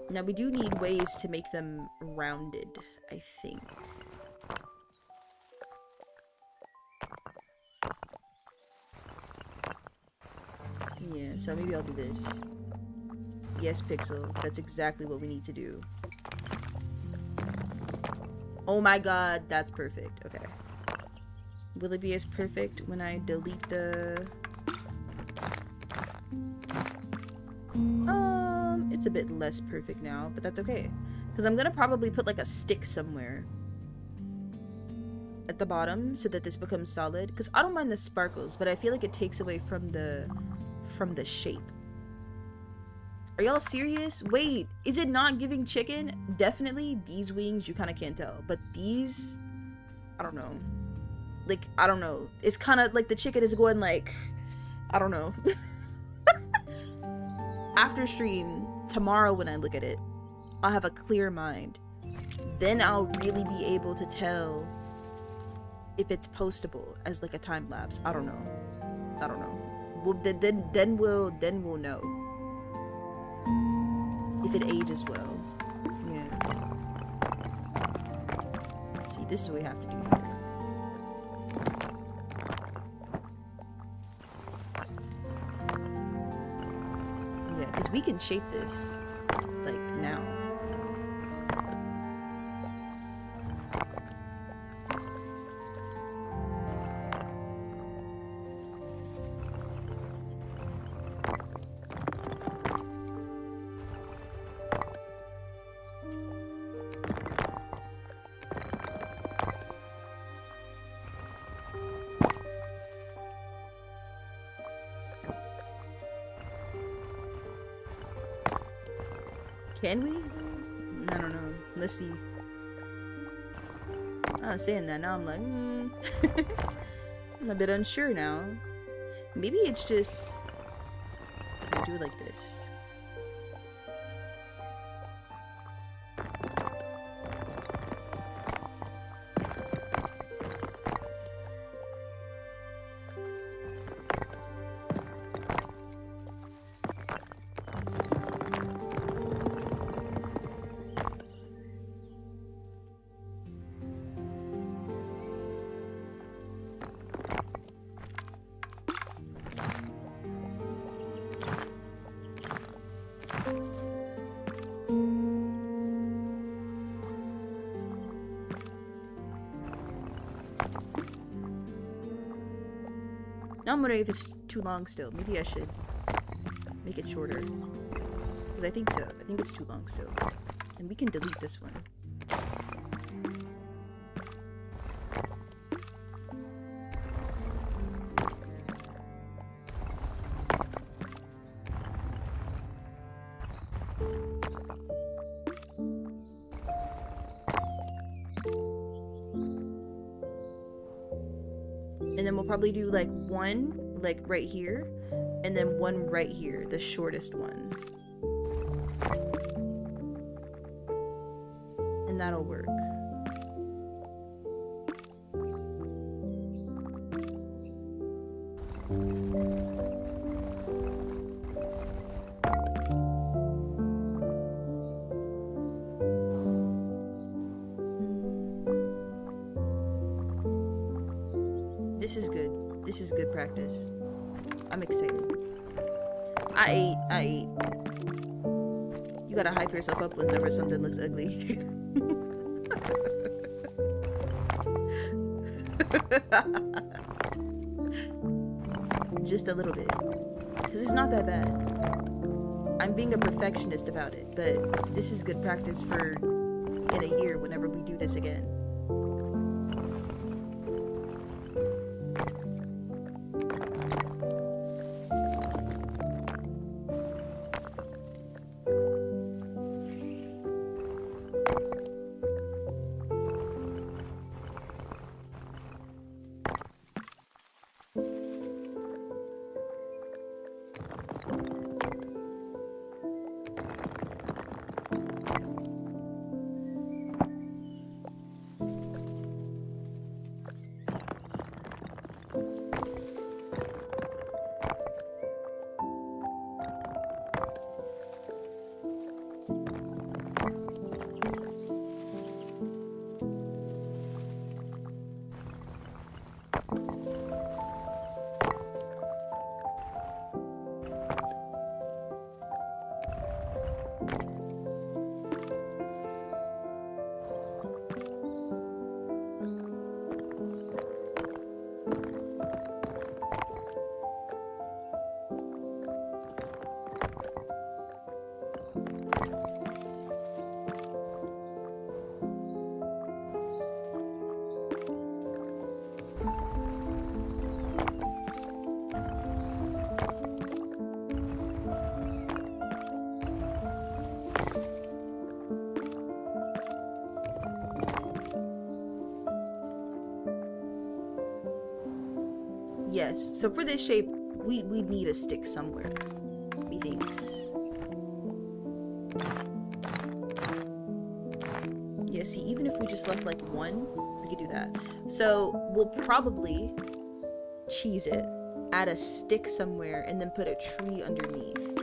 Now we do need ways to make them rounded, I think. Yeah, so maybe I'll do this. Yes, Pixel. That's exactly what we need to do. Oh my god, that's perfect. Okay. Will it be as perfect when I delete the... It's a bit less perfect now, but that's okay. Because I'm gonna probably put like a stick somewhere at the bottom so that this becomes solid. Because I don't mind the sparkles, but I feel like it takes away from the shape. Are y'all serious? Wait, is it not giving chicken? Definitely these wings you kind of can't tell, but these, I don't know. Like, I don't know. It's kind of like the chicken is going like, I don't know. After stream tomorrow when I look at it, I'll have a clear mind. Then I'll really be able to tell if it's postable as like a time lapse. I don't know. Well, then we'll know if it ages well. Yeah. See, this is what we have to do here. Yeah, because we can shape this like now. Can we? I don't know. Let's see. I was saying that, now I'm like, I'm a bit unsure now. Maybe it's just... I do it like this. Now I'm wondering if it's too long still. Maybe I should make it shorter. Because I think so. I think it's too long still. And we can delete this one. And then we'll probably do like one like right here and then one right here, the shortest one. And that'll work. This is good. This is good practice. I'm excited. I ate. You gotta hype yourself up whenever something looks ugly. Just a little bit. Because it's not that bad. I'm being a perfectionist about it, but this is good practice for in a year whenever we do this again. Yes, so for this shape, we need a stick somewhere, methinks. Yeah, see, even if we just left like one, we could do that. So we'll probably cheese it, add a stick somewhere, and then put a tree underneath.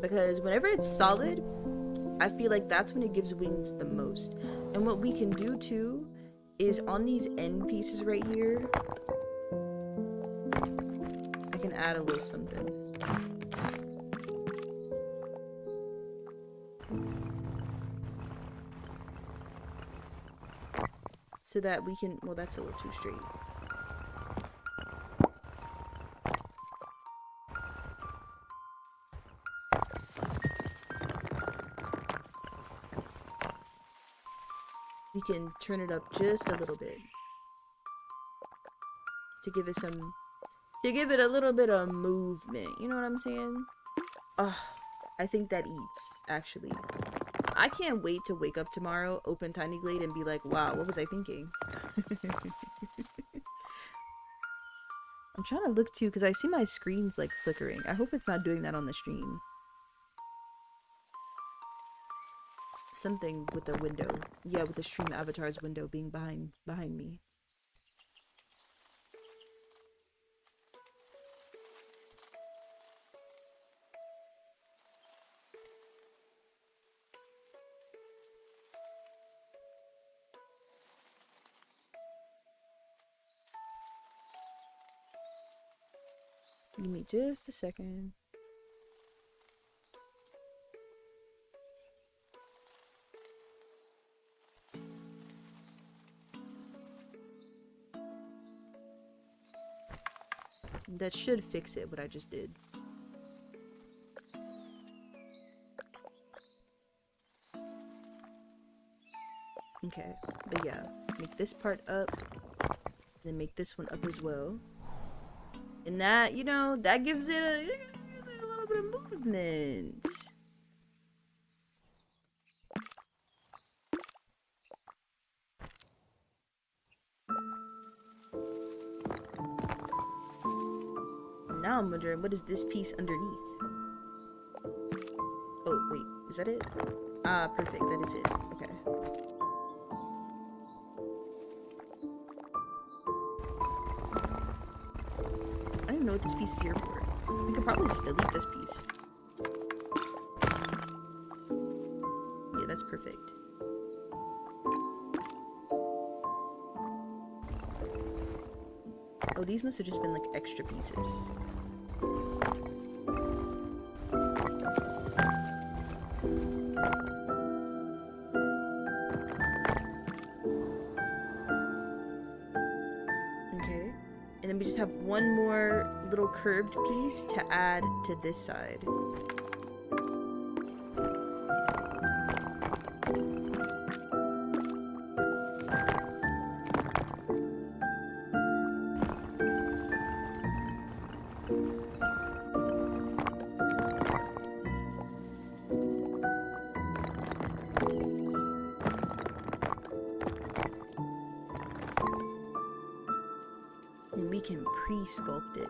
Because whenever it's solid, I feel like that's when it gives wings the most. And what we can do too is on these end pieces right here, I can add a little something. So that we can, well, that's a little too straight. We can turn it up just a little bit to give it some, to give it a little bit of movement. You know what I'm saying? Oh, I think that eats, actually. I can't wait to wake up tomorrow, open Tiny Glade, and be like, wow, what was I thinking? I'm trying to look too, because I see my screen's like flickering. I hope it's not doing that on the stream. Something with the window. Yeah, with the stream avatar's window being behind me. Give me just a second. That should fix it, what I just did. Okay, but yeah, make this part up, then make this one up as well. And that, you know, that gives it a little bit of movement. Now I'm wondering, what is this piece underneath? Oh, wait, is that it? Ah, perfect, that is it. Okay. I don't even know what this piece is here for. We could probably just delete this piece. Yeah, that's perfect. Oh, these must have just been like extra pieces. Okay. And then we just have one more little curved piece to add to this side. And we can pre-sculpt it.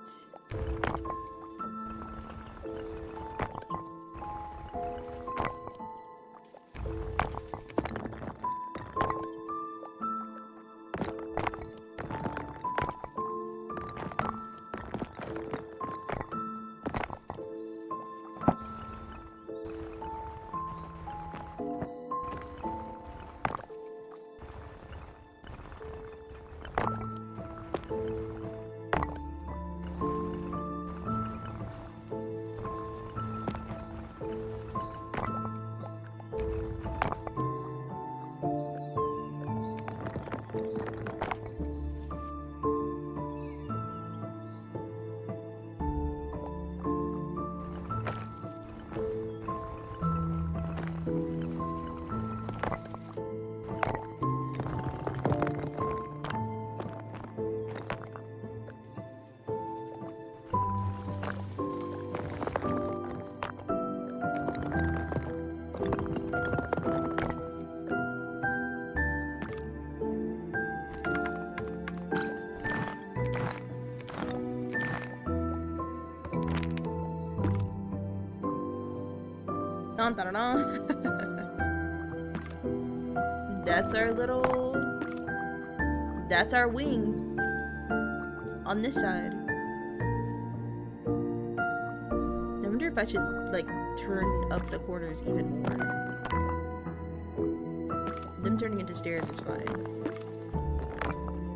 Dun, dun, dun, dun. That's our little... That's our wing. On this side. I wonder if I should, like, turn up the corners even more. Them turning into stairs is fine.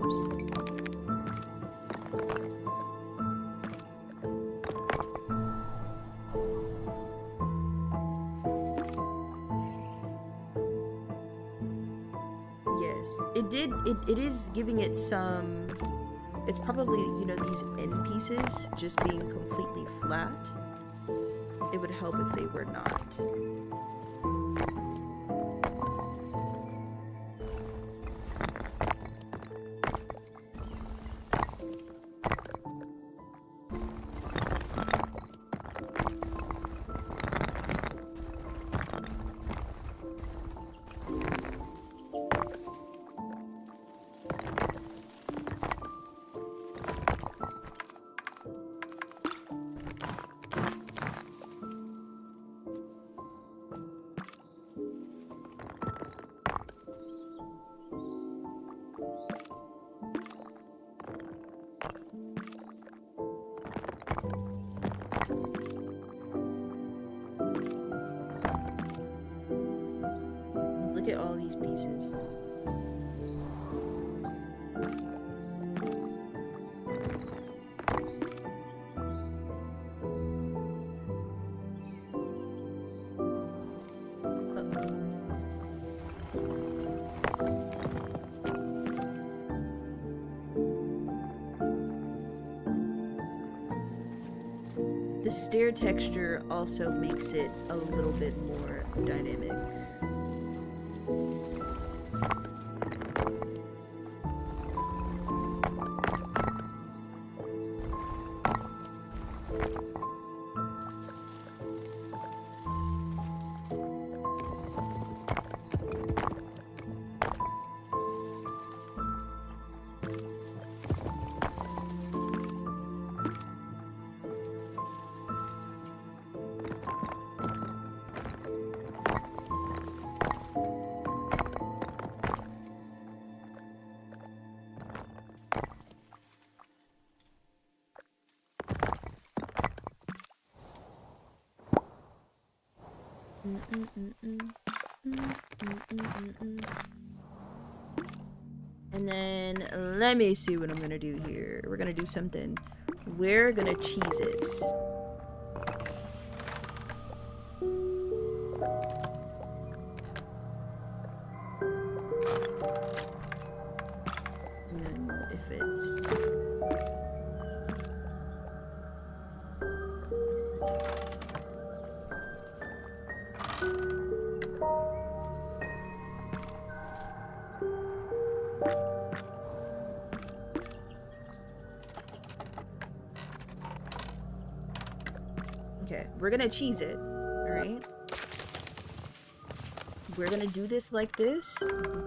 Oops. It is giving it some, it's probably, you know, these end pieces just being completely flat. It would help if they were not. Look at all these pieces. The stair texture also makes it a little bit more dynamic. And then let me see what I'm gonna do here. We're gonna do something. We're gonna cheese it. And then if it's okay, we're gonna cheese it, all right? We're gonna do this like this.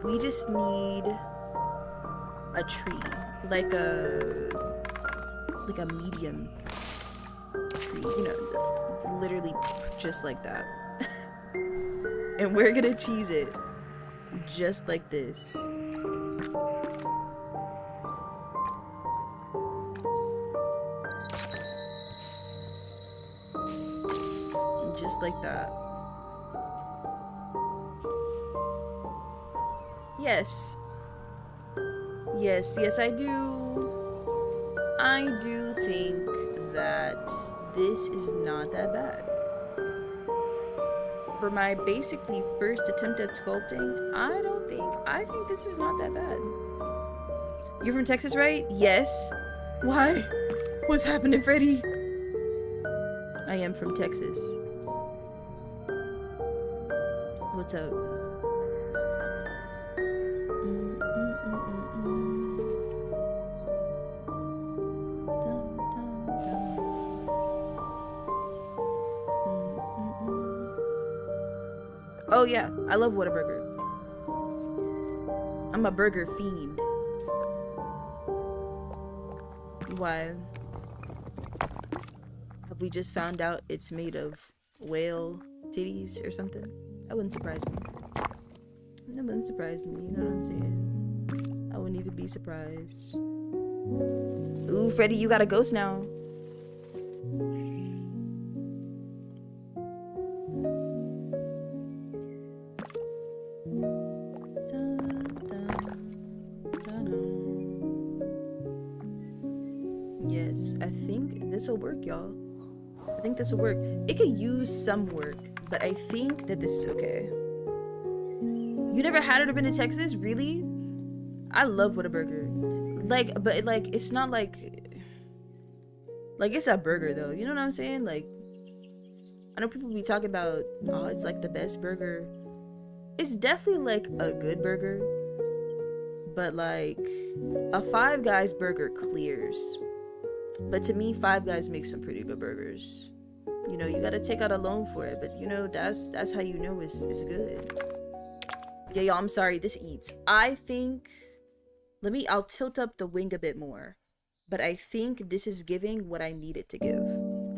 We just need a tree, like a medium tree, you know, literally just like that. And we're gonna cheese it just like this. Just like that. Yes. Yes, I do. I do think that this is not that bad. For my basically first attempt at sculpting, I think this is not that bad. You're from Texas, right? Yes. Why? What's happening, Freddy? I am from Texas. What's up? Oh yeah, I love Whataburger. I'm a burger fiend. Why? Have we just found out it's made of whale titties or something? That wouldn't surprise me. That wouldn't surprise me, you know what I'm saying? I wouldn't even be surprised. Ooh, Freddy, you got a ghost now. Yes, I think this will work, y'all. I think this will work. It could use some work, but I think that this is okay. You never had it or been to Texas? Really? I love Whataburger. Like, but like, it's not like it's a burger though. You know what I'm saying? Like, I know people be talking about, oh, it's like the best burger. It's definitely like a good burger, but like a Five Guys burger clears. But to me, Five Guys makes some pretty good burgers. You know, you gotta take out a loan for it, but you know, that's how you know it's good. Yeah, y'all, I'm sorry, this eats. I think, I'll tilt up the wing a bit more, but I think this is giving what I need it to give.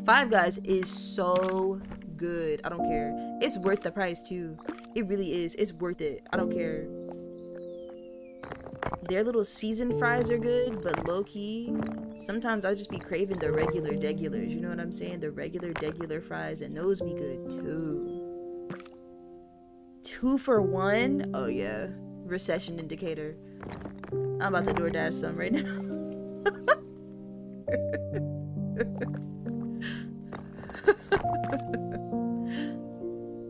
Five Guys is so good. I don't care. It's worth the price too. It really is. It's worth it. I don't care. Their little seasoned fries are good, but low-key, sometimes I'll just be craving the regular degulars. You know what I'm saying? The regular degular fries, and those be good too. 2 for $1. Oh yeah, recession indicator. I'm about to DoorDash some right now.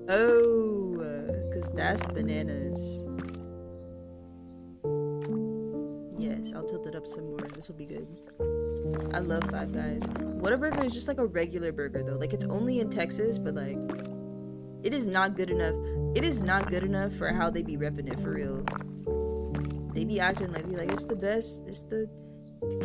Oh, because that's bananas. Yes, I'll tilt it up some more. This will be good. I love Five Guys. Whataburger is just like a regular burger though. Like, it's only in Texas, but like, it is not good enough. It is not good enough for how they be repping it for real. They be acting like, it's the best. It's the,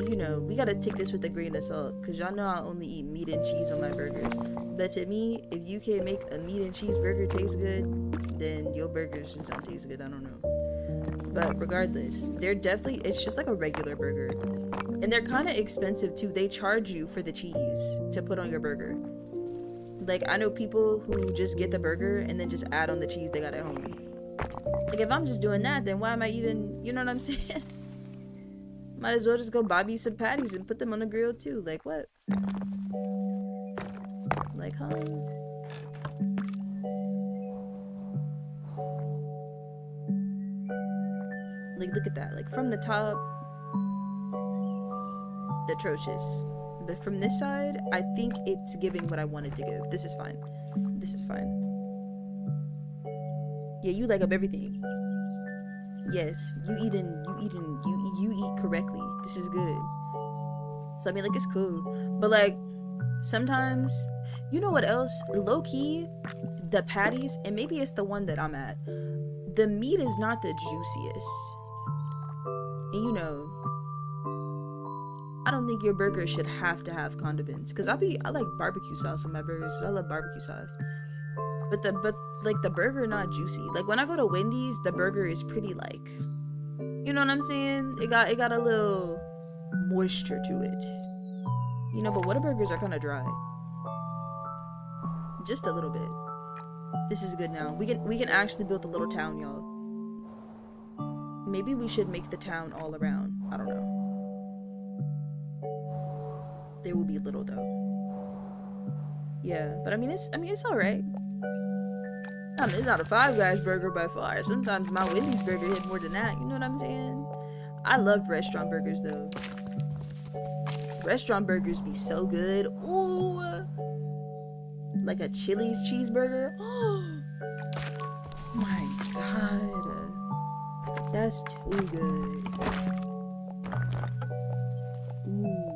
you know, we gotta take this with a grain of salt. Cause y'all know I only eat meat and cheese on my burgers. But to me, if you can't make a meat and cheese burger taste good, then your burgers just don't taste good. I don't know. But regardless, they're definitely, it's just like a regular burger. And they're kind of expensive too. They charge you for the cheese to put on your burger. Like, I know people who just get the burger and then just add on the cheese they got at home. Like, if I'm just doing that, then why am I even, you know what I'm saying? Might as well just go buy me some patties and put them on the grill too. Like, what? Like, huh? Like, look at that. Like, from the top, atrocious. But from this side, I think it's giving what I wanted to give. This is fine. This is fine. Yeah, you like up everything. Yes, you eat correctly. This is good. So I mean, like, it's cool. But like, sometimes, you know what else? Low key, the patties, and maybe it's the one that I'm at. The meat is not the juiciest. And you know, I don't think your burger should have to have condiments, because I like barbecue sauce on my burgers. I love barbecue sauce. But the burger not juicy. Like, when I go to Wendy's, the burger is pretty, like, you know what I'm saying? It got a little moisture to it. You know, but Whataburgers are kind of dry. Just a little bit. This is good now. We can actually build a little town, y'all. Maybe we should make the town all around. I don't know. They will be little though. Yeah, but I mean it's all right. I mean, it's not a Five Guys burger by far. Sometimes my Wendy's burger hit more than that. You know what I'm saying? I love restaurant burgers though. Restaurant burgers be so good. Ooh, like a Chili's cheeseburger. Oh my god, that's too good. Ooh,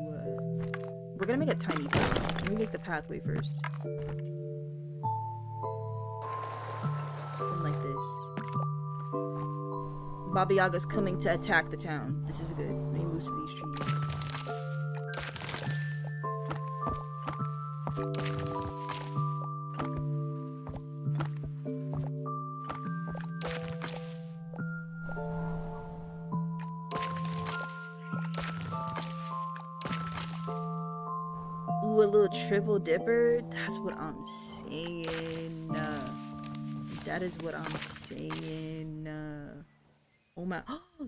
we're gonna make a tiny path. Let me make the pathway first. Something like this. Baba Yaga's coming to attack the town. This is good. Let me move some of these trees. Ooh, a little triple dipper. That's what I'm saying. That is what I'm saying. Oh my.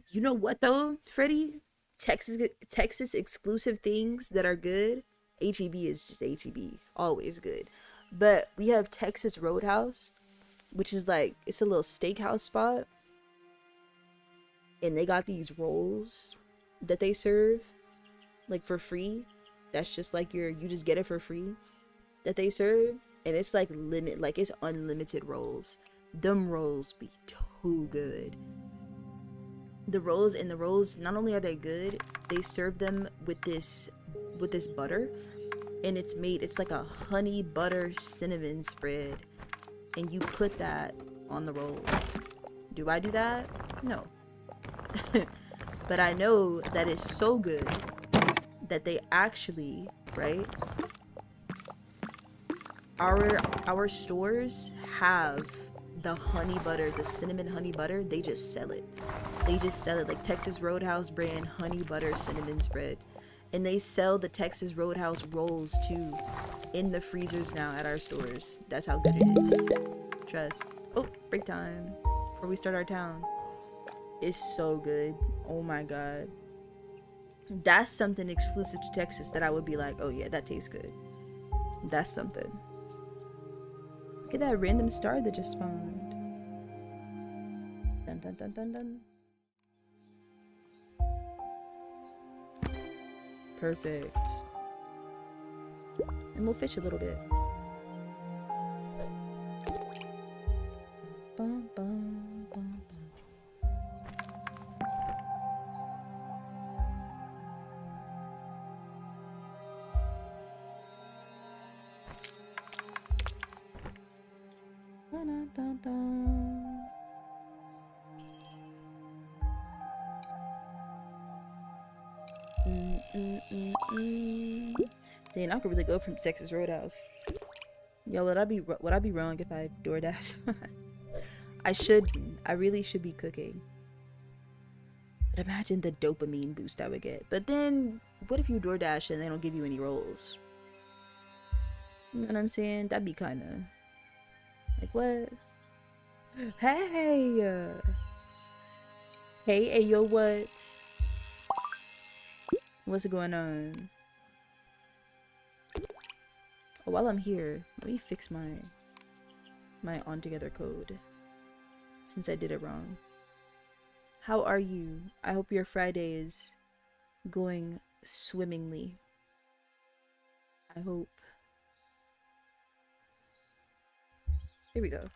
You know what though, Freddie? Texas exclusive things that are good. HEB is just HEB. Always good. But we have Texas Roadhouse, which is like, it's a little steakhouse spot. And they got these rolls that they serve like for free. That's just like you just get it for free that they serve. And it's like it's unlimited rolls. Them rolls be too good. The rolls, not only are they good, they serve them with this butter. And it's like a honey butter cinnamon spread. And you put that on the rolls. Do I do that? No. But I know that it's so good that they actually, right? Our stores have the honey butter, the cinnamon honey butter. They just sell it. They just sell it like Texas Roadhouse brand honey butter cinnamon spread. And they sell the Texas Roadhouse rolls too in the freezers now at our stores. That's how good it is. Trust. Oh, break time before we start our town. It's so good. Oh my god. That's something exclusive to Texas that I would be like, oh yeah, that tastes good. That's something. Look at that random star that just spawned. dun, dun, dun, dun. Perfect. And we'll fish a little bit. Bum, bum, bum, bum. Dun, dun, dun. Dang, I could really go from Texas Roadhouse. Yo, would I be wrong if I DoorDash? I really should be cooking. But imagine the dopamine boost I would get. But then, what if you DoorDash and they don't give you any rolls? You know what I'm saying? That'd be kind of like, what? Hey, hey, yo, what? What's going on? Oh, while I'm here, let me fix my on together code, since I did it wrong. How are you? I hope your Friday is going swimmingly. I hope. Here we go.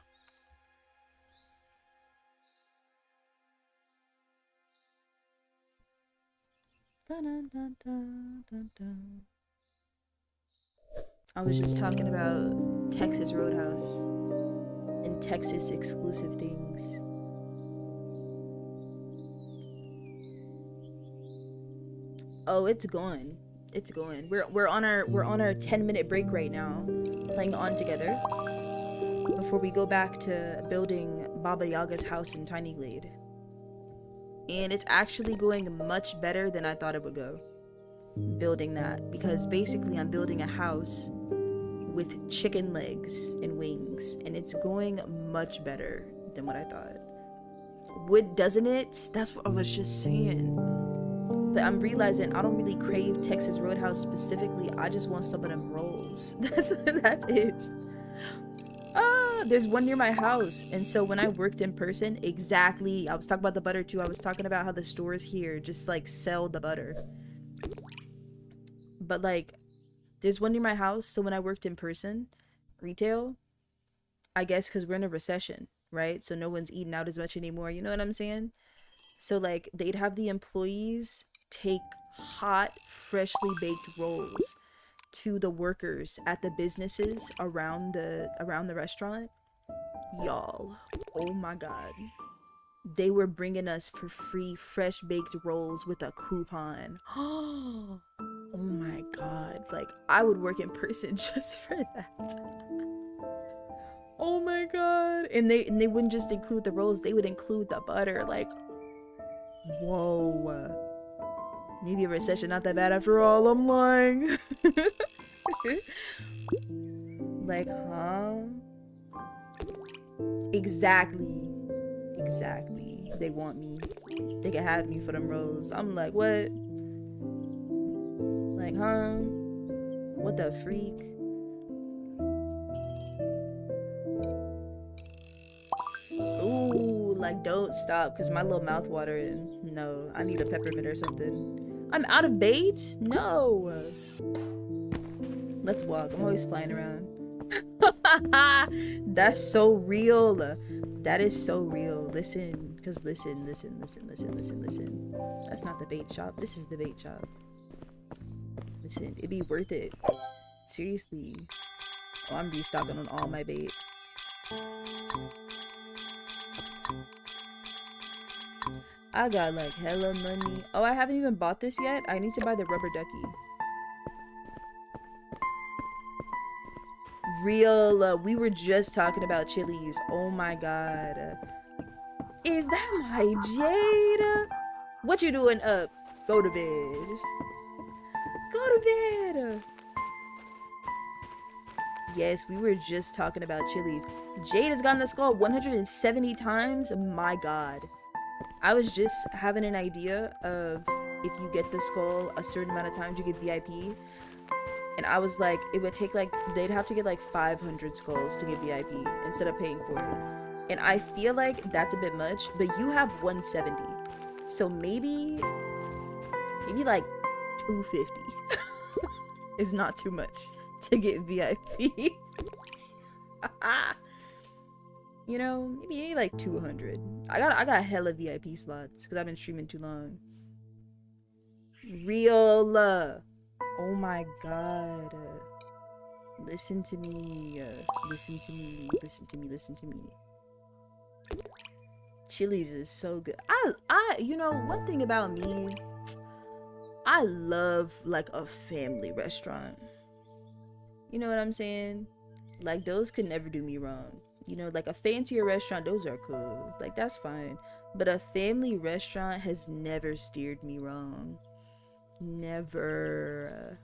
Dun, dun, dun, dun, dun, dun. I was just talking about Texas Roadhouse and Texas exclusive things. Oh, it's going. It's going. We're on our 10-minute break right now, playing On Together, before we go back to building Baba Yaga's house in Tiny Glade. And it's actually going much better than I thought it would go, building that, because basically I'm building a house with chicken legs and wings, and it's going much better than what I thought. Would, doesn't it? That's what I was just saying. But I'm realizing I don't really crave Texas Roadhouse specifically. I just want some of them rolls. That's it. There's one near my house, and so when I worked in person, exactly, I was talking about the butter too. I was talking about how the stores here just like sell the butter, but like there's one near my house. So when I worked in person retail, I guess because we're in a recession, right, so no one's eating out as much anymore, you know what I'm saying? So like they'd have the employees take hot freshly baked rolls to the workers at the businesses around the restaurant. Y'all, oh my god, they were bringing us for free fresh baked rolls with a coupon. Oh my god, like I would work in person just for that. Oh my god. And they wouldn't just include the rolls, they would include the butter. Like, whoa, maybe a recession not that bad after all. I'm lying. Like, huh? Exactly. They want me. They can have me for them rolls. I'm like, what? Like, huh? What the freak? Ooh, like, don't stop, because my little mouth watering. No, I need a peppermint or something. I'm out of bait? No. Let's walk. I'm always flying around. That's so real. That is so real. Listen, because listen. That's not the bait shop. This is the bait shop. Listen, it'd be worth it. Seriously. Oh, I'm restocking on all my bait. I got like hella money. Oh, I haven't even bought this yet. I need to buy the rubber ducky. Real, we were just talking about chilies. Oh my god. Is that my Jade? What you doing up? Go to bed. Go to bed. Yes, we were just talking about chilies. Jade has gotten the skull 170 times. My god. I was just having an idea of if you get the skull a certain amount of times, you get VIP. And I was like, it would take like, they'd have to get like 500 skulls to get VIP instead of paying for it. And I feel like that's a bit much, but you have 170. So maybe like 250 is not too much to get VIP. You know, maybe like 200. I got hella VIP slots because I've been streaming too long. Real. Oh my god. Listen to me. Listen to me. Listen to me. Listen to me. Chili's is so good. You know, one thing about me, I love like a family restaurant. You know what I'm saying? Like those could never do me wrong. You know, like a fancier restaurant, those are cool. Like that's fine. But a family restaurant has never steered me wrong. Never.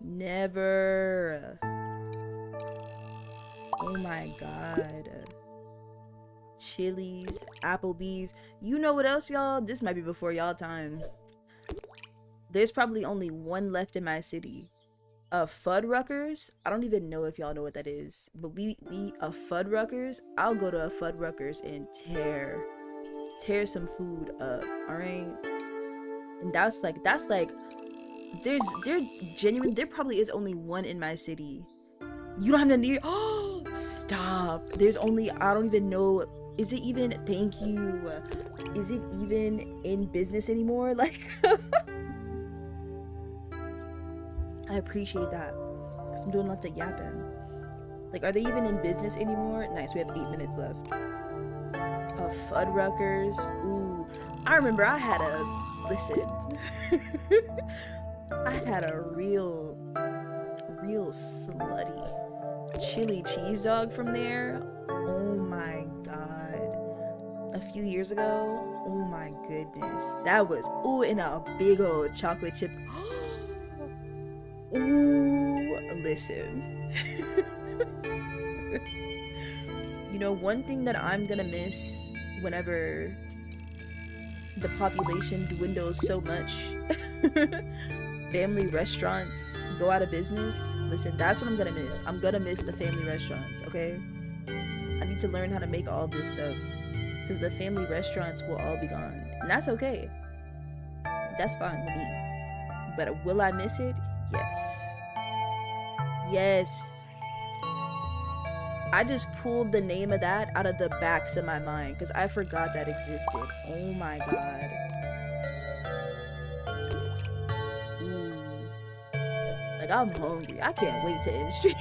Never. Oh my god. Chili's, Applebee's. You know what else, y'all? This might be before y'all time. There's probably only one left in my city. Fuddruckers. I don't even know if y'all know what that is. But we a Fuddruckers. I'll go to a Fuddruckers and tear some food up. Alright? And that's like there probably is only one in my city. You don't have to near. Oh, stop. There's only, I don't even know. Is it even, thank you. Is it even in business anymore? Like, I appreciate that. Because I'm doing lots of yapping. Like, are they even in business anymore? Nice, we have 8 minutes left. Fuddruckers. Ooh. I remember I had listen. I had a real slutty chili cheese dog from there. Oh my god. A few years ago. Oh my goodness. That was, ooh, in a big old chocolate chip. Ooh, listen. You know, one thing that I'm gonna miss whenever the population dwindles so much, family restaurants go out of business. Listen, that's what I'm gonna miss. I'm gonna miss the family restaurants, okay? I need to learn how to make all this stuff because the family restaurants will all be gone, and that's okay. That's fine with me. But will I miss it? Yes. Yes. I just pulled the name of that out of the backs of my mind because I forgot that existed. Oh my god. Ooh. Like, I'm hungry. I can't wait to end stream.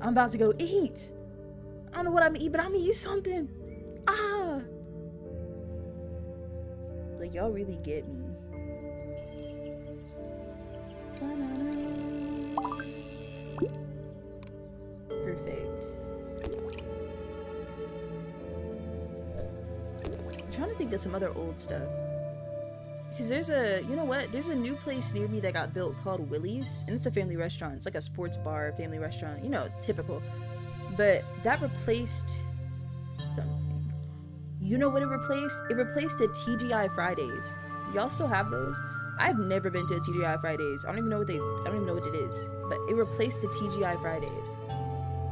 I'm about to go eat. I don't know what I'm gonna eat, but I'm gonna eat something. Ah. Like, y'all really get me. Perfect. I'm trying to think of some other old stuff. Because there's a, you know what? There's a new place near me that got built called Willie's. And it's a family restaurant. It's like a sports bar, family restaurant. You know, typical. But that replaced something. You know what it replaced? It replaced the TGI Fridays. Y'all still have those? I've never been to a TGI Fridays. I don't even know what it is. But it replaced the TGI Fridays.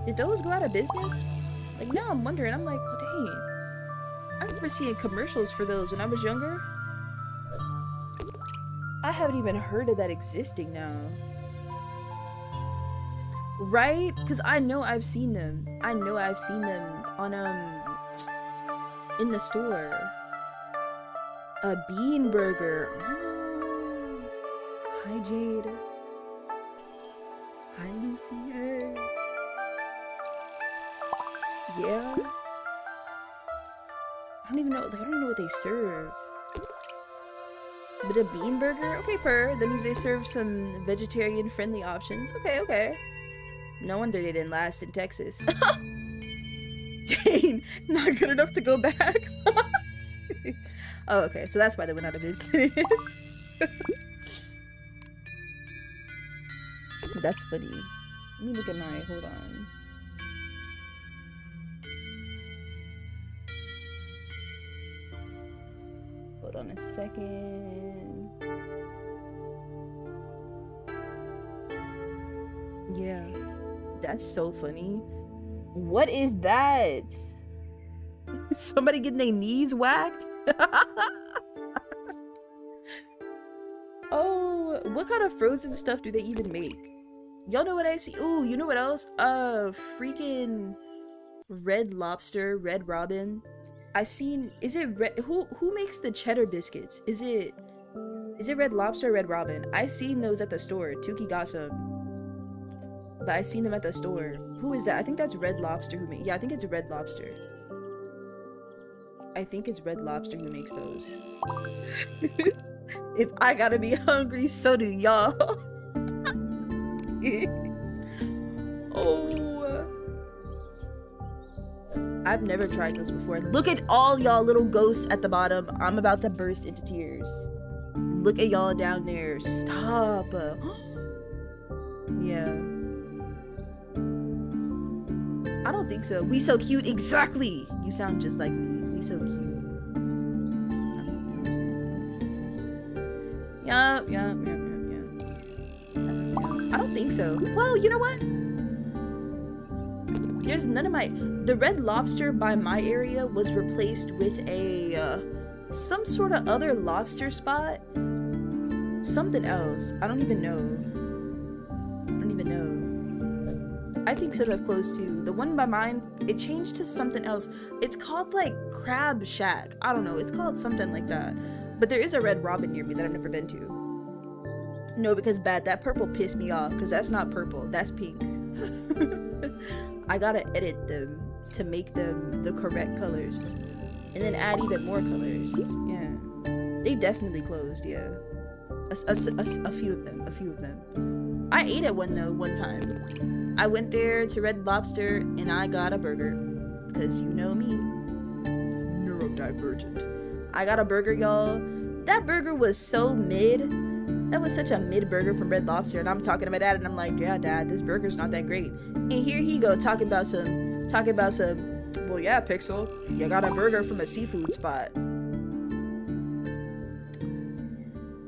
Did those go out of business? Like, now I'm wondering. I'm like, oh, dang. I remember seeing commercials for those when I was younger. I haven't even heard of that existing now. Right? Because I know I've seen them. I know I've seen them on, in the store. A bean burger. Oh. Hi, Jade. Hi, Lucy. Hey. Yeah. I don't even know. Like, I don't even know what they serve. But a bean burger? Okay, that means they serve some vegetarian-friendly options. Okay, okay. No wonder they didn't last in Texas. Dang, not good enough to go back. Oh, okay, so that's why they went out of business. That's funny. Let me look at my, hold on. Hold on a second. Yeah, that's so funny. What is that? Somebody getting their knees whacked? Oh, what kind of frozen stuff do they even make? Y'all know what I see? Ooh, you know what else? Freaking Red Lobster, Red Robin. I seen, is it red, who makes the cheddar biscuits? Is it Red Lobster, Red Robin? I seen those at the store. Tuki got some, but I seen them at the store. Who is that? I think that's Red Lobster who made. Yeah, I think it's Red Lobster. I think it's Red Lobster who makes those. If I gotta be hungry, so do y'all. Oh, I've never tried those before. Look at all y'all little ghosts at the bottom. I'm about to burst into tears. Look at y'all down there. Stop. Yeah. I don't think so. We so cute. Exactly. You sound just like me. We so cute. Yup. I don't think so. Well, you know what? There's none of my... The Red Lobster by my area was replaced with a... some sort of other lobster spot. Something else. I don't even know. I think some have closed too. The one by mine, it changed to something else. It's called like Crab Shack. I don't know. It's called something like that. But there is a Red Robin near me that I've never been to. No, because that purple pissed me off, because that's not purple, that's pink. I gotta edit them to make them the correct colors, and then add even more colors. Yeah, they definitely closed. Yeah, a few of them. I ate at one though one time. I went there to Red Lobster and I got a burger, because you know me, neurodivergent. I got a burger, y'all. That burger was so mid. That was such a mid burger from Red Lobster, and I'm talking to my dad and I'm like, yeah dad, this burger's not that great. And here he go talking about some, well yeah, Pixel, you got a burger from a seafood spot.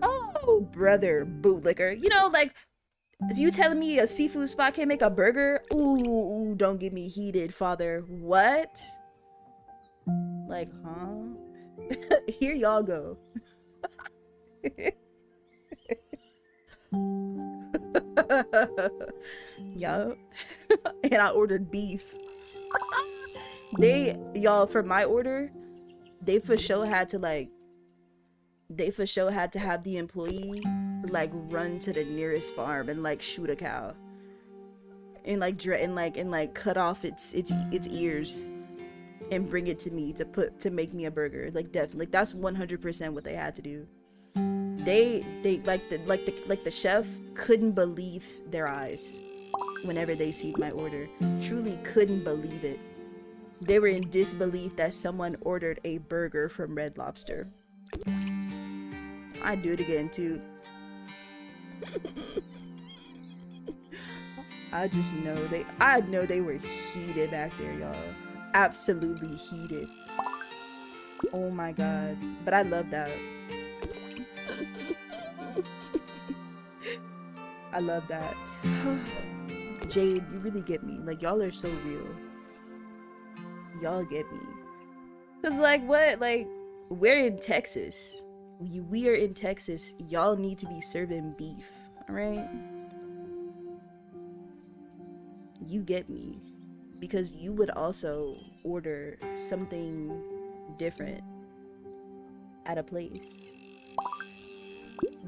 Oh brother bootlicker, you know, like, you telling me a seafood spot can't make a burger? Ooh, don't get me heated, father. What? Like, huh? Here y'all go. Yup. And I ordered beef. Y'all, for my order, they for sure had to have the employee like run to the nearest farm and like shoot a cow and like cut off its ears and bring it to me to make me a burger. Like, definitely, like, that's 100% what they had to do. They the chef couldn't believe their eyes whenever they see my order. Truly couldn't believe it. They were in disbelief that someone ordered a burger from Red Lobster. I'd do it again too. I know they were heated back there, y'all. Absolutely heated. Oh my god. But I love that. I love that. Jade, you really get me. Like, y'all are so real. Y'all get me. Cause like, what? Like, we're in Texas. We are in Texas. Y'all need to be serving beef. Alright? You get me. Because you would also order something different at a place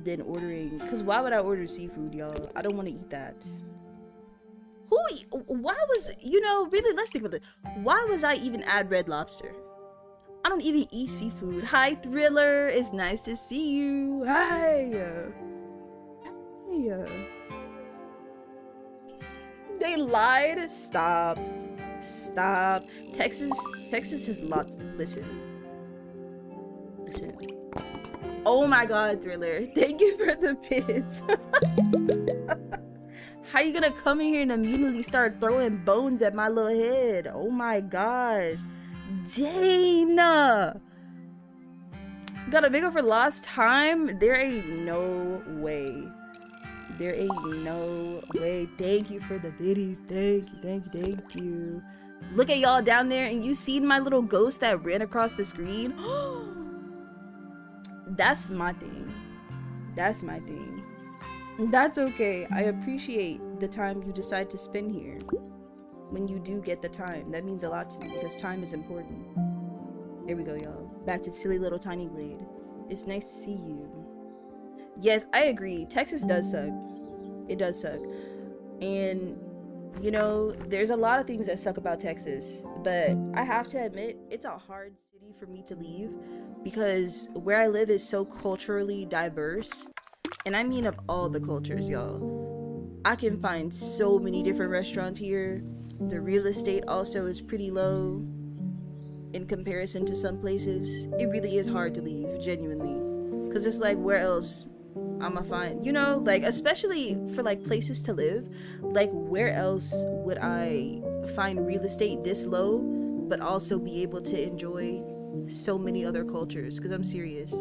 than ordering, because why would I order seafood, y'all? I don't want to eat that. Why was, you know, really, let's think about it. Why was I even at Red Lobster? I don't even eat seafood. Hi, Thriller. It's nice to see you. Hi. Hey. They lied. Stop. Texas has lots. Listen. Oh my god, Thriller. Thank you for the bits. How you gonna come in here and immediately start throwing bones at my little head? Oh my gosh. Dana. Got a big one for lost time? There ain't no way. There ain't no way. Thank you for the biddies. Thank you. Look at y'all down there, and you seen my little ghost that ran across the screen? That's my thing. That's my thing. That's okay. I appreciate the time you decide to spend here. When you do get the time, that means a lot to me because time is important. There we go, y'all. Back to silly little Tiny Glade. It's nice to see you. Yes, I agree. Texas does suck. It does suck. And, you know, there's a lot of things that suck about Texas. But I have to admit, it's a hard city for me to leave because where I live is so culturally diverse. And I mean of all the cultures, y'all. I can find so many different restaurants here. The real estate also is pretty low in comparison to some places. It really is hard to leave, genuinely. Because it's like, where else I'ma find, you know, like, especially for like places to live, like where else would I find real estate this low but also be able to enjoy so many other cultures? Because I'm serious,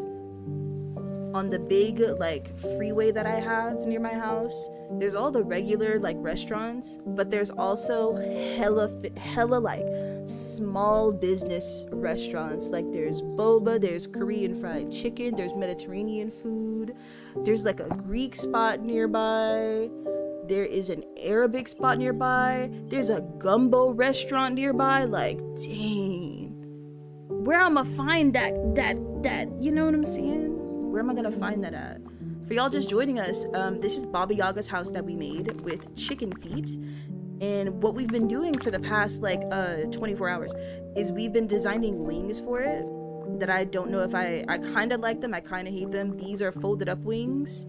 on the big like freeway that I have near my house, there's all the regular like restaurants, but there's also hella like small business restaurants. Like there's boba, there's Korean fried chicken, there's Mediterranean food, there's like a Greek spot nearby, there is an Arabic spot nearby, there's a gumbo restaurant nearby. Like, dang, where I'ma find that you know what I'm saying? Where am I gonna find that at? For y'all just joining us, this is Baba Yaga's house that we made with chicken feet. And what we've been doing for the past like 24 hours is we've been designing wings for it that I don't know if I kind of like them, I kind of hate them. These are folded up wings,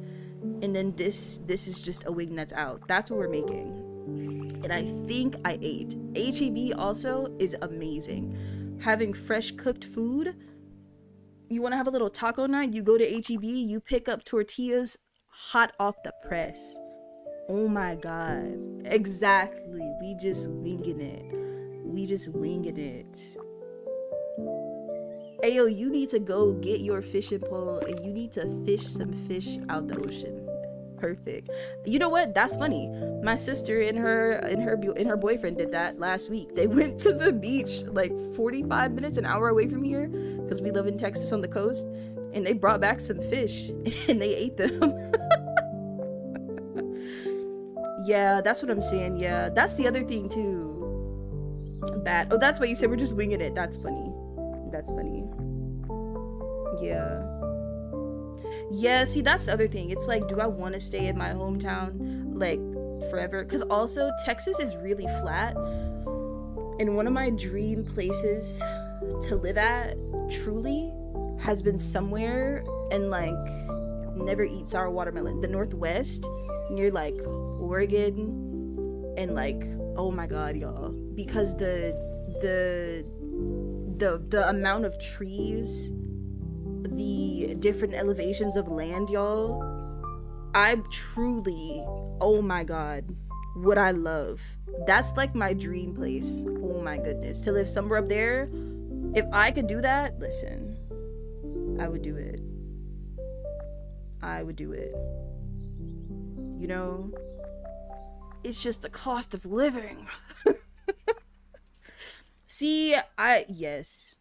and then this is just a wing that's out. That's what we're making. And I think I ate. HEB also is amazing. Having fresh cooked food. You want to have a little taco night? You go to HEB, you pick up tortillas hot off the press. Oh my god. Exactly. We just winging it. Ayo, you need to go get your fishing pole and you need to fish some fish out the ocean. Perfect. You know what? That's funny. My sister and her boyfriend did that last week. They went to the beach like 45 minutes, an hour away from here, because we live in Texas on the coast, and they brought back some fish and they ate them. Yeah, that's what I'm saying. Yeah, that's the other thing too. Bad. Oh, that's why you said we're just winging it. That's funny. Yeah, see, that's the other thing. It's like, do I want to stay in my hometown like forever? Because also Texas is really flat, and one of my dream places to live at truly has been somewhere and like never eat sour watermelon. The Northwest, near like Oregon, and like, oh my god, y'all, because the amount of trees, the different elevations of land, y'all, I truly, oh my god, what I love. That's like my dream place. Oh my goodness, to live somewhere up there. If I could do that, listen, I would do it. You know, it's just the cost of living. See, yes,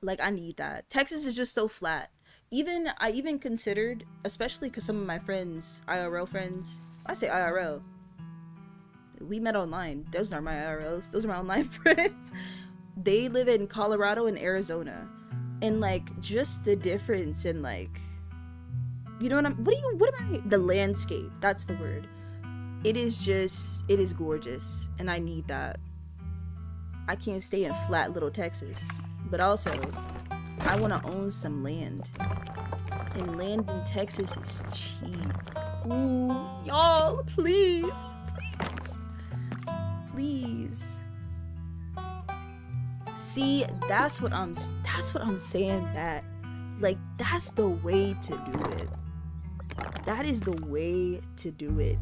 like, I need that. Texas is just so flat. I even considered, especially because some of my friends, IRL friends, I say IRL, we met online. Those aren't my IRLs. Those are my online friends. They live in Colorado and Arizona, and like, just the difference in like, you know the landscape, that's the word. It is gorgeous, and I need that. I can't stay in flat little Texas, but also I want to own some land, and land in Texas is cheap. Ooh, y'all, please. See, that's what I'm saying, that like, that's the way to do it. That is the way to do it.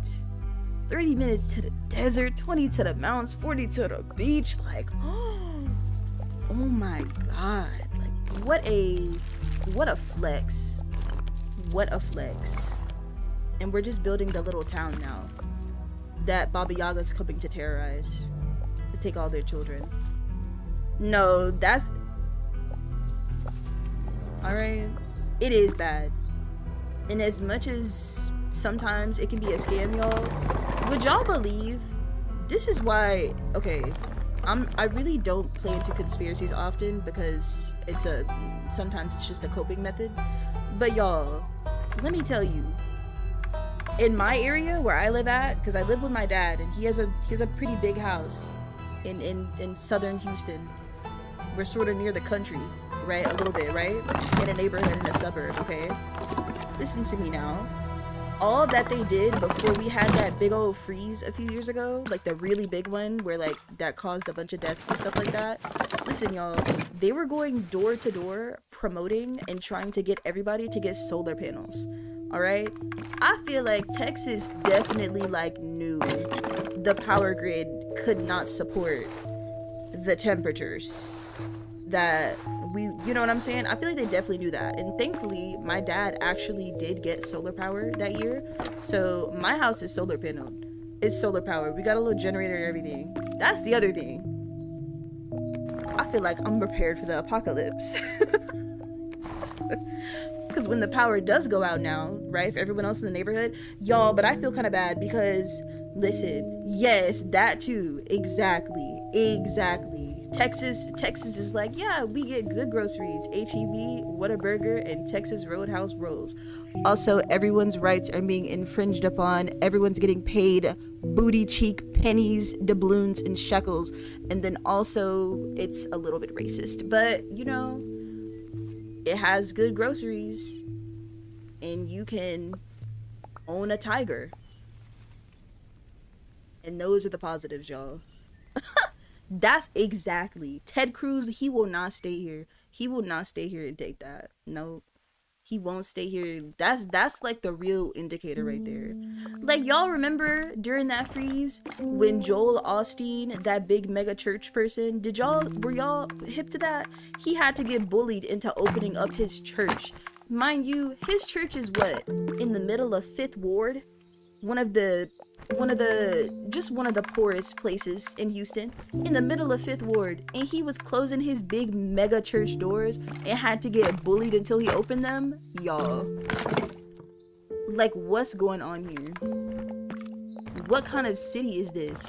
30 minutes to the desert, 20 to the mountains, 40 to the beach. Like, oh my god, like, what a flex. and we're just building the little town now that Baba Yaga's coming to terrorize, to take all their children. No, that's... Alright. It is bad. And as much as sometimes it can be a scam, y'all, would y'all believe... This is why... Okay, I really don't play into conspiracies often because sometimes it's just a coping method. But y'all, let me tell you, in my area where I live at, because I live with my dad and he has a pretty big house in southern Houston. We're sort of near the country, right? A little bit, right? In a neighborhood in a suburb, okay? Listen to me now. All that they did before we had that big old freeze a few years ago, like the really big one where like that caused a bunch of deaths and stuff like that. Listen, y'all, they were going door to door promoting and trying to get everybody to get solar panels. All right, I feel like Texas definitely like knew the power grid could not support the temperatures that you know what I'm saying? I feel like they definitely knew that. And thankfully, my dad actually did get solar power that year. So my house is solar paneled. It's solar powered. We got a little generator and everything. That's the other thing. I feel like I'm prepared for the apocalypse. Because when the power does go out now, right, for everyone else in the neighborhood, y'all, but I feel kind of bad because, listen, yes, that too, exactly. Texas is like, yeah, we get good groceries, H-E-B, Whataburger, and Texas Roadhouse rolls. Also, everyone's rights are being infringed upon. Everyone's getting paid booty cheek pennies, doubloons, and shekels. And then also, it's a little bit racist. But, you know, it has good groceries. And you can own a tiger. And those are the positives, y'all. That's exactly. Ted Cruz, he will not stay here. He will not stay here and take that. No. He won't stay here. That's like the real indicator right there. Like, y'all remember during that freeze when Joel Osteen, that big mega church person, were y'all hip to that? He had to get bullied into opening up his church. Mind you, his church is what? In the middle of 5th Ward? One of the poorest places in Houston, in the middle of 5th Ward, and he was closing his big mega church doors and had to get bullied until he opened them. Y'all, like, what's going on here? What kind of city is this?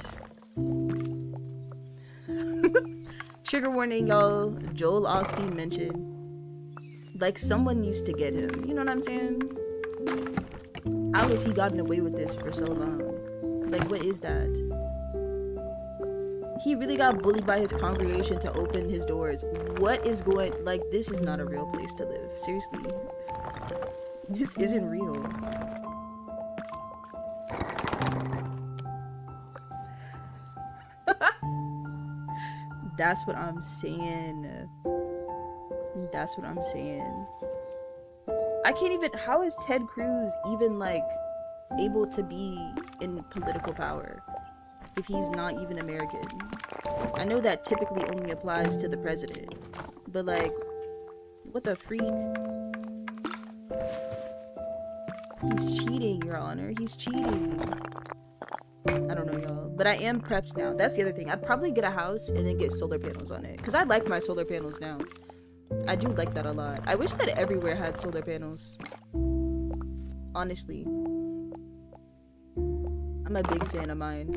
Trigger warning, y'all. Joel Osteen mentioned. Like, someone needs to get him. You know what I'm saying? How has he gotten away with this for so long? Like, what is that? He really got bullied by his congregation to open his doors. What is going... Like, this is not a real place to live. Seriously. This isn't real. That's what I'm saying. That's what I'm saying. I can't even... How is Ted Cruz even, like, able to be in political power if he's not even American? I know that typically only applies to the president, but, like, what the freak? He's cheating, Your Honor. He's cheating. I don't know, y'all. But I am prepped now. That's the other thing. I'd probably get a house and then get solar panels on it. Because I like my solar panels now. I do like that a lot. I wish that everywhere had solar panels. Honestly. I'm a big fan of mine.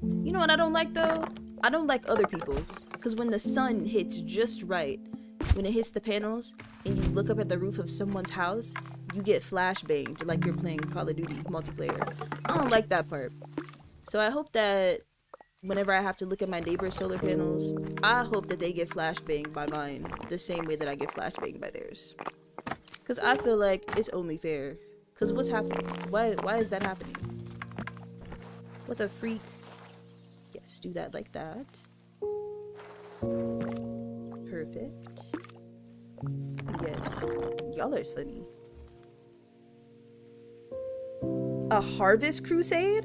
You know what I don't like, though? I don't like other people's. Because when the sun hits just right, when it hits the panels, and you look up at the roof of someone's house, you get flashbanged like you're playing Call of Duty multiplayer. I don't like that part. So I hope that whenever I have to look at my neighbor's solar panels, I hope that they get flashbanged by mine the same way that I get flashbanged by theirs. Because I feel like it's only fair. Because what's happening? Why is that happening? What the freak? Yes, do that like that. Perfect. Yes. Y'all are funny. A harvest crusade?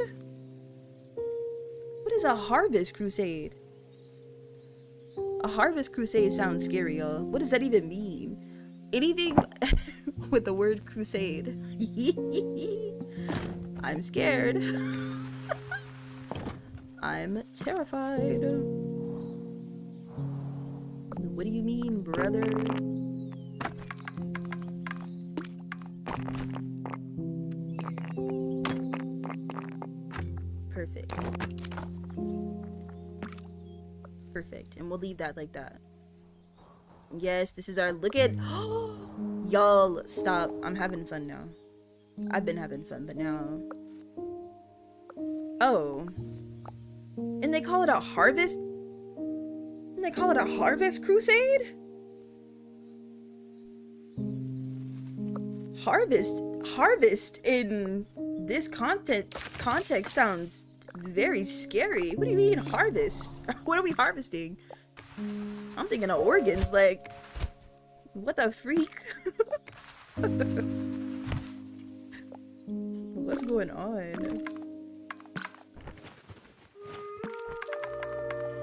What is a harvest crusade? A harvest crusade sounds scary, y'all. What does that even mean? anything with the word crusade. I'm scared. I'm terrified. What do you mean, brother? Perfect. Perfect. And we'll leave that like that. Yes, this is our look at. Y'all, stop. I'm having fun now. I've been having fun, but now. Oh. And they call it a harvest? And they call it a harvest crusade? Harvest in this context sounds very scary. What do you mean harvest? What are we harvesting? I'm thinking of organs, like, what the freak? What's going on?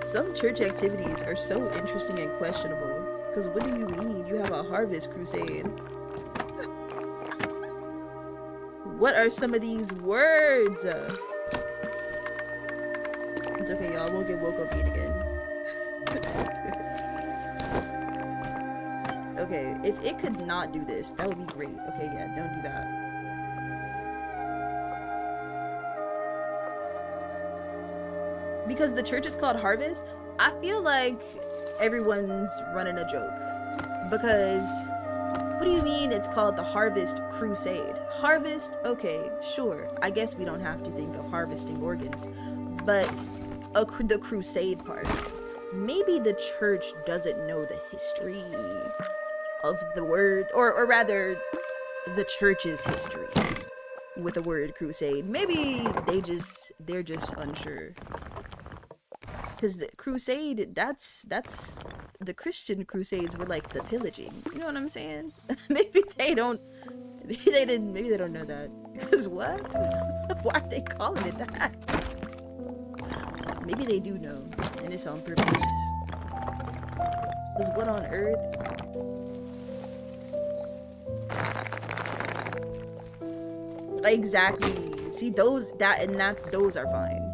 Some church activities are so interesting and questionable. Because what do you mean you have a harvest crusade? What are some of these words? It's okay, y'all. I won't get woke up yet again. Okay, if it could not do this, that would be great. Okay, yeah, don't do that. Because the church is called Harvest, I feel like everyone's running a joke. Because, what do you mean it's called the Harvest Crusade? Harvest? Okay, sure. I guess we don't have to think of harvesting organs. But the crusade part. Maybe the church doesn't know the history of the word, or rather, the church's history with the word crusade. Maybe they're just unsure. Because crusade, that's the Christian crusades were like the pillaging. You know what I'm saying? Maybe they don't know that. Because what? Why are they calling it that? Maybe they do know, and it's on purpose. Because what on earth? Exactly. See, those are fine.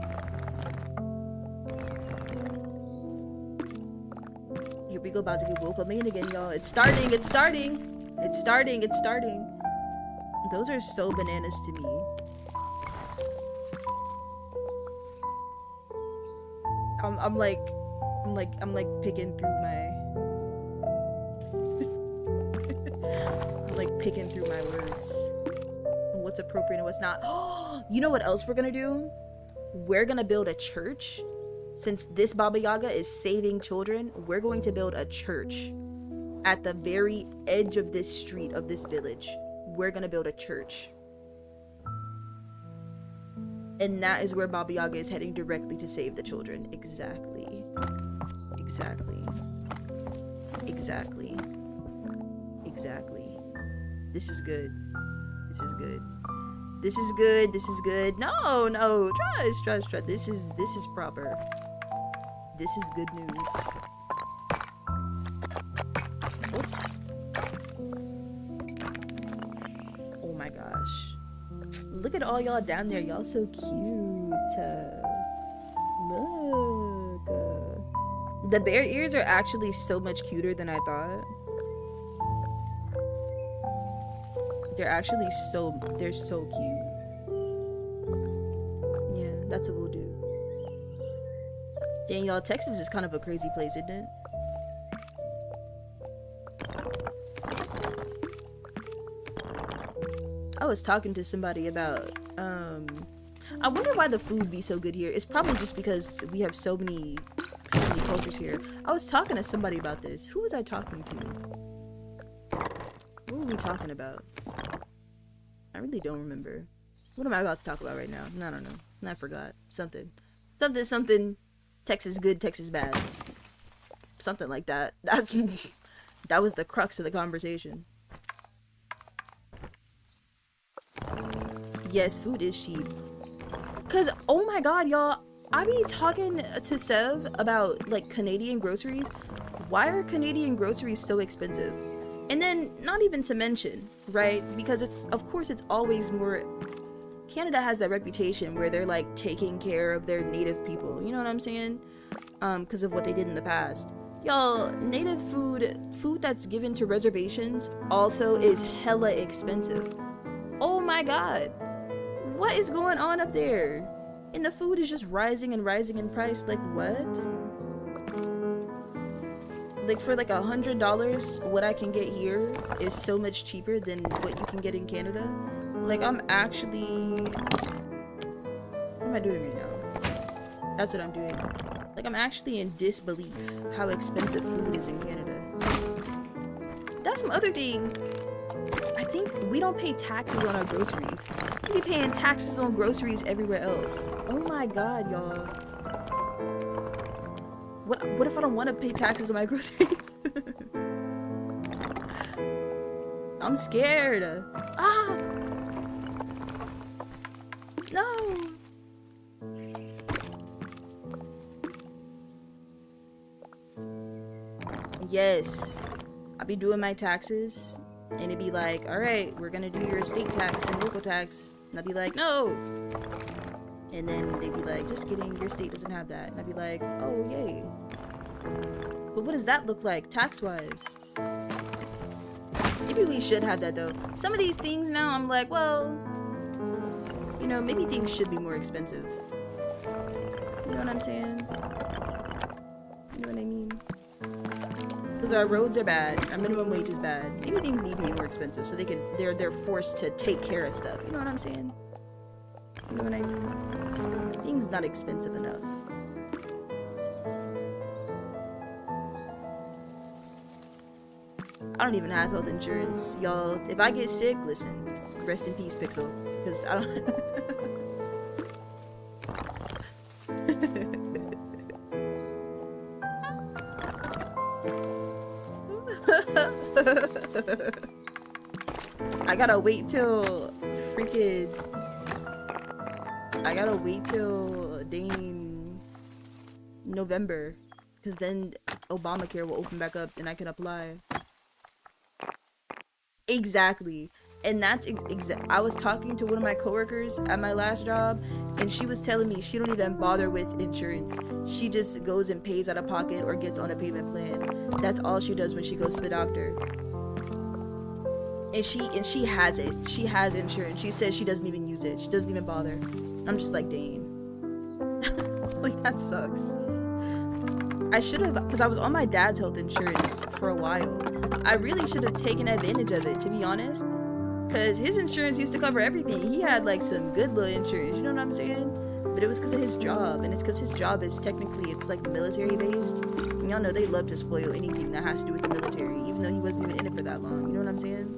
Here we go, about to get woke up in again, y'all. It's starting. Those are so bananas to me. I'm like picking through my I'm like picking through my words. What's appropriate and what's not. You know what else we're gonna do? We're gonna build a church. Since this Baba Yaga is saving children, we're going to build a church at the very edge of this street, of this village. We're gonna build a church. And that is where Baba Yaga is heading, directly to save the children. Exactly. This is good. No, trust. This is proper. This is good news. Oops. Oh my gosh. Look at all y'all down there. Y'all so cute. Look. The bear ears are actually so much cuter than I thought. They're so cute. Yeah, that's what we'll do. Dang, y'all, Texas is kind of a crazy place, isn't it? I was talking to somebody about, I wonder why the food be so good here. It's probably just because we have so many cultures here. I was talking to somebody about this. Who was I talking to? What were we talking about? I really don't remember. What am I about to talk about right now? I don't know. I forgot. Something. Texas good, Texas bad. Something like that. That was the crux of the conversation. Yes, food is cheap. Cause oh my god, y'all, I be talking to Sev about like Canadian groceries. Why are Canadian groceries so expensive? And then, not even to mention, right? Because of course it's always more, Canada has that reputation where they're like taking care of their native people, you know what I'm saying? Because of what they did in the past. Y'all, native food that's given to reservations also is hella expensive. Oh my god. What is going on up there? And the food is just rising and rising in price. Like, what? Like, for like $100, what I can get here is so much cheaper than what you can get in Canada. Like, I'm actually... What am I doing right now? That's what I'm doing. Like, I'm actually in disbelief how expensive food is in Canada. That's some other thing. I think we don't pay taxes on our groceries. We be paying taxes on groceries everywhere else. Oh my god, y'all. What if I don't want to pay taxes on my groceries? I'm scared. Ah! No! Yes, I'll be doing my taxes, and it'd be like, alright, we're gonna do your state tax and local tax, and I'd be like, no! And then they'd be like, just kidding, your state doesn't have that, and I'd be like, oh, yay. But what does that look like, tax-wise? Maybe we should have that, though. Some of these things now, I'm like, well, you know, maybe things should be more expensive. You know what I'm saying? You know what I mean? Because our roads are bad, our minimum wage is bad. Maybe things need to be more expensive so they're forced to take care of stuff. You know what I'm saying? You know what I mean? Things not expensive enough. I don't even have health insurance, y'all. If I get sick, listen, rest in peace, Pixel, because I don't. I gotta wait till freaking. I gotta wait till dang November, because then Obamacare will open back up and I can apply. Exactly. And that's I was talking to one of my coworkers at my last job, and she was telling me she don't even bother with insurance. She just goes and pays out of pocket or gets on a payment plan. That's all she does when she goes to the doctor. And she has it. She has insurance. She says she doesn't even use it. She doesn't even bother. I'm just like, dang. Like, that sucks. I should have, because I was on my dad's health insurance for a while. I really should have taken advantage of it, to be honest. Because his insurance used to cover everything. He had like some good little insurance, you know what I'm saying? But it was because of his job, and it's because his job is technically, it's like military based. And y'all know they love to spoil anything that has to do with the military, even though he wasn't even in it for that long, you know what I'm saying?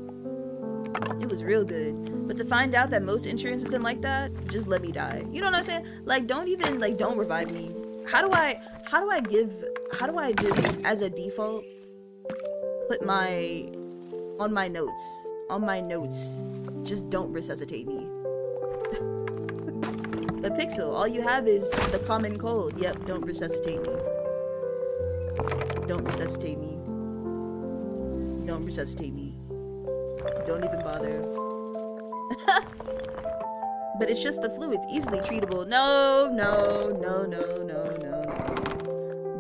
It was real good. But to find out that most insurance isn't like that, just let me die. You know what I'm saying? Like, don't even, like, don't revive me. How do I just, as a default, put on my notes, just don't resuscitate me. But Pixel, all you have is the common cold. Yep, don't resuscitate me. Don't resuscitate me. Don't resuscitate me. Don't even bother. But it's just the flu. It's easily treatable. No.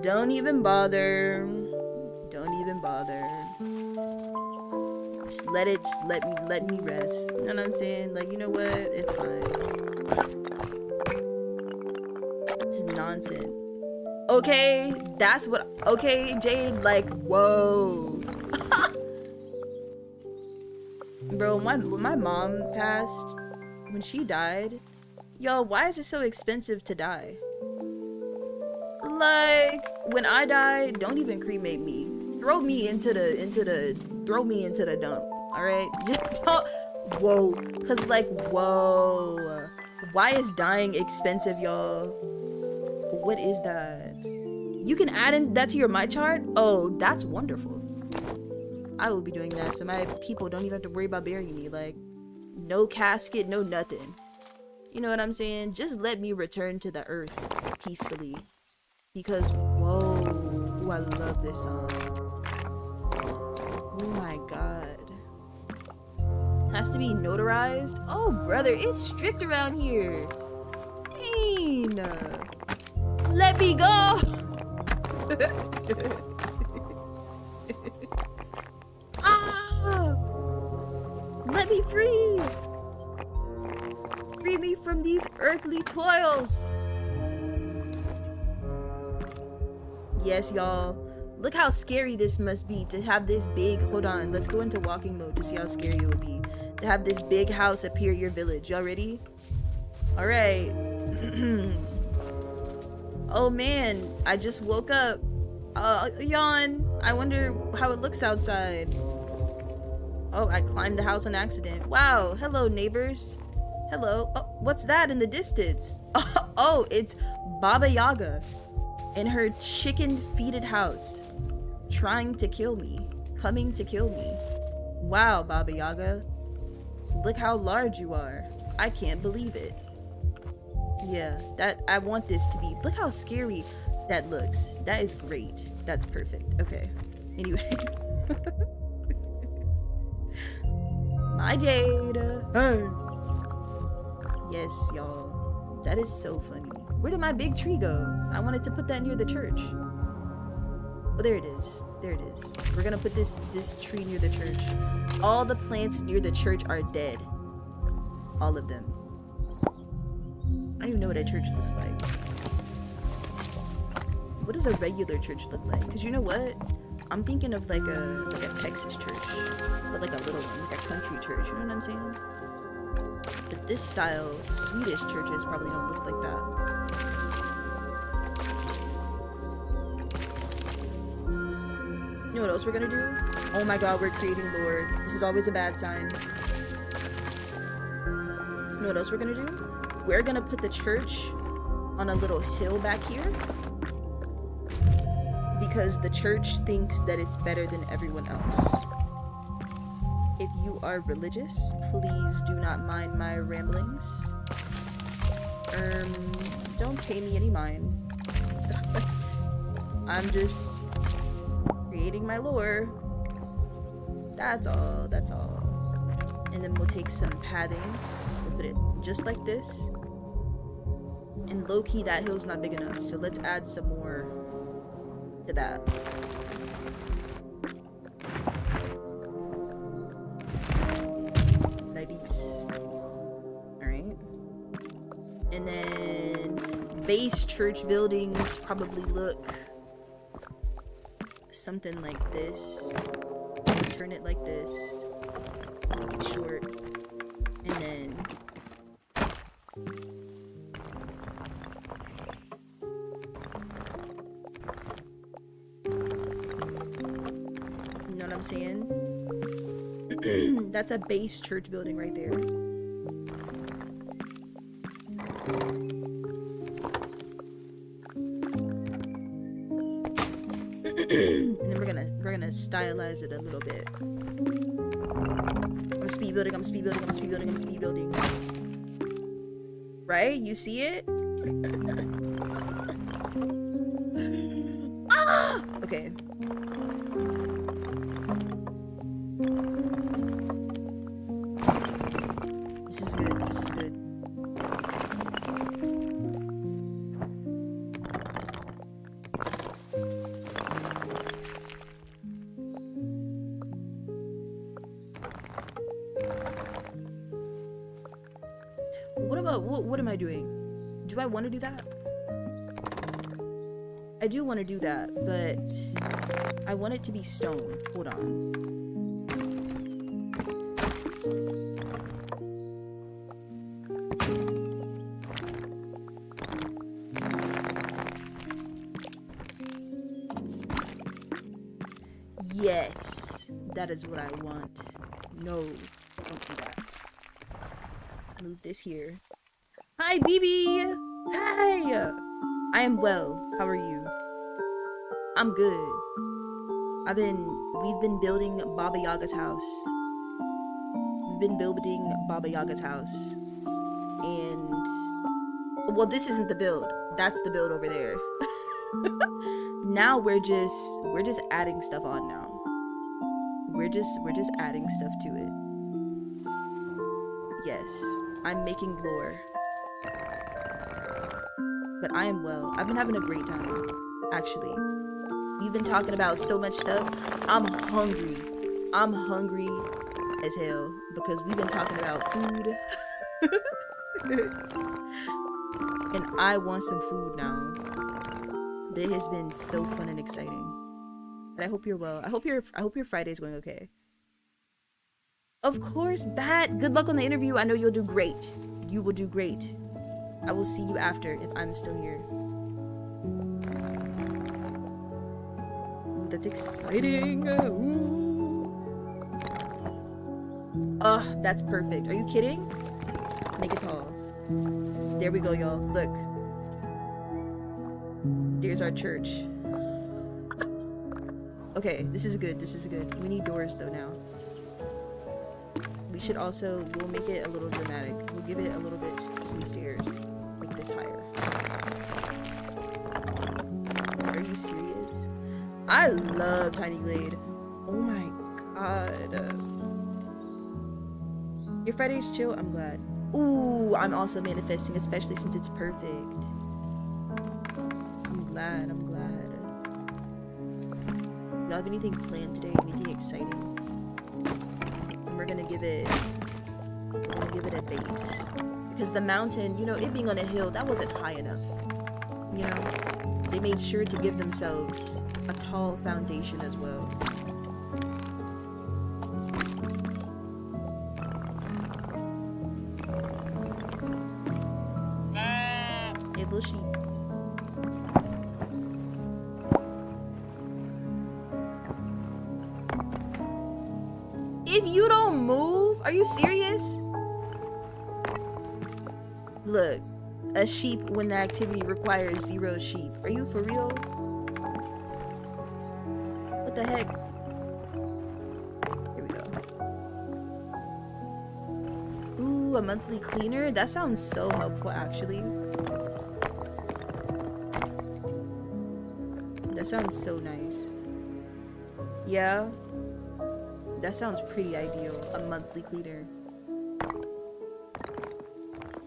Don't even bother. Don't even bother. Just let me rest. You know what I'm saying? Like, you know what? It's fine. This is nonsense. Okay, that's what. Okay, Jade. Like, whoa. Bro, when my mom passed, when she died, yo, why is it so expensive to die? Like, when I die, don't even cremate me. Throw me into the dump. All right, just don't. Whoa, cause like, whoa, why is dying expensive, y'all? What is that? You can add in that to your my chart. Oh, that's wonderful. I will be doing that, so my people don't even have to worry about burying me. Like, no casket, no nothing. You know what I'm saying? Just let me return to the earth peacefully. Because, whoa, ooh, I love this song. Oh my god. Has to be notarized? Oh, brother, it's strict around here. Dang. Let me go. Ah! Let me free. Free me from these earthly toils. Yes, y'all. Look how scary this must be to have this big... Hold on, let's go into walking mode to see how scary it would be. To have this big house appear your village. Y'all ready? Alright. Oh man, I just woke up. Yawn. I wonder how it looks outside. Oh, I climbed the house on accident. Wow, hello neighbors. Hello. Oh, what's that in the distance? Oh, it's Baba Yaga in her chicken-feeded house. Trying to kill me. Coming to kill me. Wow, Baba Yaga. Look how large you are. I can't believe it. Yeah, I want this to be... Look how scary that looks. That is great. That's perfect. Okay. Anyway. My Jade. Hey. Yes, y'all. That is so funny. Where did my big tree go? I wanted to put that near the church. Oh, there it is. There it is. We're gonna put this tree near the church. All the plants near the church are dead. All of them. I don't even know what a church looks like. What does a regular church look like? Because you know what? I'm thinking of like a Texas church. But like a little one, like a country church. You know what I'm saying? But this style, Swedish churches probably don't look like that. You know what else we're gonna do? Oh my god, we're creating lore. This is always a bad sign. You know what else we're gonna do? We're gonna put the church on a little hill back here. Because the church thinks that it's better than everyone else. If you are religious, please do not mind my ramblings. Don't pay me any mind. I'm just creating my lore. That's all, that's all. And then we'll take some padding. We'll put it just like this. And low-key, that hill's not big enough, so let's add some more to that. Alright. And then base church buildings probably look something like this. Turn it like this. Make it short. And then you know what I'm saying? That's a base church building right there. And then we're gonna stylize it a little bit. I'm speed building, I'm speed building, I'm speed building, I'm speed building. Right? You see it? Ah! Okay. This is good, this is good. What am I doing? Do I want to do that? I do want to do that, but I want it to be stone. Hold on. Yes, that is what I want. No, don't do that. Move this here. Hi, BB! Hi! I am well. How are you? I'm good. We've been building Baba Yaga's house. We've been building Baba Yaga's house. And, well, this isn't the build. That's the build over there. Now we're just adding stuff on now. We're just adding stuff to it. Yes, I'm making lore. But I am well. I've been having a great time, actually. We've been talking about so much stuff. I'm hungry. I'm hungry as hell because we've been talking about food. And I want some food now. That has been so fun and exciting. And I hope you're well. I hope your Friday's going okay. Of course, Bat. Good luck on the interview. I know you'll do great. You will do great. I will see you after if I'm still here. Ooh, that's exciting. Ooh. Oh, that's perfect. Are you kidding? Make it tall. There we go, y'all. Look. There's our church. Okay, this is good. This is good. We need doors though now. We should also, we'll make it a little dramatic. We'll give it a little bit some stairs. Make this higher. Are you serious? I love Tiny Glade. Oh my god. Your Friday's chill? I'm glad. Ooh, I'm also manifesting, especially since it's perfect. I'm glad, I'm glad. Y'all have anything planned today? Anything exciting? And we're gonna give it a base. Because the mountain, you know, it being on a hill, that wasn't high enough. You know? They made sure to give themselves a tall foundation as well. Hey, little sheep. If you don't move, are you serious? Look, a sheep when the activity requires 0 sheep. Are you for real? What the heck? Here we go. Ooh, a monthly cleaner? That sounds so helpful, actually. That sounds so nice. Yeah. That sounds pretty ideal. A monthly cleaner.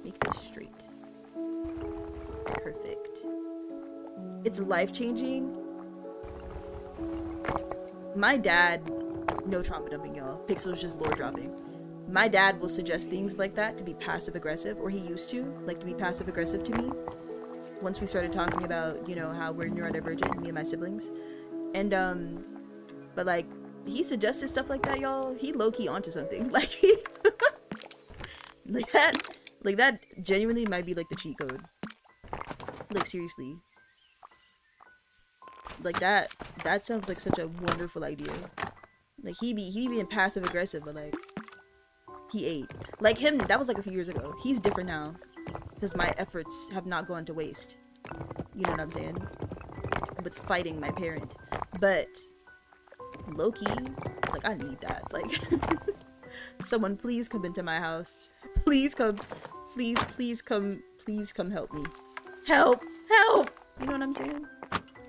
Make this straight. Perfect. It's life-changing. My dad, no trauma dumping, y'all. Pixel's just lore dropping. My dad will suggest things like that to be passive-aggressive, or he used to, like, to be passive-aggressive to me. Once we started talking about, you know, how we're neurodivergent, me and my siblings. And, but, like, he suggested stuff like that, y'all. He low-key onto something. Like, he... like that genuinely might be, like, the cheat code. Like, seriously. Like, that sounds like such a wonderful idea. Like, he being passive-aggressive, but, like, he ate. Like, him, that was, like, a few years ago. He's different now. Because my efforts have not gone to waste. You know what I'm saying? With fighting my parent. But... low-key, like, I need that. Like, someone please come into my house. Please come. Please come help me. Help! You know what I'm saying?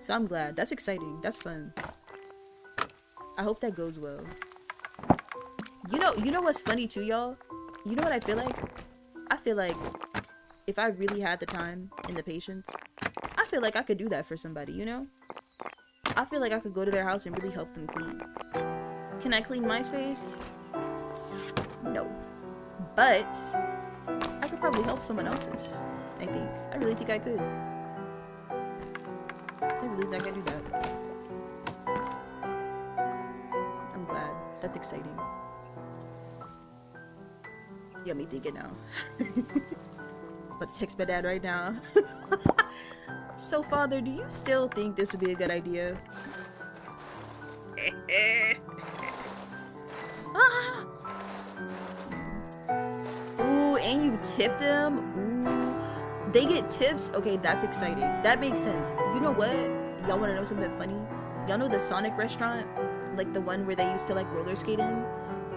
So I'm glad. That's exciting. That's fun. I hope that goes well. You know what's funny too, y'all? You know what I feel like? I feel like if I really had the time and the patience, I feel like I could do that for somebody, you know? I feel like I could go to their house and really help them clean. Can I clean my space? No. But I could probably help someone else's, I think. I really think I could. I really think I could do that. I'm glad. That's exciting. You got me thinking now. About to text my dad right now. So, Father, do you still think this would be a good idea? Ah! Ooh, and you tip them? Ooh. They get tips? Okay, that's exciting. That makes sense. You know what? Y'all want to know something funny? Y'all know the Sonic restaurant? Like the one where they used to like roller skate in?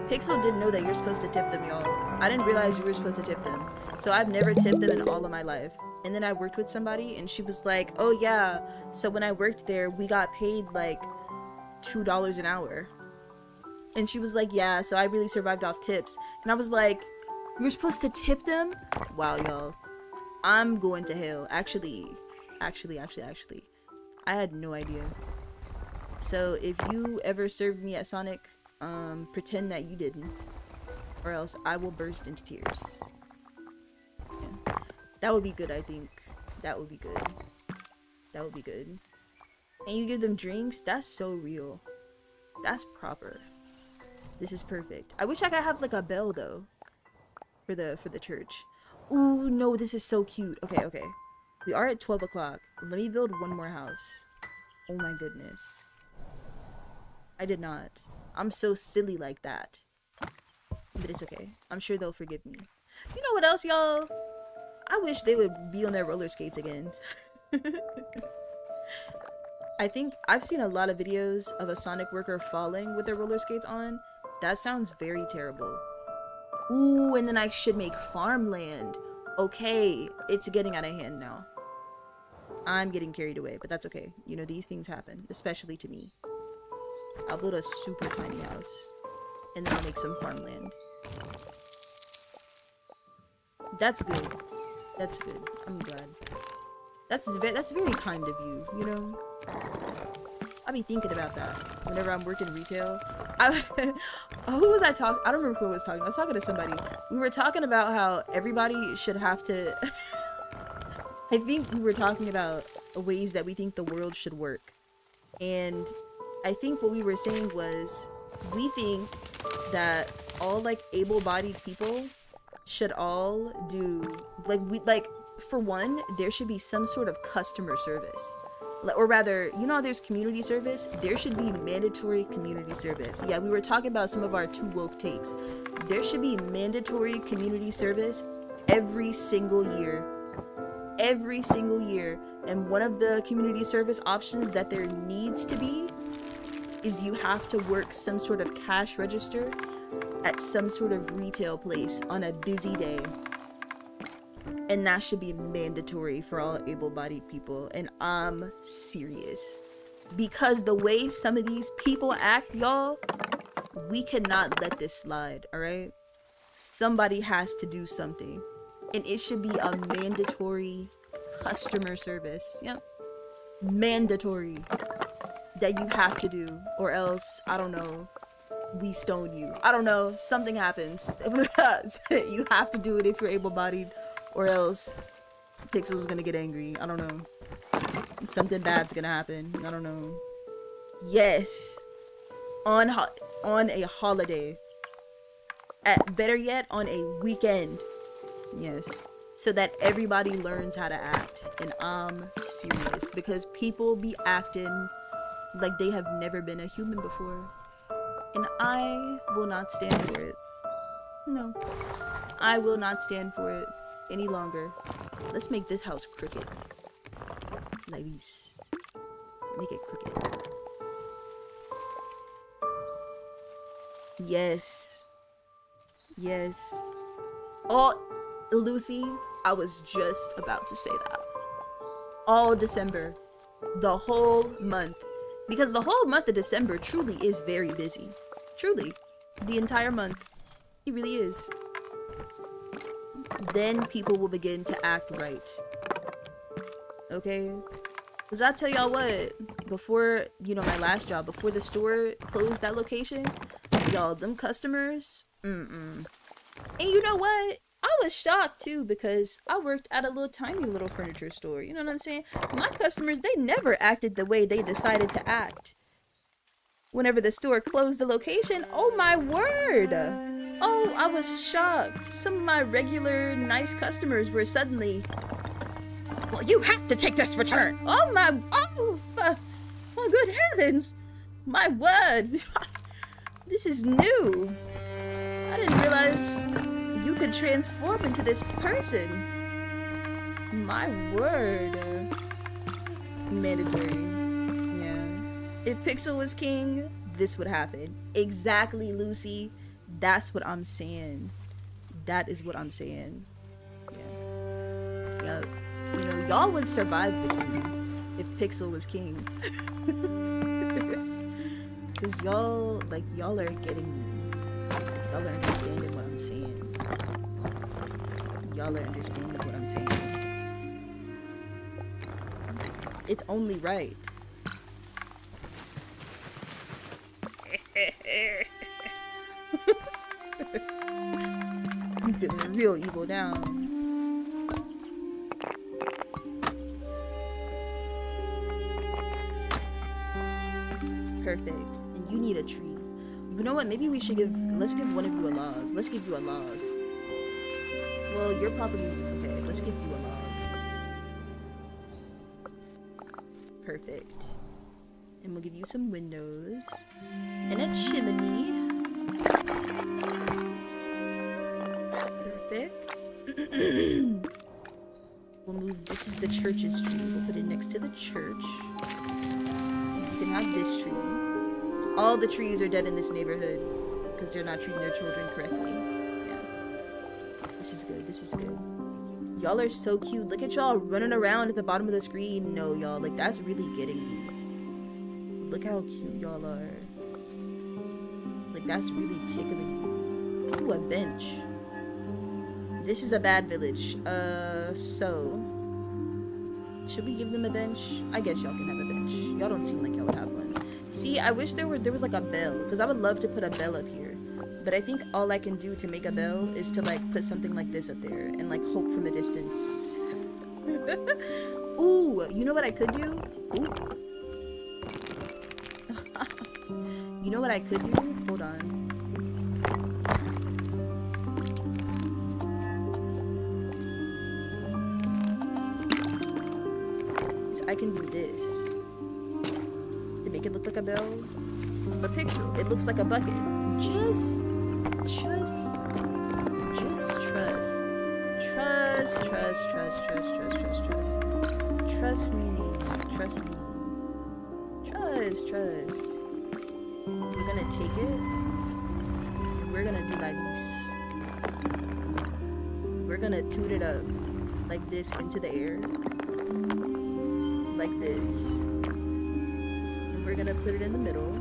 Pixel didn't know that you're supposed to tip them, y'all. I didn't realize you were supposed to tip them. So I've never tipped them in all of my life. And then I worked with somebody and she was like, oh yeah, so when I worked there, we got paid like $2 an hour. And she was like, yeah, so I really survived off tips. And I was like, you're supposed to tip them? Wow, y'all. I'm going to hell. Actually. I had no idea. So if you ever served me at Sonic, pretend that you didn't. Or else I will burst into tears. Yeah. That would be good, I think. That would be good. That would be good. And you give them drinks? That's so real. That's proper. This is perfect. I wish I could have like a bell though. For the church. Ooh, no, this is so cute. Okay. We are at 12 o'clock. Let me build one more house. Oh my goodness. I did not. I'm so silly like that. But it's okay. I'm sure they'll forgive me. You know what else, y'all? I wish they would be on their roller skates again. I think I've seen a lot of videos of a Sonic worker falling with their roller skates on. That sounds very terrible. Ooh, and then I should make farmland. Okay, it's getting out of hand now. I'm getting carried away, but that's okay. You know, these things happen, especially to me. I'll build a super tiny house, and then I'll make some farmland. That's good. That's good. I'm glad. That's very kind of you, you know? I be thinking about that whenever I'm working retail. Who was I talking? I don't remember who I was talking. I was talking to somebody. We were talking about how everybody should have to. I think we were talking about ways that we think the world should work, and I think what we were saying was we think that all like able-bodied people should all do like for one, there should be some sort of customer service. Or rather, you know how there's community service? There should be mandatory community service. Yeah, we were talking about some of our too woke takes. There should be mandatory community service every single year. Every single year. And one of the community service options that there needs to be is you have to work some sort of cash register at some sort of retail place on a busy day. And that should be mandatory for all able-bodied people. And I'm serious. Because the way some of these people act, y'all, we cannot let this slide, alright? Somebody has to do something. And it should be a mandatory customer service. Yep. Mandatory. That you have to do. Or else, I don't know, we stone you. I don't know, something happens. You have to do it if you're able-bodied. Or else Pixel's gonna get angry. I don't know. Something bad's gonna happen. I don't know. Yes. On a holiday. Better yet, on a weekend. Yes. So that everybody learns how to act. And I'm serious. Because people be acting like they have never been a human before. And I will not stand for it. No. I will not stand for it any longer. Let's make this house crooked. Like this. Make it crooked. Yes. Yes. Oh, Lucy, I was just about to say that. All December. The whole month. Because the whole month of December truly is very busy. Truly. The entire month. It really is. Then people will begin to act right. Okay? Because I'll tell y'all what, before, you know, my last job, before the store closed that location, y'all, them customers, And you know what? I was shocked too, because I worked at a tiny little furniture store. You know what I'm saying? My customers, they never acted the way they decided to act. Whenever the store closed the location, oh my word! Oh, I was shocked. Some of my regular nice customers were suddenly, well, you have to take this return. Oh my good heavens. My word. This is new. I didn't realize you could transform into this person. My word. Mandatory. Yeah. If Pixel was king, this would happen. Exactly, Lucy. That's what I'm saying. That is what I'm saying. Yeah. You know, y'all would survive the king if Pixel was king. Cause y'all are getting me. Y'all are understanding what I'm saying. Y'all are understanding what I'm saying. It's only right. I'm feeling real evil now. Perfect. And you need a tree. You know what? Maybe we should let's give one of you a log. Let's give you a log. Well, your property's okay. Let's give you a log. Perfect. And we'll give you some windows. And a chimney. Perfect. We'll move, this is the church's tree. We'll put it next to the church. You can have this tree. All the trees are dead in this neighborhood because they're not treating their children correctly. Yeah. This is good. This is good. Y'all are so cute. Look at y'all running around at the bottom of the screen. No, y'all. Like, that's really getting me. Look how cute y'all are. Like, that's really tickling me. Ooh, a bench. This is a bad village. So... should we give them a bench? I guess y'all can have a bench. Y'all don't seem like y'all would have one. See, I wish there was like a bell, because I would love to put a bell up here. But I think all I can do to make a bell is to like put something like this up there and like hope from a distance. Ooh, you know what I could do? Ooh. You know what I could do? Hold on. I can do this to make it look like a bell. But Pixel, it looks like a bucket. Just trust. Trust me. Trust. We're gonna take it. And we're gonna do like this. We're gonna toot it up like this into the air. Like this. And we're gonna put it in the middle.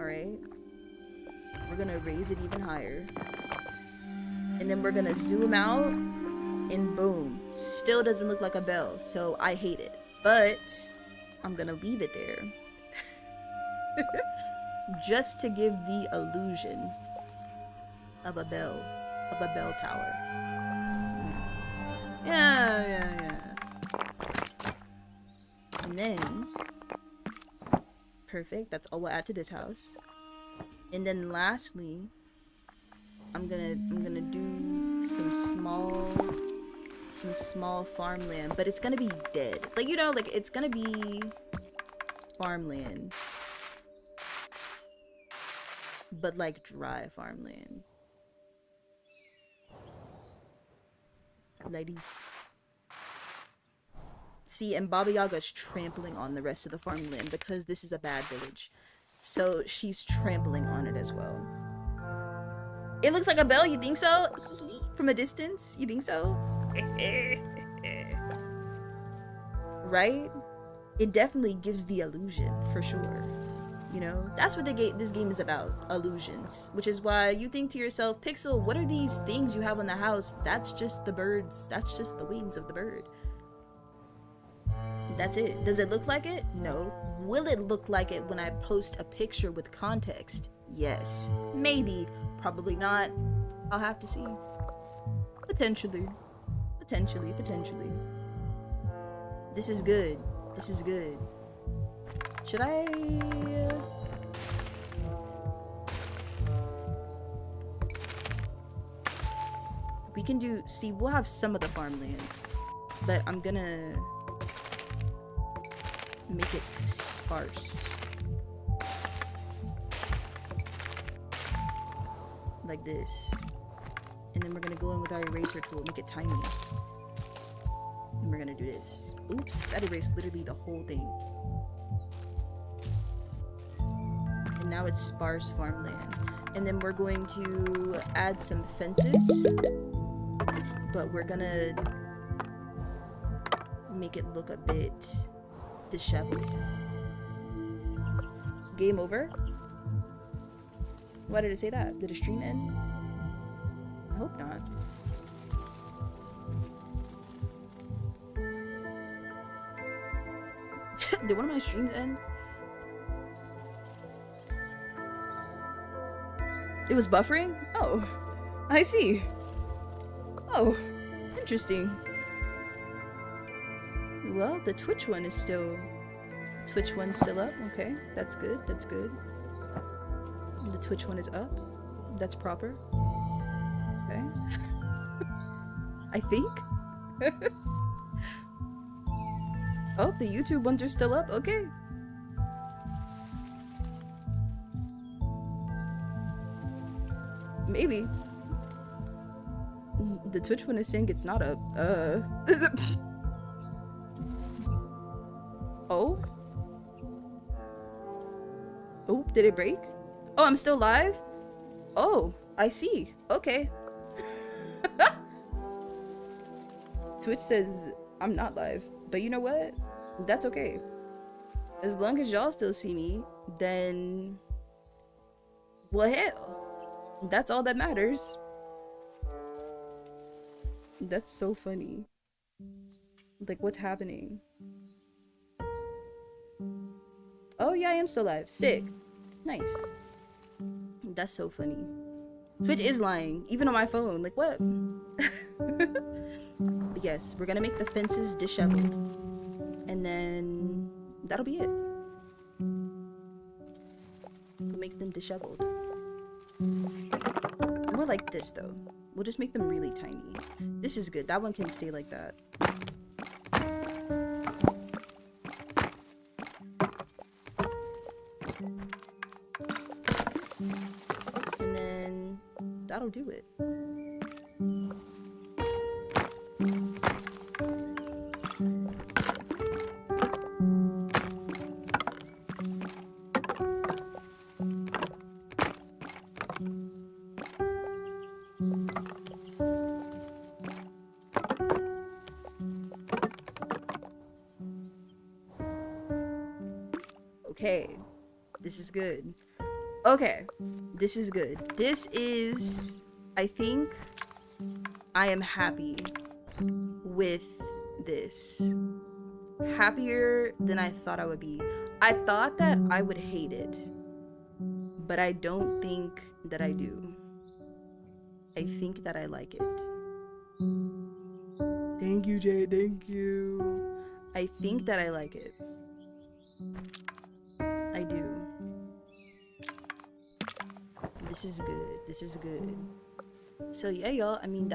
Alright. We're gonna raise it even higher. And then we're gonna zoom out. And boom. Still doesn't look like a bell. So I hate it. But I'm gonna leave it there. Just to give the illusion of a bell. Of a bell tower. Yeah. And then, perfect. That's all we'll add to this house. And then lastly, I'm gonna do some small farmland, but it's gonna be dead. Like, you know, like it's gonna be farmland, but like dry farmland. Ladies. See, and Baba Yaga's trampling on the rest of the farmland because this is a bad village. So she's trampling on it as well. It looks like a bell, you think so? From a distance, you think so? Right? It definitely gives the illusion, for sure. You know, that's what this game is about, illusions. Which is why you think to yourself, Pixel, what are these things you have on the house? That's just the birds. That's just the wings of the bird. That's it. Does it look like it? No. Will it look like it when I post a picture with context? Yes. Maybe. Probably not. I'll have to see. Potentially. Potentially. This is good. This is good. Should I... We can do... See, we'll have some of the farmland. But I'm gonna... make it sparse. Like this. And then we're gonna go in with our eraser tool, make it tiny. And we're gonna do this. Oops, that erased literally the whole thing. And now it's sparse farmland. And then we're going to add some fences. But we're gonna make it look a bit disheveled. Game over? Why did it say that? Did the stream end? I hope not. Did one of my streams end? It was buffering? Oh, I see. Oh, interesting. Well, the Twitch one is still... Twitch one's still up. Okay, that's good. That's good. The Twitch one is up. That's proper. Okay. I think. Oh, the YouTube ones are still up. Okay. Maybe. The Twitch one is saying it's not up. Oh? Oh, did it break? Oh, I'm still live? Oh, I see. Okay. Twitch says I'm not live. But you know what? That's okay. As long as y'all still see me, then... well, hell. That's all that matters. That's so funny. Like, what's happening? Oh, yeah, I am still live. Sick. Nice. That's so funny. Twitch is lying, even on my phone. Like, what? But yes, we're gonna make the fences disheveled. And then that'll be it. We'll make them disheveled. More like this, though. We'll just make them really tiny. This is good. That one can stay like that. And then that'll do it. Okay, this is good. Okay, this is good. This is, I think, I am happy with this. Happier than I thought I would be. I thought that I would hate it, but I don't think that I do. I think that I like it. Thank you, Jay. Thank you. I think that I like it. I do. This is good. This is good. So yeah, y'all. I mean,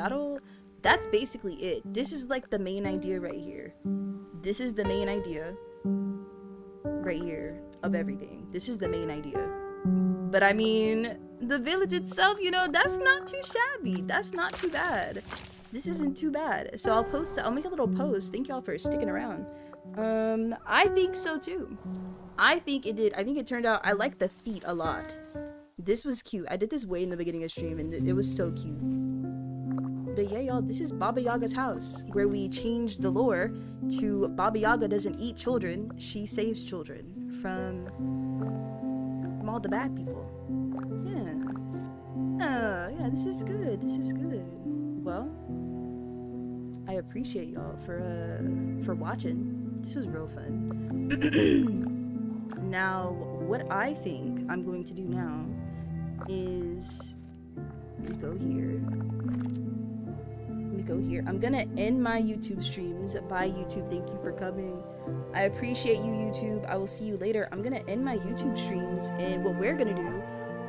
that's basically it. This is like the main idea right here. This is the main idea right here of everything. This is the main idea. But I mean, the village itself, you know, that's not too shabby. That's not too bad. This isn't too bad. So I'll make a little post. Thank y'all for sticking around. I think so too. I think it did. I think it turned out, I like the feet a lot. This was cute. I did this way in the beginning of stream and it was so cute. But yeah, y'all, this is Baba Yaga's house, where we changed the lore to Baba Yaga doesn't eat children, she saves children from all the bad people. Yeah. Oh, yeah, this is good. This is good. Well, I appreciate y'all for watching. This was real fun. Now, what I think I'm going to do now is go here. Let me go here. I'm gonna end my YouTube streams. Bye, YouTube. Thank you for coming. I appreciate you, YouTube. I will see you later. I'm gonna end my YouTube streams, and what we're gonna do,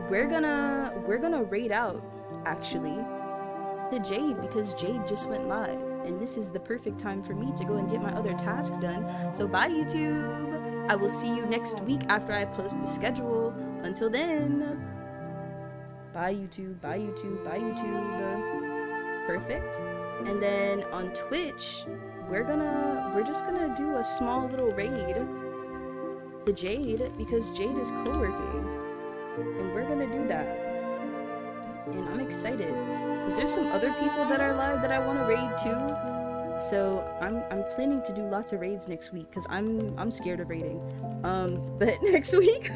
we're gonna raid out actually to Jade, because Jade just went live, and this is the perfect time for me to go and get my other task done. So bye, YouTube. I will see you next week after I post the schedule. Until then, bye YouTube, bye YouTube, bye YouTube. Perfect. And then on Twitch, we're just gonna do a small little raid to Jade, because Jade is co-working, and we're gonna do that. And I'm excited because there's some other people that are live that I want to raid too. So I'm planning to do lots of raids next week because I'm scared of raiding. But next week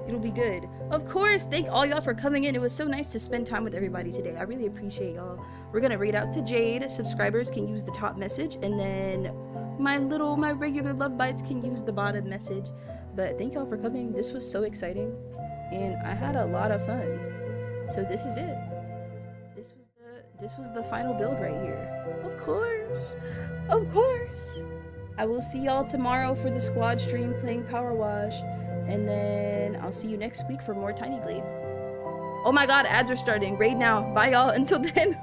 it'll be good. Of course, thank all y'all for coming in. It was so nice to spend time with everybody today. I really appreciate y'all. We're gonna raid out to Jade. Subscribers can use the top message, and then my regular love bites can use the bottom message. But thank y'all for coming. This was so exciting, and I had a lot of fun. So this is it. This was the final build right here. Of course. I will see y'all tomorrow for the squad stream playing Power Wash, and then I'll see you next week for more Tiny Glade. Oh my god, ads are starting. Raid now. Bye y'all. Until then.